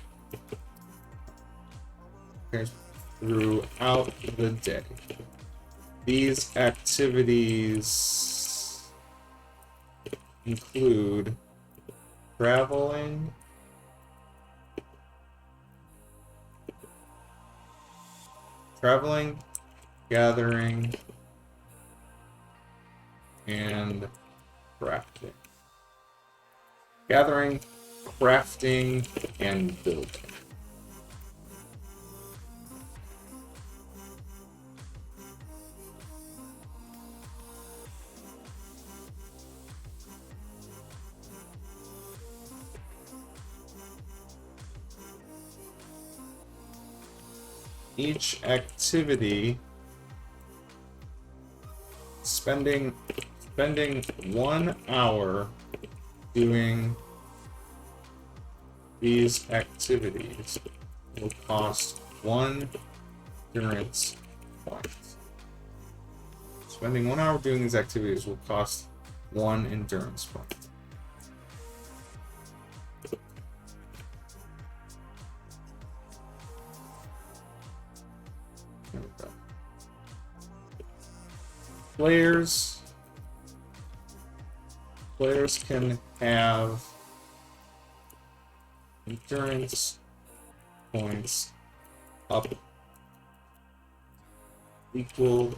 throughout the day. These activities include traveling, gathering, and crafting. Gathering, crafting, and building. Each activity spending 1 hour doing These activities will cost 1 endurance point. Spending 1 hour doing these activities will cost 1 endurance point. There we go. Players can have endurance points up equal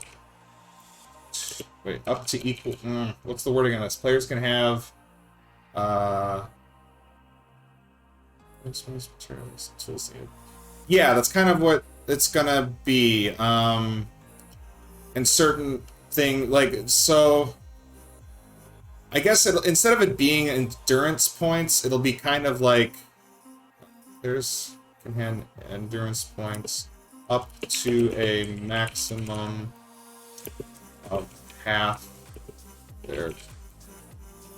to, up to equal, what's the wording on this? Players can have yeah, that's kind of what it's gonna be. In certain thing, like, so I guess instead of it being endurance points, it'll be kind of like players can have endurance points up to a maximum of half their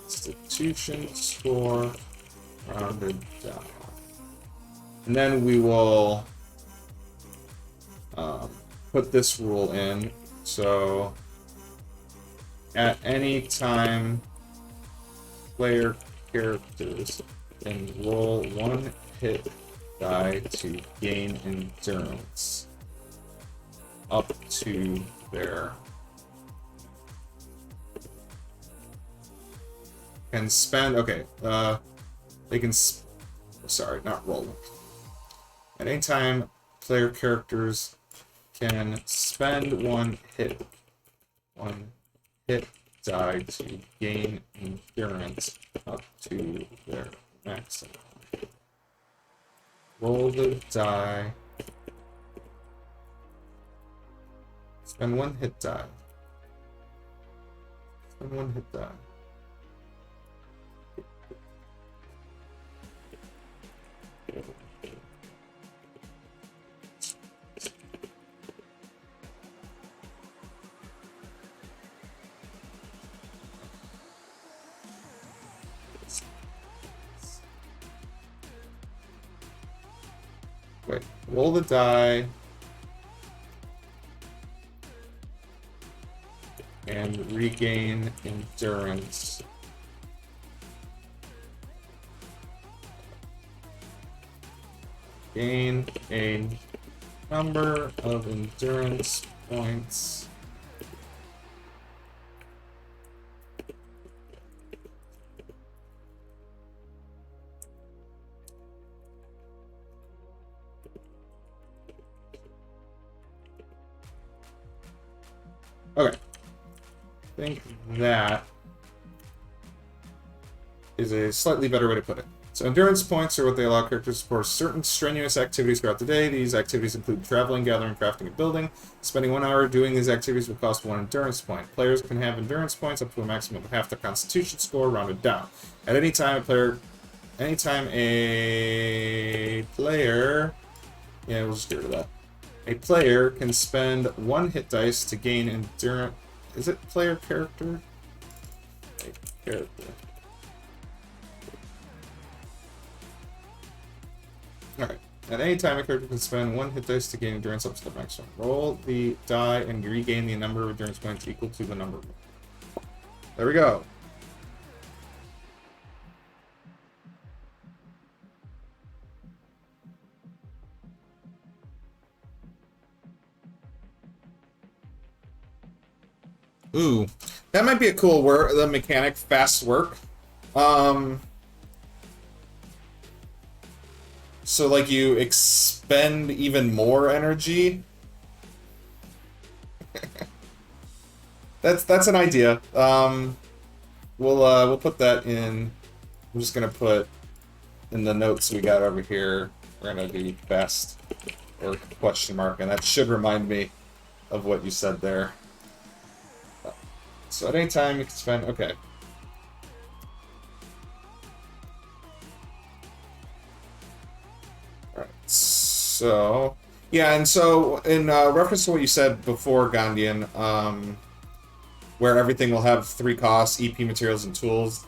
institution score rounded down. And then we will put this rule in. So at any time, player characters can roll 1 hit die to gain endurance up to their can spend, okay, they can, sorry, not roll. At any time, player characters can spend 1 hit die to gain endurance up to their maximum. Roll the die. Spend 1 hit die. Spend 1 hit die. Wait, roll the die and regain endurance. Gain a number of endurance points okay. I think that is a slightly better way to put it. So endurance points are what they allow characters to perform certain strenuous activities throughout the day. These activities include traveling, gathering, crafting, and building. Spending 1 hour doing these activities will cost 1 endurance point. Players can have endurance points up to a maximum of half their constitution score rounded down. At any time, a player, yeah, we'll just get rid of that. A player can spend 1 hit dice to gain endurance. Is it player character? Character. Alright. At any time, a character can spend 1 hit dice to gain endurance up to the maximum. Roll the die and regain the number of endurance points equal to the number. There we go. Ooh, that might be a cool the mechanic, fast work. So like you expend even more energy. That's an idea. We'll put that in. I'm just gonna put in the notes we got over here. We're gonna do fast or question mark, and that should remind me of what you said there. So at any time you can spend, okay. Alright, so, yeah, and so in reference to what you said before, Gandian, where everything will have 3 costs, EP, materials, and tools,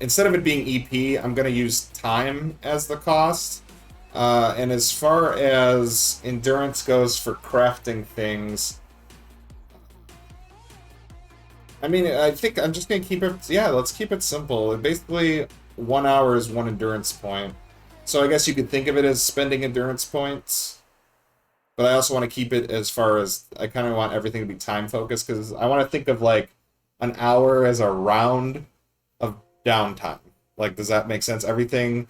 instead of it being EP, I'm going to use time as the cost. And as far as endurance goes for crafting things, I mean, I think I'm just going to keep it, yeah, let's keep it simple. Basically, 1 hour is 1 endurance point. So I guess you could think of it as spending endurance points. But I also want to keep it as far as, I kind of want everything to be time focused, because I want to think of like an hour as a round of downtime. Like, does that make sense? Everything,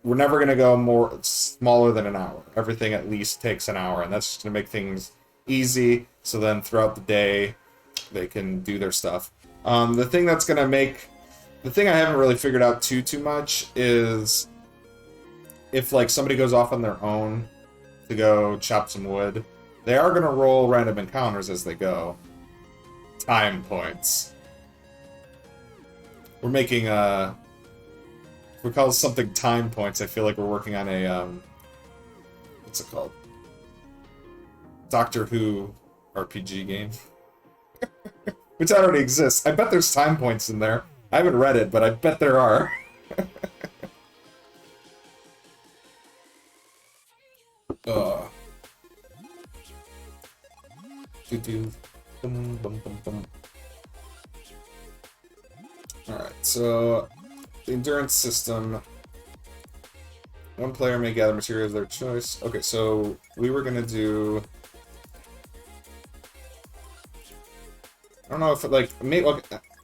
we're never going to go more smaller than an hour. Everything at least takes an hour, and that's just going to make things easy. So then throughout the day, they can do their stuff. The thing that's going to make, the thing I haven't really figured out too much is if like somebody goes off on their own to go chop some wood, they are going to roll random encounters as they go. Time points. We're making if we call something time points, I feel like we're working on a what's it called? Doctor Who RPG game. Which already exists. I bet there's time points in there. I haven't read it, but I bet there are. Alright, so the endurance system. One player may gather materials of their choice. Okay, so we were gonna do. I don't know if it, like, maybe,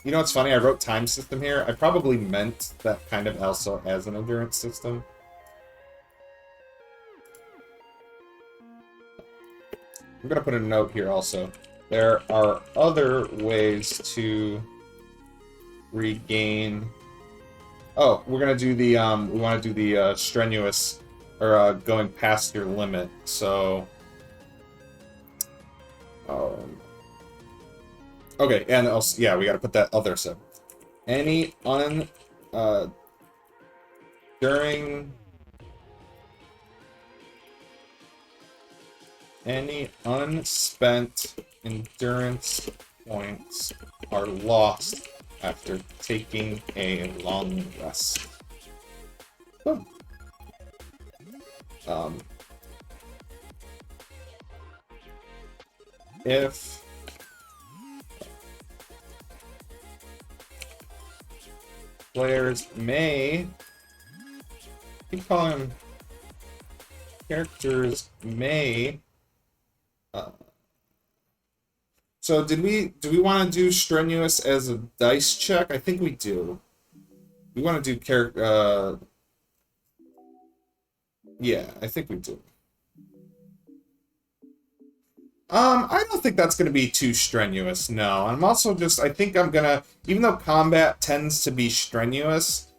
you know what's funny? I wrote time system here. I probably meant that kind of also as an endurance system. I'm gonna put a note here also. There are other ways to regain. Oh, we're gonna do the we want to do the strenuous, or going past your limit. So, okay, and also, yeah, we got to put that other sub. Any during any unspent endurance points are lost after taking a long rest. Boom. If players may, keep calling them characters may. So do we want to do strenuous as a dice check? I think we do. We want to do character. Yeah, I think we do. I don't think that's going to be too strenuous, no. I'm also just, I think I'm going to, even though combat tends to be strenuous,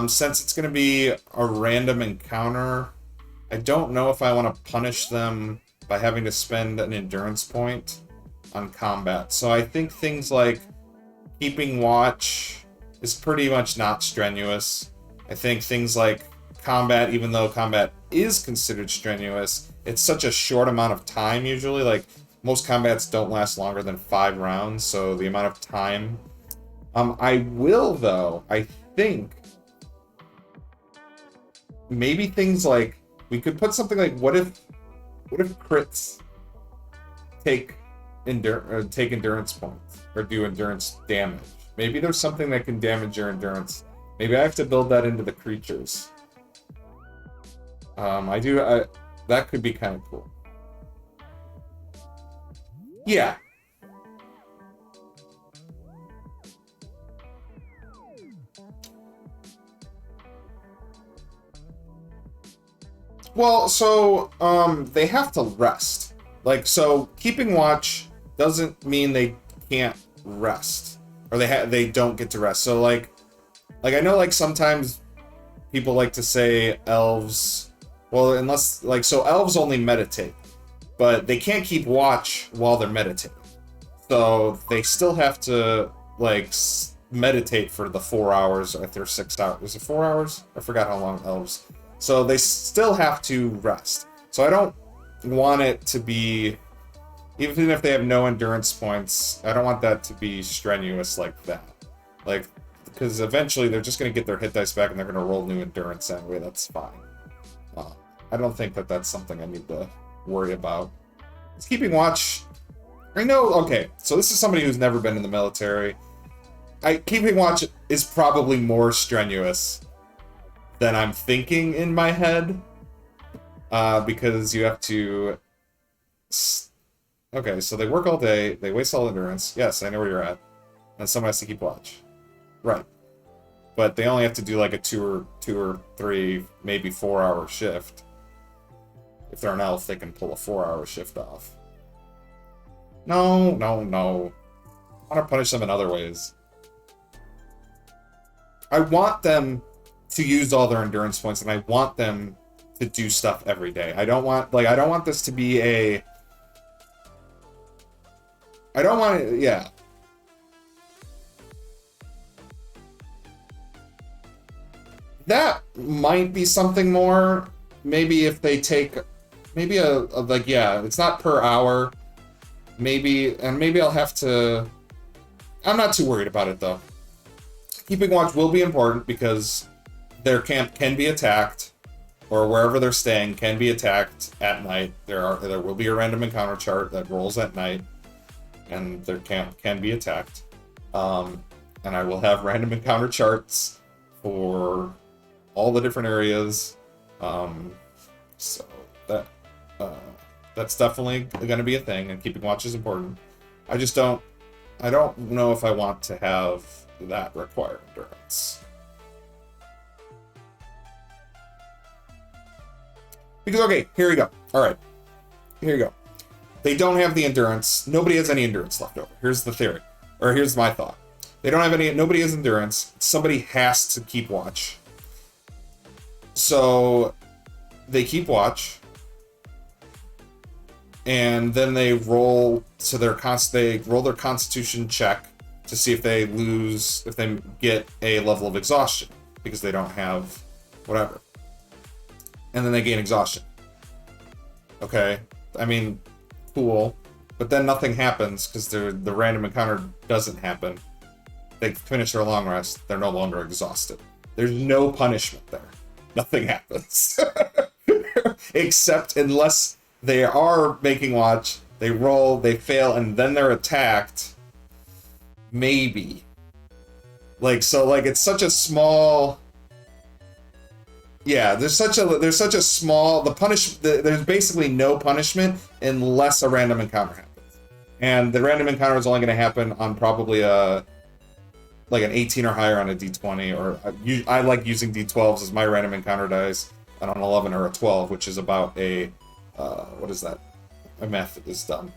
since it's going to be a random encounter, I don't know if I want to punish them by having to spend an endurance point on combat. So I think things like keeping watch is pretty much not strenuous. I think things like combat, even though combat is considered strenuous, it's such a short amount of time usually. Like, most combats don't last longer than 5 rounds, so the amount of time. I will, though, I think maybe things like, we could put something like, what if crits take endurance points, or do endurance damage? Maybe there's something that can damage your endurance. Maybe I have to build that into the creatures. That could be kind of cool. Yeah. Well, so, they have to rest. Like, so, keeping watch doesn't mean they can't rest. Or they don't get to rest. So, like, I know, like, sometimes people like to say elves... Well, unless, like, so elves only meditate, but they can't keep watch while they're meditating. So they still have to, like, meditate for the 4 hours, if they're 6 hours. Is it 4 hours? I forgot how long elves. So they still have to rest. So I don't want it to be, even if they have no endurance points, I don't want that to be strenuous like that. Like, because eventually they're just going to get their hit dice back and they're going to roll new endurance anyway. That's fine. I don't think that that's something I need to worry about. Is keeping watch... I know, okay, so this is somebody who's never been in the military. Keeping watch is probably more strenuous than I'm thinking in my head. Because you have to... Okay, so they work all day, they waste all endurance. Yes, I know where you're at. And someone has to keep watch. Right. But they only have to do like a two or three, maybe 4-hour shift. If they're an elf, they can pull a 4-hour shift off. No, no, no. I want to punish them in other ways. I want them to use all their endurance points, and I want them to do stuff every day. I don't want this to be a... I don't want it, yeah. That might be something more. Maybe if they take... Maybe yeah, it's not per hour. Maybe I'll have to... I'm not too worried about it, though. Keeping watch will be important because their camp can be attacked, or wherever they're staying can be attacked at night. There will be a random encounter chart that rolls at night, and their camp can be attacked. And I will have random encounter charts for all the different areas. So that's definitely going to be a thing, and keeping watch is important. I don't know if I want to have that require endurance. Because, okay, here we go. Alright. Here you go. They don't have the endurance. Nobody has any endurance left over. Here's the theory. Or here's my thought. Nobody has endurance. Somebody has to keep watch. So, they keep watch. And then they roll to their constitution check to see if they get a level of exhaustion, because they don't have whatever. And then they gain exhaustion. Okay, I mean, cool. But then nothing happens because the random encounter doesn't happen. They finish their long rest, they're no longer exhausted. There's no punishment there. Nothing happens. Except unless they are making watch, they roll, they fail, and then they're attacked. Maybe. It's such a small... Yeah, there's such a small... There's basically no punishment unless a random encounter happens. And the random encounter is only going to happen on probably an 18 or higher on a d20, or I like using d12s as my random encounter dice, and on 11 or a 12, which is about a... what is that? My math is dumb.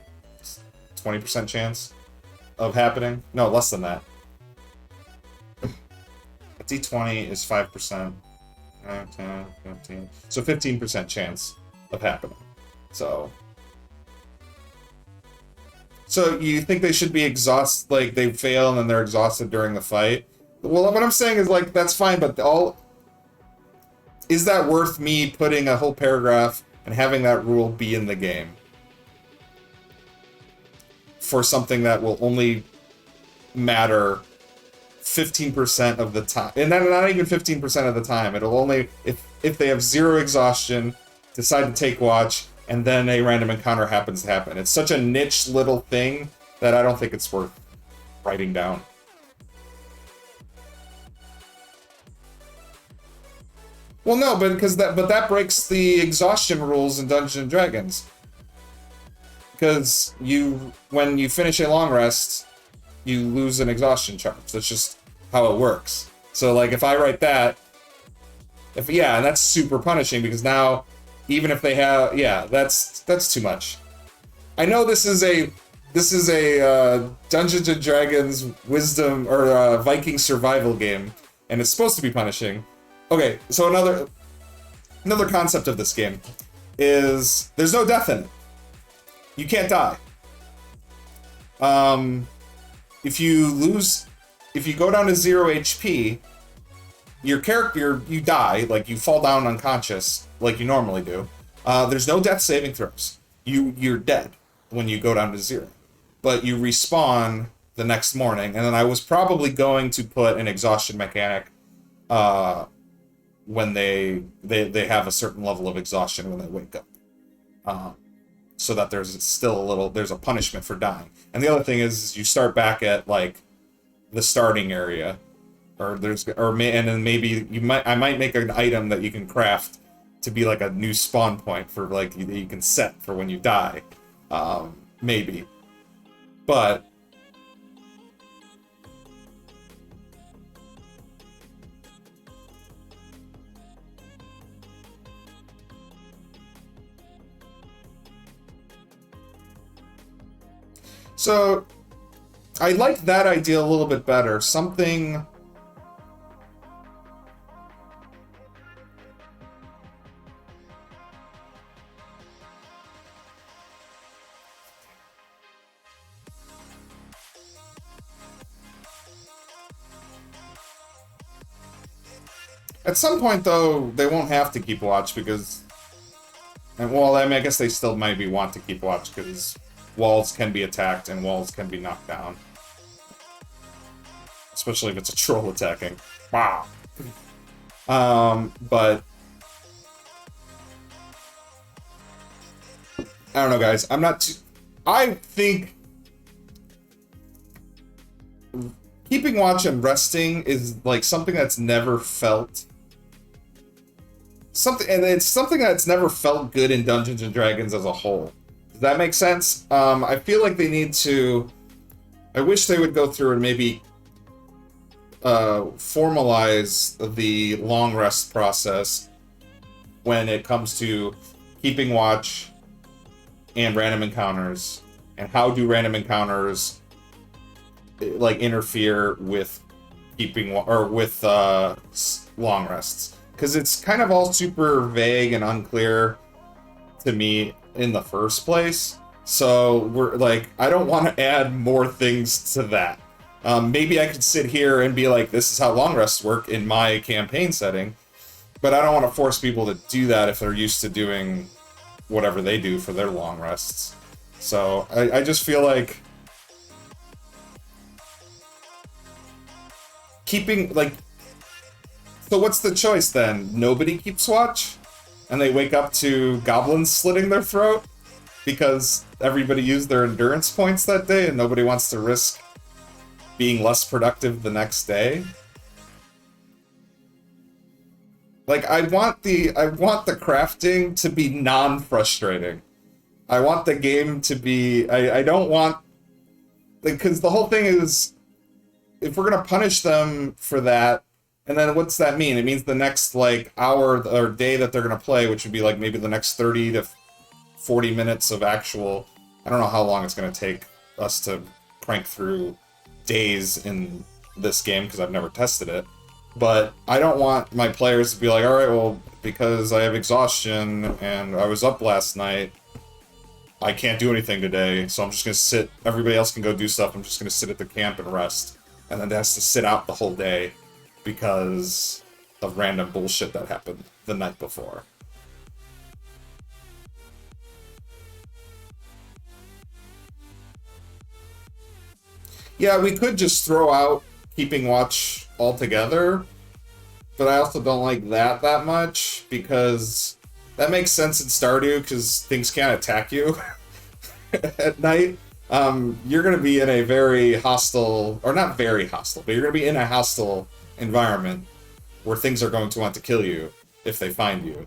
20% chance of happening? No, less than that. A d20 is 5%. 10, 15. So 15% chance of happening. So you think they should be exhausted, like they fail and then they're exhausted during the fight? Well, what I'm saying is, like, that's fine, but is that worth me putting a whole paragraph and having that rule be in the game for something that will only matter 15% of the time? And not even 15% of the time. It'll only, if they have 0 exhaustion, decide to take watch, and then a random encounter happens to happen. It's such a niche little thing that I don't think it's worth writing down. Well, no, but that breaks the exhaustion rules in Dungeons and Dragons. Because when you finish a long rest, you lose an exhaustion charge. That's just how it works. So, like, if I write that, and that's super punishing, because now, even if they have, that's too much. I know this is a Dungeons and Dragons wisdom or Viking survival game, and it's supposed to be punishing. Okay, so another concept of this game is there's no death in it. You can't die. If you go down to 0 HP, your character, you die, like you fall down unconscious, like you normally do. There's no death saving throws. You're dead when you go down to 0. But you respawn the next morning, and then I was probably going to put an exhaustion mechanic when they have a certain level of exhaustion when they wake up. So that there's a punishment for dying. And the other thing is you start back at like the starting area, and then maybe I might make an item that you can craft to be like a new spawn point for like you can set for when you die, maybe, but. So, I like that idea a little bit better. Something... At some point, though, they won't have to keep watch because... And, well, I mean, I guess they still maybe want to keep watch because... walls can be attacked and walls can be knocked down. Especially if it's a troll attacking. Wow. But... I don't know, guys. I'm not too... I think... keeping watch and resting is, like, something that's never felt... It's something that's never felt good in Dungeons & Dragons as a whole. Does that make sense? I feel like they need to... I wish they would go through and maybe formalize the long rest process when it comes to keeping watch and random encounters, and how do random encounters like interfere with keeping with long rests, because it's kind of all super vague and unclear to me in the first place. So we're like, I don't want to add more things to that. Maybe I could sit here and be like, this is how long rests work in my campaign setting, but I don't want to force people to do that if they're used to doing whatever they do for their long rests. So I just feel like keeping, like, so what's the choice then? Nobody keeps watch? And they wake up to goblins slitting their throat? Because everybody used their endurance points that day and nobody wants to risk being less productive the next day? Like, I want the crafting to be non-frustrating. I want the game to be... I don't want... Because the whole thing is, if we're going to punish them for that, and then what's that mean? It means the next, like, hour or day that they're going to play, which would be, like, maybe the next 30 to 40 minutes of actual... I don't know how long it's going to take us to crank through days in this game, because I've never tested it. But I don't want my players to be like, alright, well, because I have exhaustion and I was up last night, I can't do anything today, so I'm just going to sit. Everybody else can go do stuff. I'm just going to sit at the camp and rest. And then it has to sit out the whole day because of random bullshit that happened the night before. Yeah, we could just throw out keeping watch altogether, but I also don't like that much, because that makes sense in Stardew, because things can't attack you at night. You're going to be in a very hostile, or not very hostile, but you're going to be in a hostile environment where things are going to want to kill you if they find you.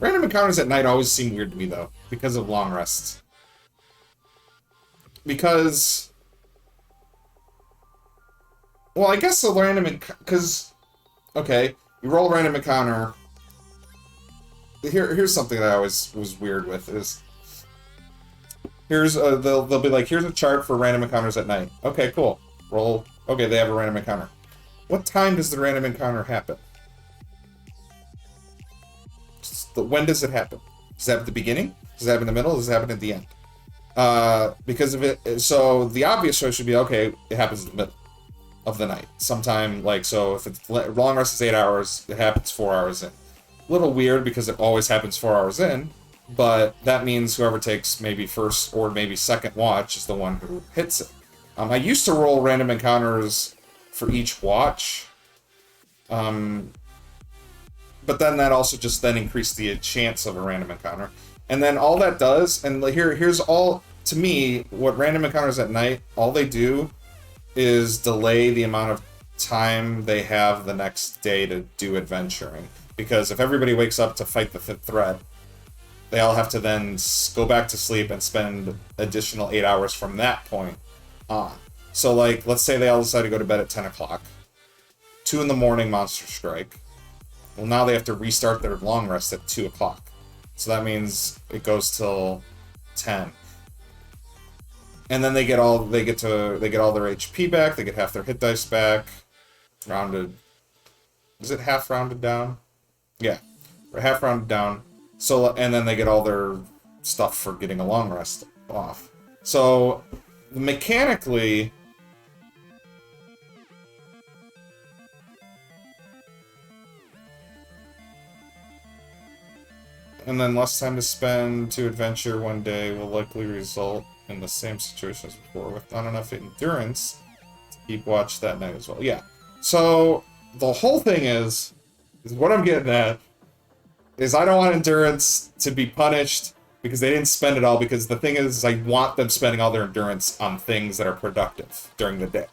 Random encounters at night always seem weird to me, though, because of long rests. Because... Well, I guess the random because... Okay, you roll a random encounter. Here's something that I always was weird with, is... Here's they'll be like, here's a chart for random encounters at night. Okay, cool. Roll. Okay, they have a random encounter. What time does the random encounter happen? When does it happen? Does it happen at the beginning? Does it happen in the middle? Does it happen at the end? Because of it, so the obvious choice should be, okay, it happens in the middle of the night. Sometime, like, so if it's long rest is 8 hours, it happens 4 hours in. A little weird because it always happens 4 hours in, but that means whoever takes maybe first or maybe second watch is the one who hits it. I used to roll random encounters for each watch, but then that also just then increased the chance of a random encounter. And then all that does, and here's all, to me, what random encounters at night, all they do is delay the amount of time they have the next day to do adventuring. Because if everybody wakes up to fight the fifth threat, they all have to then go back to sleep and spend additional 8 hours from that point on. So, like, let's say they all decide to go to bed at 10 o'clock. 2 in the morning, monster strike. Well, now they have to restart their long rest at 2 o'clock. So that means it goes till 10. And then they get all their HP back, they get half their hit dice back. Rounded. Is it half rounded down? Yeah. Or half rounded down. So, and then they get all their stuff for getting a long rest off. So, mechanically, and then less time to spend to adventure one day will likely result in the same situation as before, with not enough endurance to keep watch that night as well. Yeah. So, the whole thing is what I'm getting at, is I don't want endurance to be punished because they didn't spend it all, because the thing is I want them spending all their endurance on things that are productive during the day.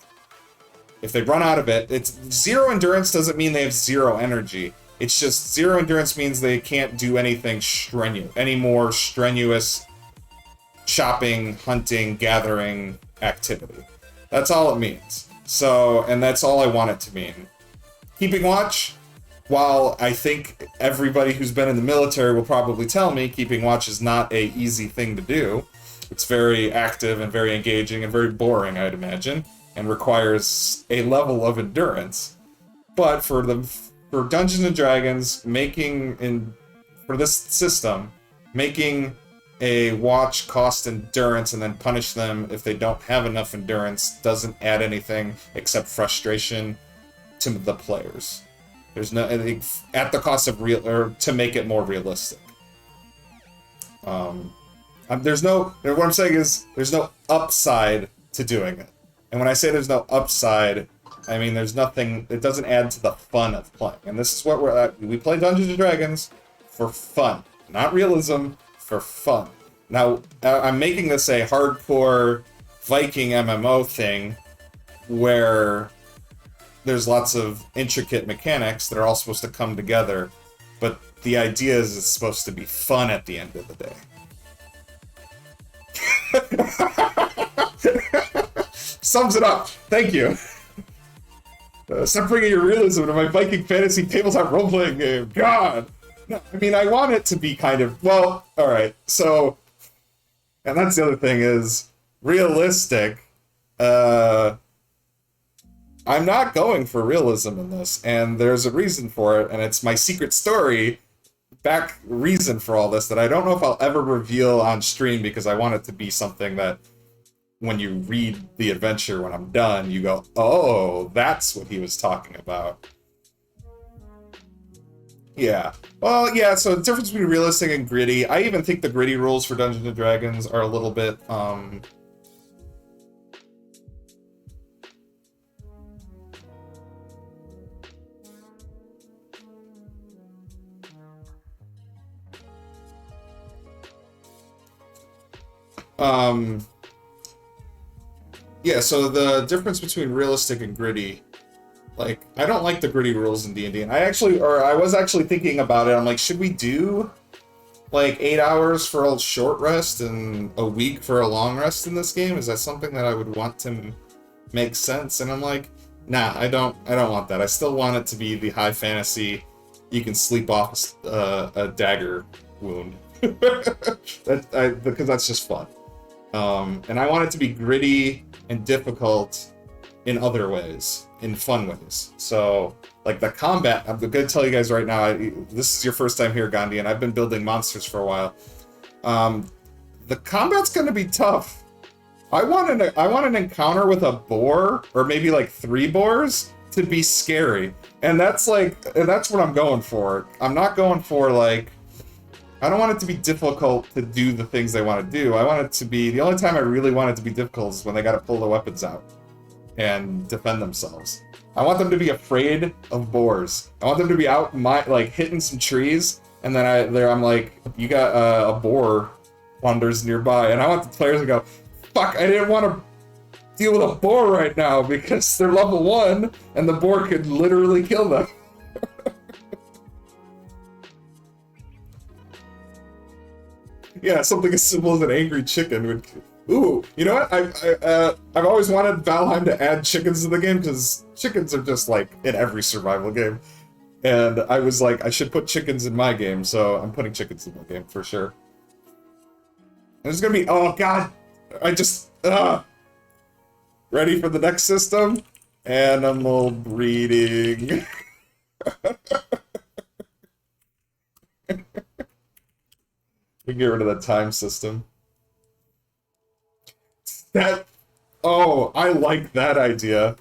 If they run out of it, it's zero endurance doesn't mean they have zero energy. It's just zero endurance means they can't do anything strenuous, any more strenuous shopping, hunting, gathering activity. That's all it means. So, and that's all I want it to mean. Keeping watch, while I think everybody who's been in the military will probably tell me keeping watch is not an easy thing to do. It's very active and very engaging and very boring, I'd imagine, and requires a level of endurance. But for Dungeons and Dragons, for this system, making a watch cost endurance and then punish them if they don't have enough endurance doesn't add anything except frustration to the players. There's no, at the cost of to make it more realistic. There's no, what I'm saying is, there's no upside to doing it. And when I say there's no upside, I mean there's nothing, it doesn't add to the fun of playing. And this is what we're at. We play Dungeons and Dragons for fun, not realism, for fun. Now, I'm making this a hardcore Viking MMO thing where there's lots of intricate mechanics that are all supposed to come together, but the idea is it's supposed to be fun at the end of the day. Sums it up. Thank you. Stop bringing your realism to my Viking fantasy tabletop role-playing game. God! No, I mean, I want it to be kind of, well, alright, so, and that's the other thing is, realistic, I'm not going for realism in this, and there's a reason for it, and it's my secret story, reason for all this, that I don't know if I'll ever reveal on stream, because I want it to be something that, when you read the adventure when I'm done, you go, oh, that's what he was talking about. Yeah. Well, yeah, so the difference between realistic and gritty, I even think the gritty rules for Dungeons & Dragons are a little bit, yeah, so the difference between realistic and gritty, like, I don't like the gritty rules in D&D, and I was actually thinking about it, I'm like, should we do, like, 8 hours for a short rest and a week for a long rest in this game? Is that something that I would want to make sense? And I'm like, nah, I don't want that. I still want it to be the high fantasy, you can sleep off a dagger wound. Because that's just fun. And I want it to be gritty and difficult in other ways, in fun ways. So, like the combat, I'm going to tell you guys right now, this is your first time here, Gandhi, and I've been building monsters for a while. The combat's going to be tough. I want an encounter with a boar, or maybe like 3 boars, to be scary. And that's like, and that's what I'm going for. I'm not going for like, I don't want it to be difficult to do the things they want to do. I want it to be, the only time I really want it to be difficult is when they gotta pull their weapons out and defend themselves. I want them to be afraid of boars. I want them to be out like hitting some trees, and then I'm like, you got a boar wanders nearby, and I want the players to go, fuck, I didn't want to deal with a boar right now because they're level 1 and the boar could literally kill them. Yeah, something as simple as an angry chicken would. Ooh, you know what? I've always wanted Valheim to add chickens to the game because chickens are just like in every survival game, and I was like, I should put chickens in my game, so I'm putting chickens in my game for sure. And it's gonna be, oh god, I just ready for the next system? Animal breeding. We get rid of the time system. That, oh, I like that idea.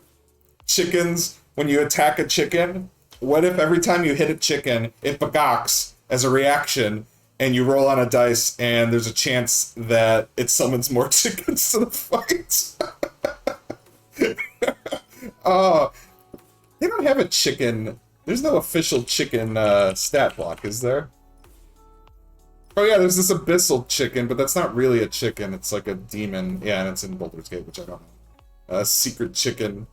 Chickens, when you attack a chicken, what if every time you hit a chicken, it bagocks as a reaction, and you roll on a dice, and there's a chance that it summons more chickens to the fight? Oh, they don't have a chicken. There's no official chicken stat block, is there? Oh yeah, there's this abyssal chicken, but that's not really a chicken. It's like a demon. Yeah, and it's in Baldur's Gate, which I don't know. Secret chicken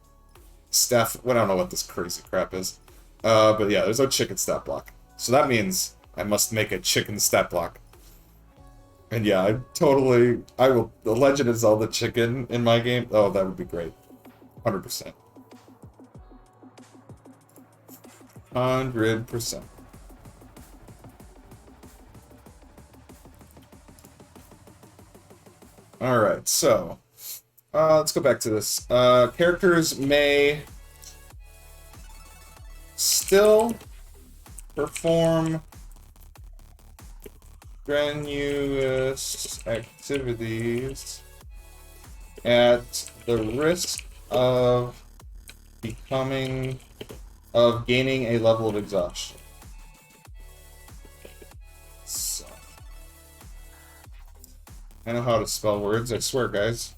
staff. Well, I don't know what this crazy crap is. But yeah, there's no chicken stat block. So that means I must make a chicken stat block. And yeah, I will, the Legend of Zelda chicken in my game. Oh, that would be great. 100%. 100%. Alright, so let's go back to this. Characters may still perform strenuous activities at the risk of gaining a level of exhaustion. So, I know how to spell words, I swear, guys.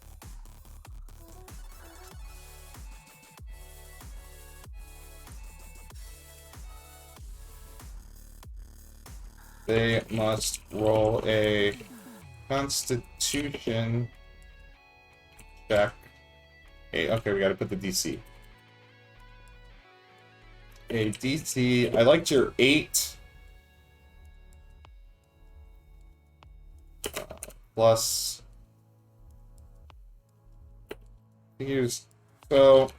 They must roll a Constitution check. Hey, okay, we gotta put the DC. A DC. I liked your 8. Plus. Use. So.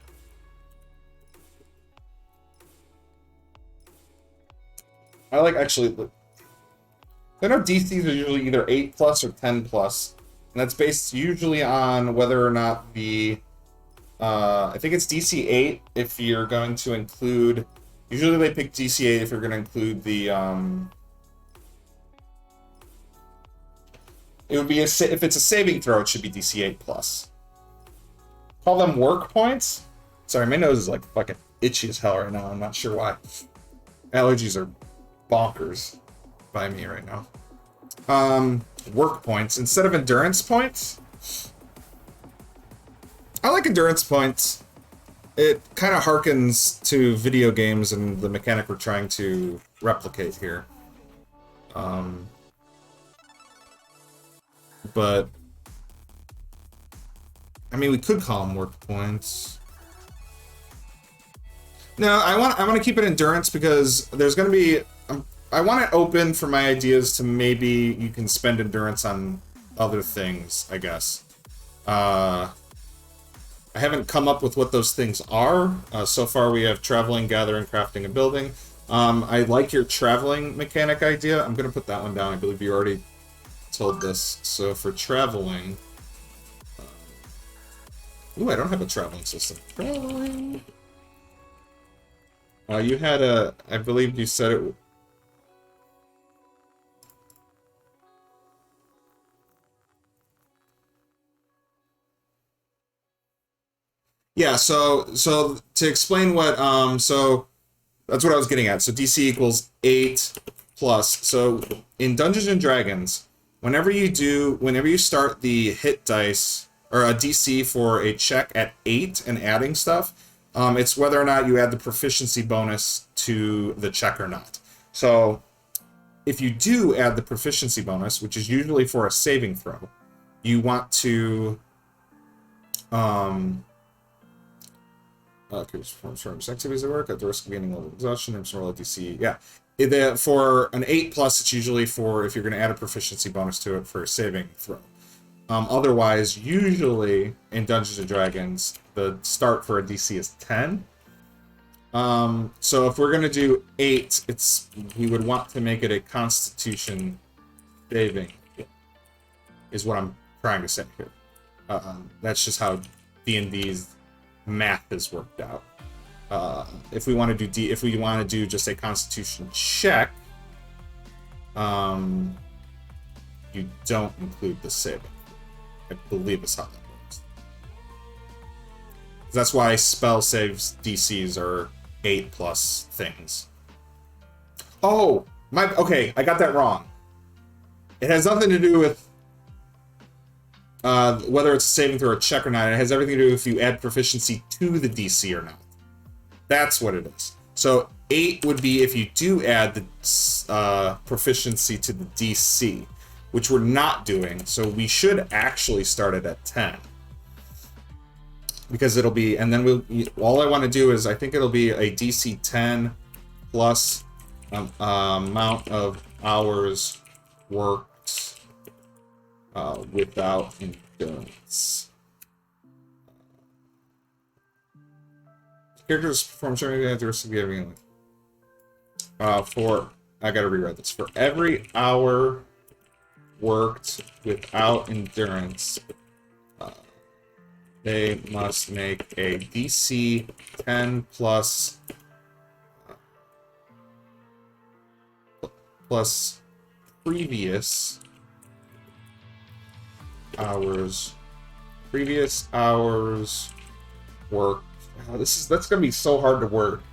I like actually. I know DCs are usually either 8 plus or 10 plus, and that's based usually on whether or not the. I think it's DC 8 if you're going to include. Usually they pick DC 8 if you're going to include the. It would be if it's a saving throw, it should be DC 8 plus. Call them work points. Sorry, my nose is like fucking itchy as hell right now. I'm not sure why. Allergies are bonkers by me right now. Work points instead of endurance points. I like endurance points. It kind of harkens to video games and the mechanic we're trying to replicate here. But I mean, we could call them work points. No, I want to keep it endurance because there's going to be. I want it open for my ideas to maybe you can spend endurance on other things, I guess. I haven't come up with what those things are. So far we have traveling, gathering, crafting, and building. I like your traveling mechanic idea. I'm going to put that one down. I believe you already told this. So for traveling... ooh, I don't have a traveling system. Traveling... you had a... I believe you said it... Yeah, so to explain what, so That's what I was getting at. So DC equals 8 plus. So in Dungeons and Dragons, whenever you start the hit dice or a DC for a check at 8 and adding stuff, it's whether or not you add the proficiency bonus to the check or not. So if you do add the proficiency bonus, which is usually for a saving throw, you want to perform certain activities at work at the risk of gaining a little exhaustion and roll a DC. Yeah. For an 8 plus, it's usually for if you're going to add a proficiency bonus to it for a saving throw. Otherwise, usually in Dungeons and Dragons, the start for a DC is 10. So if we're going to do 8, we would want to make it a Constitution saving, is what I'm trying to say here. That's just how D&D's math is worked out. If we want to do just a Constitution check, you don't include the saving. I believe is how that works. That's why spell saves DCs are 8 plus things. Oh, okay, I got that wrong. It has nothing to do with whether it's a saving throw or a check or not. It has everything to do with if you add proficiency to the DC or not. That's what it is. So 8 would be if you do add the proficiency to the DC, which we're not doing. So we should actually start it at 10. Because it'll be, and then all I want to do is, I think it'll be a DC 10 plus amount of hours worked without endurance. Characters perform certain at the risk of giving. I gotta rewrite this. For every hour worked without endurance, they must make a DC 10 plus previous hours worked. Oh, that's gonna be so hard to work.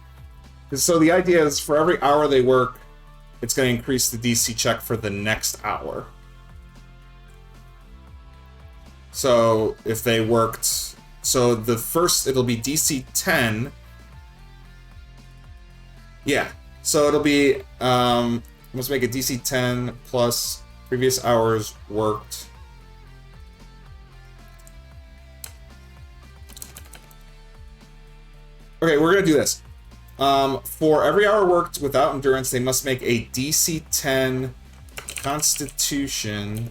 So the idea is for every hour they work, it's gonna increase the DC check for the next hour. So if they worked, so the first, it'll be DC 10. Yeah, so it'll be, let's make a DC 10 plus previous hours worked. Okay, we're gonna do this. For every hour worked without endurance, they must make a DC 10 Constitution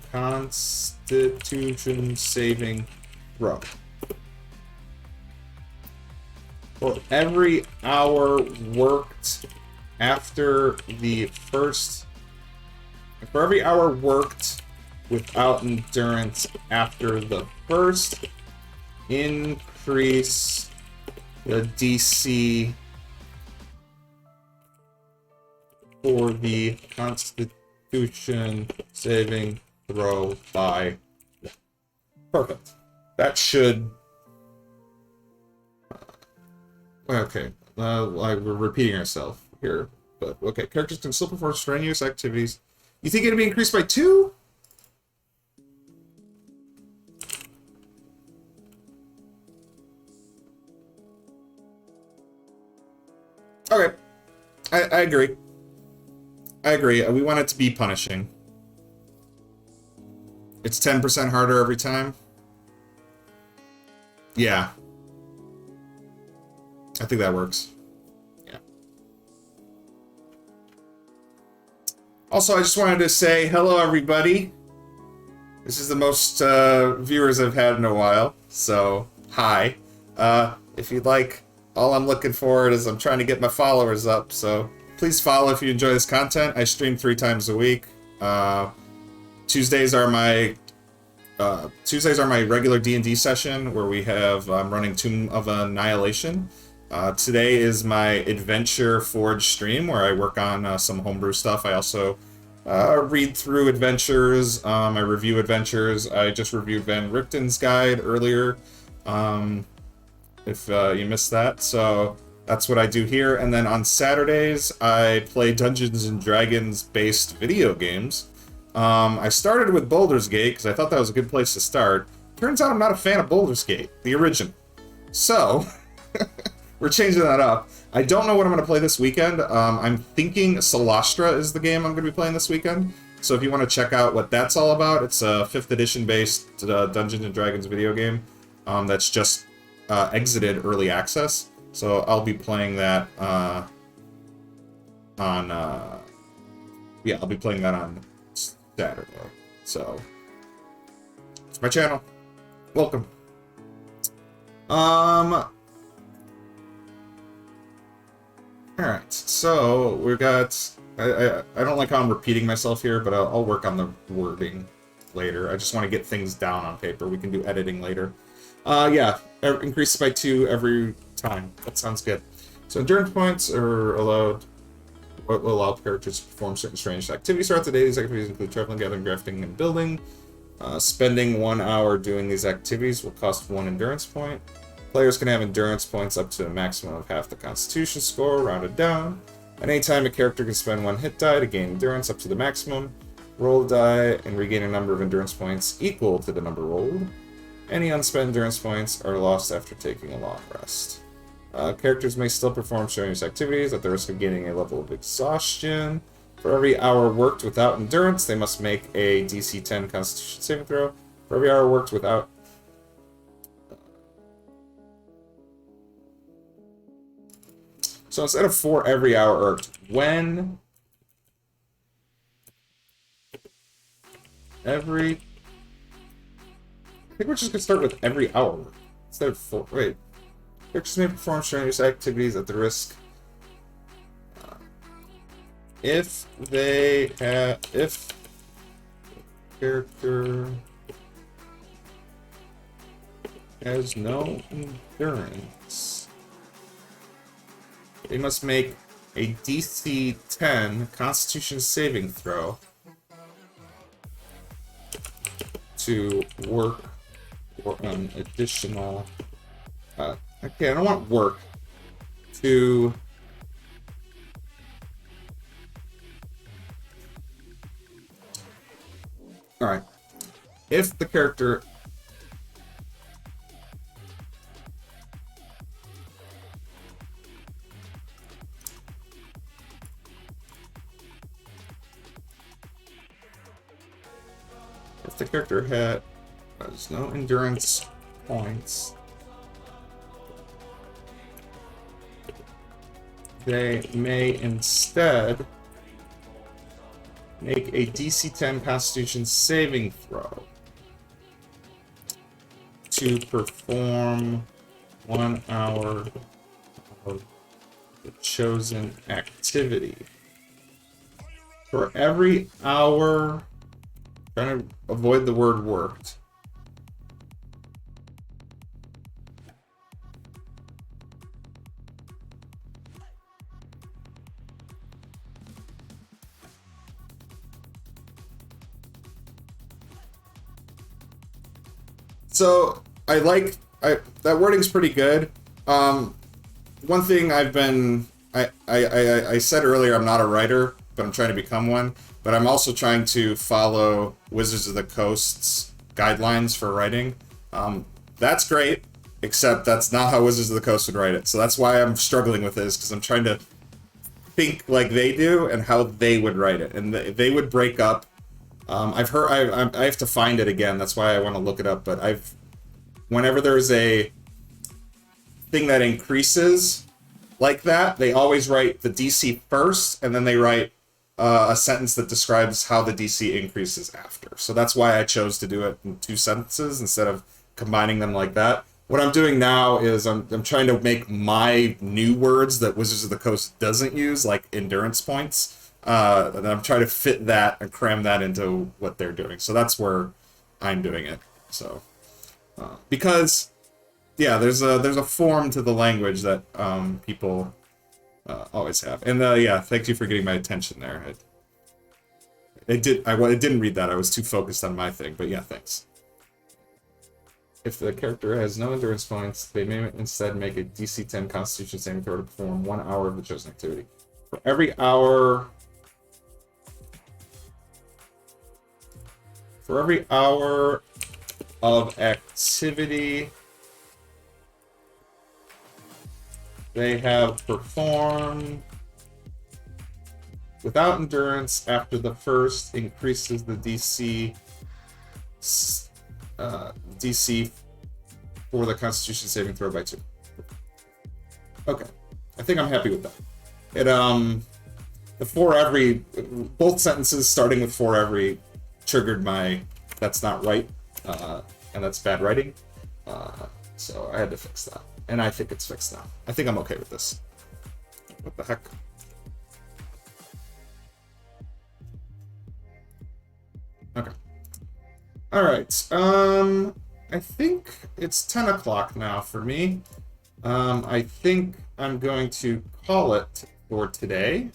saving throw. For every hour worked after the first, for every hour worked without endurance after the first, increase the DC for the Constitution saving throw by 1. Perfect. That should. Okay, like we're repeating ourselves here, but okay. Characters can still perform strenuous activities. You think it'd be increased by 2? Okay, I agree. I agree. We want it to be punishing. It's 10% harder every time. Yeah. I think that works. Yeah. Also, I just wanted to say hello, everybody. This is the most viewers I've had in a while, so hi. If you'd like, all I'm looking for is I'm trying to get my followers up, so please follow if you enjoy this content. I stream 3 times a week. Tuesdays are my regular D&D session where we have I'm running Tomb of Annihilation. Today is my Adventure Forge stream where I work on some homebrew stuff. I also read through adventures. I review adventures. I just reviewed Van Richten's guide earlier. If you missed that, so That's what I do here. And then on Saturdays, I play Dungeons and Dragons based video games. I started with Baldur's Gate because I thought that was a good place to start. Turns out I'm not a fan of Baldur's Gate, the original. So, we're changing that up. I don't know what I'm going to play this weekend. I'm thinking Solastra is the game I'm going to be playing this weekend. So if you want to check out what that's all about, it's a 5th edition based Dungeons and Dragons video game that's just exited early access. So I'll be playing that on Saturday. So it's my channel. Welcome. Alright, so we've got... I don't like how I'm repeating myself here, but I'll work on the wording later. I just want to get things down on paper. We can do editing later. Yeah, increase by 2 every time. That sounds good. So endurance points are allowed... will allow characters to perform certain strange activities throughout the day. These activities include traveling, gathering, crafting, and building. Spending 1 hour doing these activities will cost 1 endurance point. Players can have endurance points up to a maximum of half the constitution score, rounded down. At any time, a character can spend 1 hit die to gain endurance up to the maximum. Roll a die and regain a number of endurance points equal to the number rolled. Any unspent endurance points are lost after taking a long rest. Characters may still perform strenuous activities at the risk of gaining a level of exhaustion. For every hour worked without endurance, they must make a DC 10 Constitution saving throw. For every hour worked without... So instead of for every hour worked, when... every... I think we're just going to start with every hour worked. Instead of for... Wait. Characters may perform strenuous activities at the risk... if they have... if... character... has no endurance... they must make a DC 10 Constitution saving throw to work for an additional... okay, I don't want work. To... Alright. If the character... if the character has no endurance points, they may instead make a DC 10 Constitution saving throw to perform 1 hour of the chosen activity. For every hour, trying to avoid the word worked. So that wording's pretty good. One thing I've been I said earlier I'm not a writer, but I'm trying to become one. But I'm also trying to follow Wizards of the Coast's guidelines for writing. That's great, except that's not how Wizards of the Coast would write it. So that's why I'm struggling with this, because I'm trying to think like they do and how they would write it. And they would break up. I've heard I have to find it again. That's why I want to look it up. But whenever there's a thing that increases like that, they always write the DC first, and then they write a sentence that describes how the DC increases after. So that's why I chose to do it in 2 sentences instead of combining them like that. What I'm doing now is I'm trying to make my new words that Wizards of the Coast doesn't use, like endurance points. And I'm trying to fit that and cram that into what they're doing. So that's where I'm doing it. So because yeah, there's a form to the language that people always have. And yeah, thank you for getting my attention there. I didn't read that. I was too focused on my thing, but yeah, thanks. If the character has no endurance points, they may instead make a DC 10 Constitution saving throw to perform 1 hour of the chosen activity. For every hour of activity they have performed without endurance after the first increases the DC for the Constitution saving throw by 2. Okay, I think I'm happy with that. It the for every, both sentences starting with for every triggered my that's not right, and that's bad writing. So I had to fix that, and I think it's fixed now. I think I'm okay with this. What the heck? Okay. All right. I think it's 10 o'clock now for me. I think I'm going to call it for today.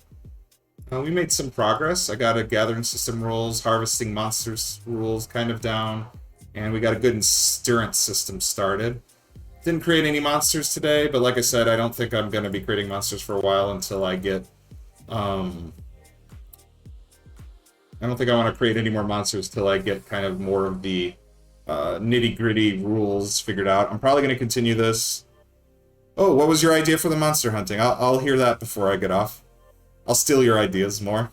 We made some progress. I got a gathering system rules, harvesting monsters rules kind of down, and we got a good endurance system started. Didn't create any monsters today, but like I said, I don't think I'm going to be creating monsters for a while until I get... I don't think I want to create any more monsters till I get kind of more of the nitty-gritty rules figured out. I'm probably going to continue this. Oh, what was your idea for the monster hunting? I'll hear that before I get off. I'll steal your ideas more.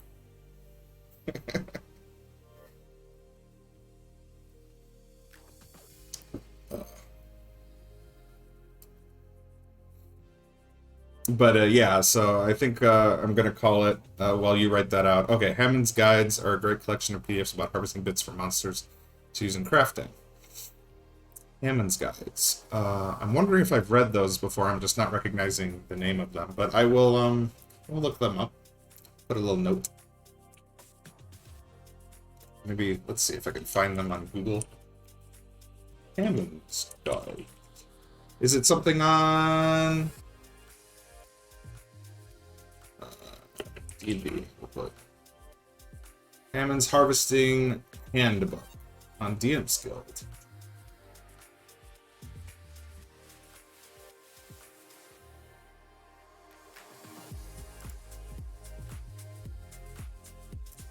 But yeah, so I think I'm going to call it while you write that out. Okay, Hammond's Guides are a great collection of PDFs about harvesting bits for monsters to use in crafting. Hammond's Guides. I'm wondering if I've read those before. I'm just not recognizing the name of them. But I will we'll look them up. Put a little note. Maybe, let's see if I can find them on Google. Hammond's Guide. Is it something on... D&D, we'll put Hammond's Harvesting Handbook on DM's Guild.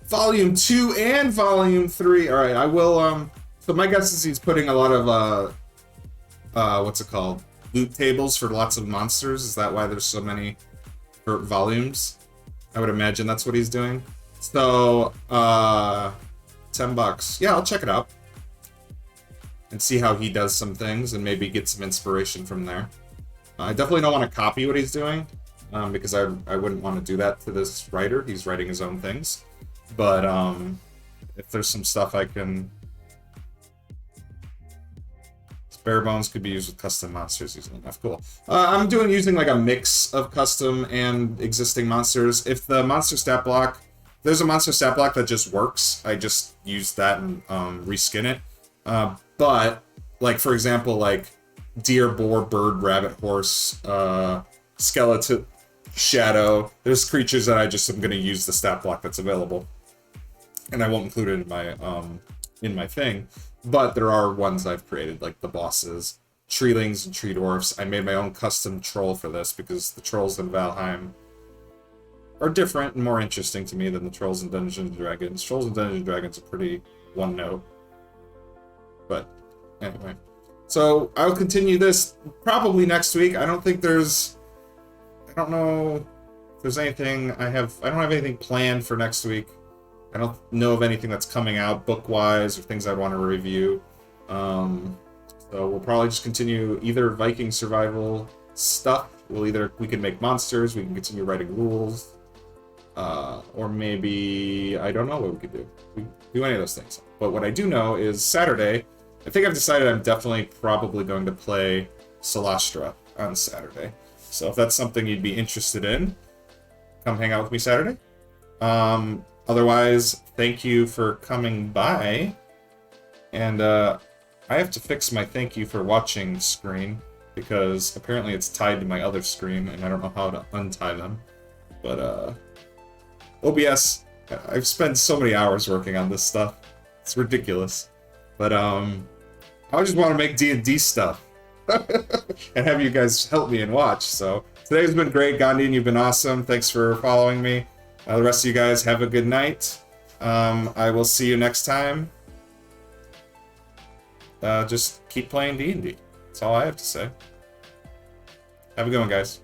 Volume 2 and Volume 3. Alright, I will, so my guess is he's putting a lot of, what's it called? Loot tables for lots of monsters. Is that why there's so many volumes? I would imagine that's what he's doing. So, $10. Yeah, I'll check it out. And see how he does some things and maybe get some inspiration from there. I definitely don't want to copy what he's doing, because I wouldn't want to do that to this writer. He's writing his own things. But if there's some stuff I can... Bare bones could be used with custom monsters easily enough. Cool. I'm using like a mix of custom and existing monsters. If the monster stat block, there's a monster stat block that just works. I just use that and reskin it. But like for example, like deer, boar, bird, rabbit, horse, skeleton, shadow. There's creatures that I just am going to use the stat block that's available, and I won't include it in my thing. But there are ones I've created, like the bosses, treelings and tree dwarfs. I made my own custom troll for this because the trolls in Valheim are different and more interesting to me than the trolls in Dungeons & Dragons. Trolls in Dungeons & Dragons are pretty one note. But anyway. So I'll continue this probably next week. I don't know if there's anything I don't have anything planned for next week. I don't know of anything that's coming out book-wise or things I'd want to review. So we'll probably just continue either Viking survival stuff. We can make monsters, we can continue writing rules, or maybe, I don't know what we could do. We can do any of those things. But what I do know is Saturday, I think I've decided I'm definitely probably going to play Solastra on Saturday. So if that's something you'd be interested in, come hang out with me Saturday. Otherwise, thank you for coming by, and I have to fix my thank you for watching screen, because apparently it's tied to my other screen, and I don't know how to untie them. But, OBS, I've spent so many hours working on this stuff. It's ridiculous. But, I just want to make D&D stuff. And have you guys help me and watch. So today's been great. Gandhi, you've been awesome. Thanks for following me. The rest of you guys have a good night. I will see you next time. Just keep playing D&D. That's all I have to say. Have a good one, guys.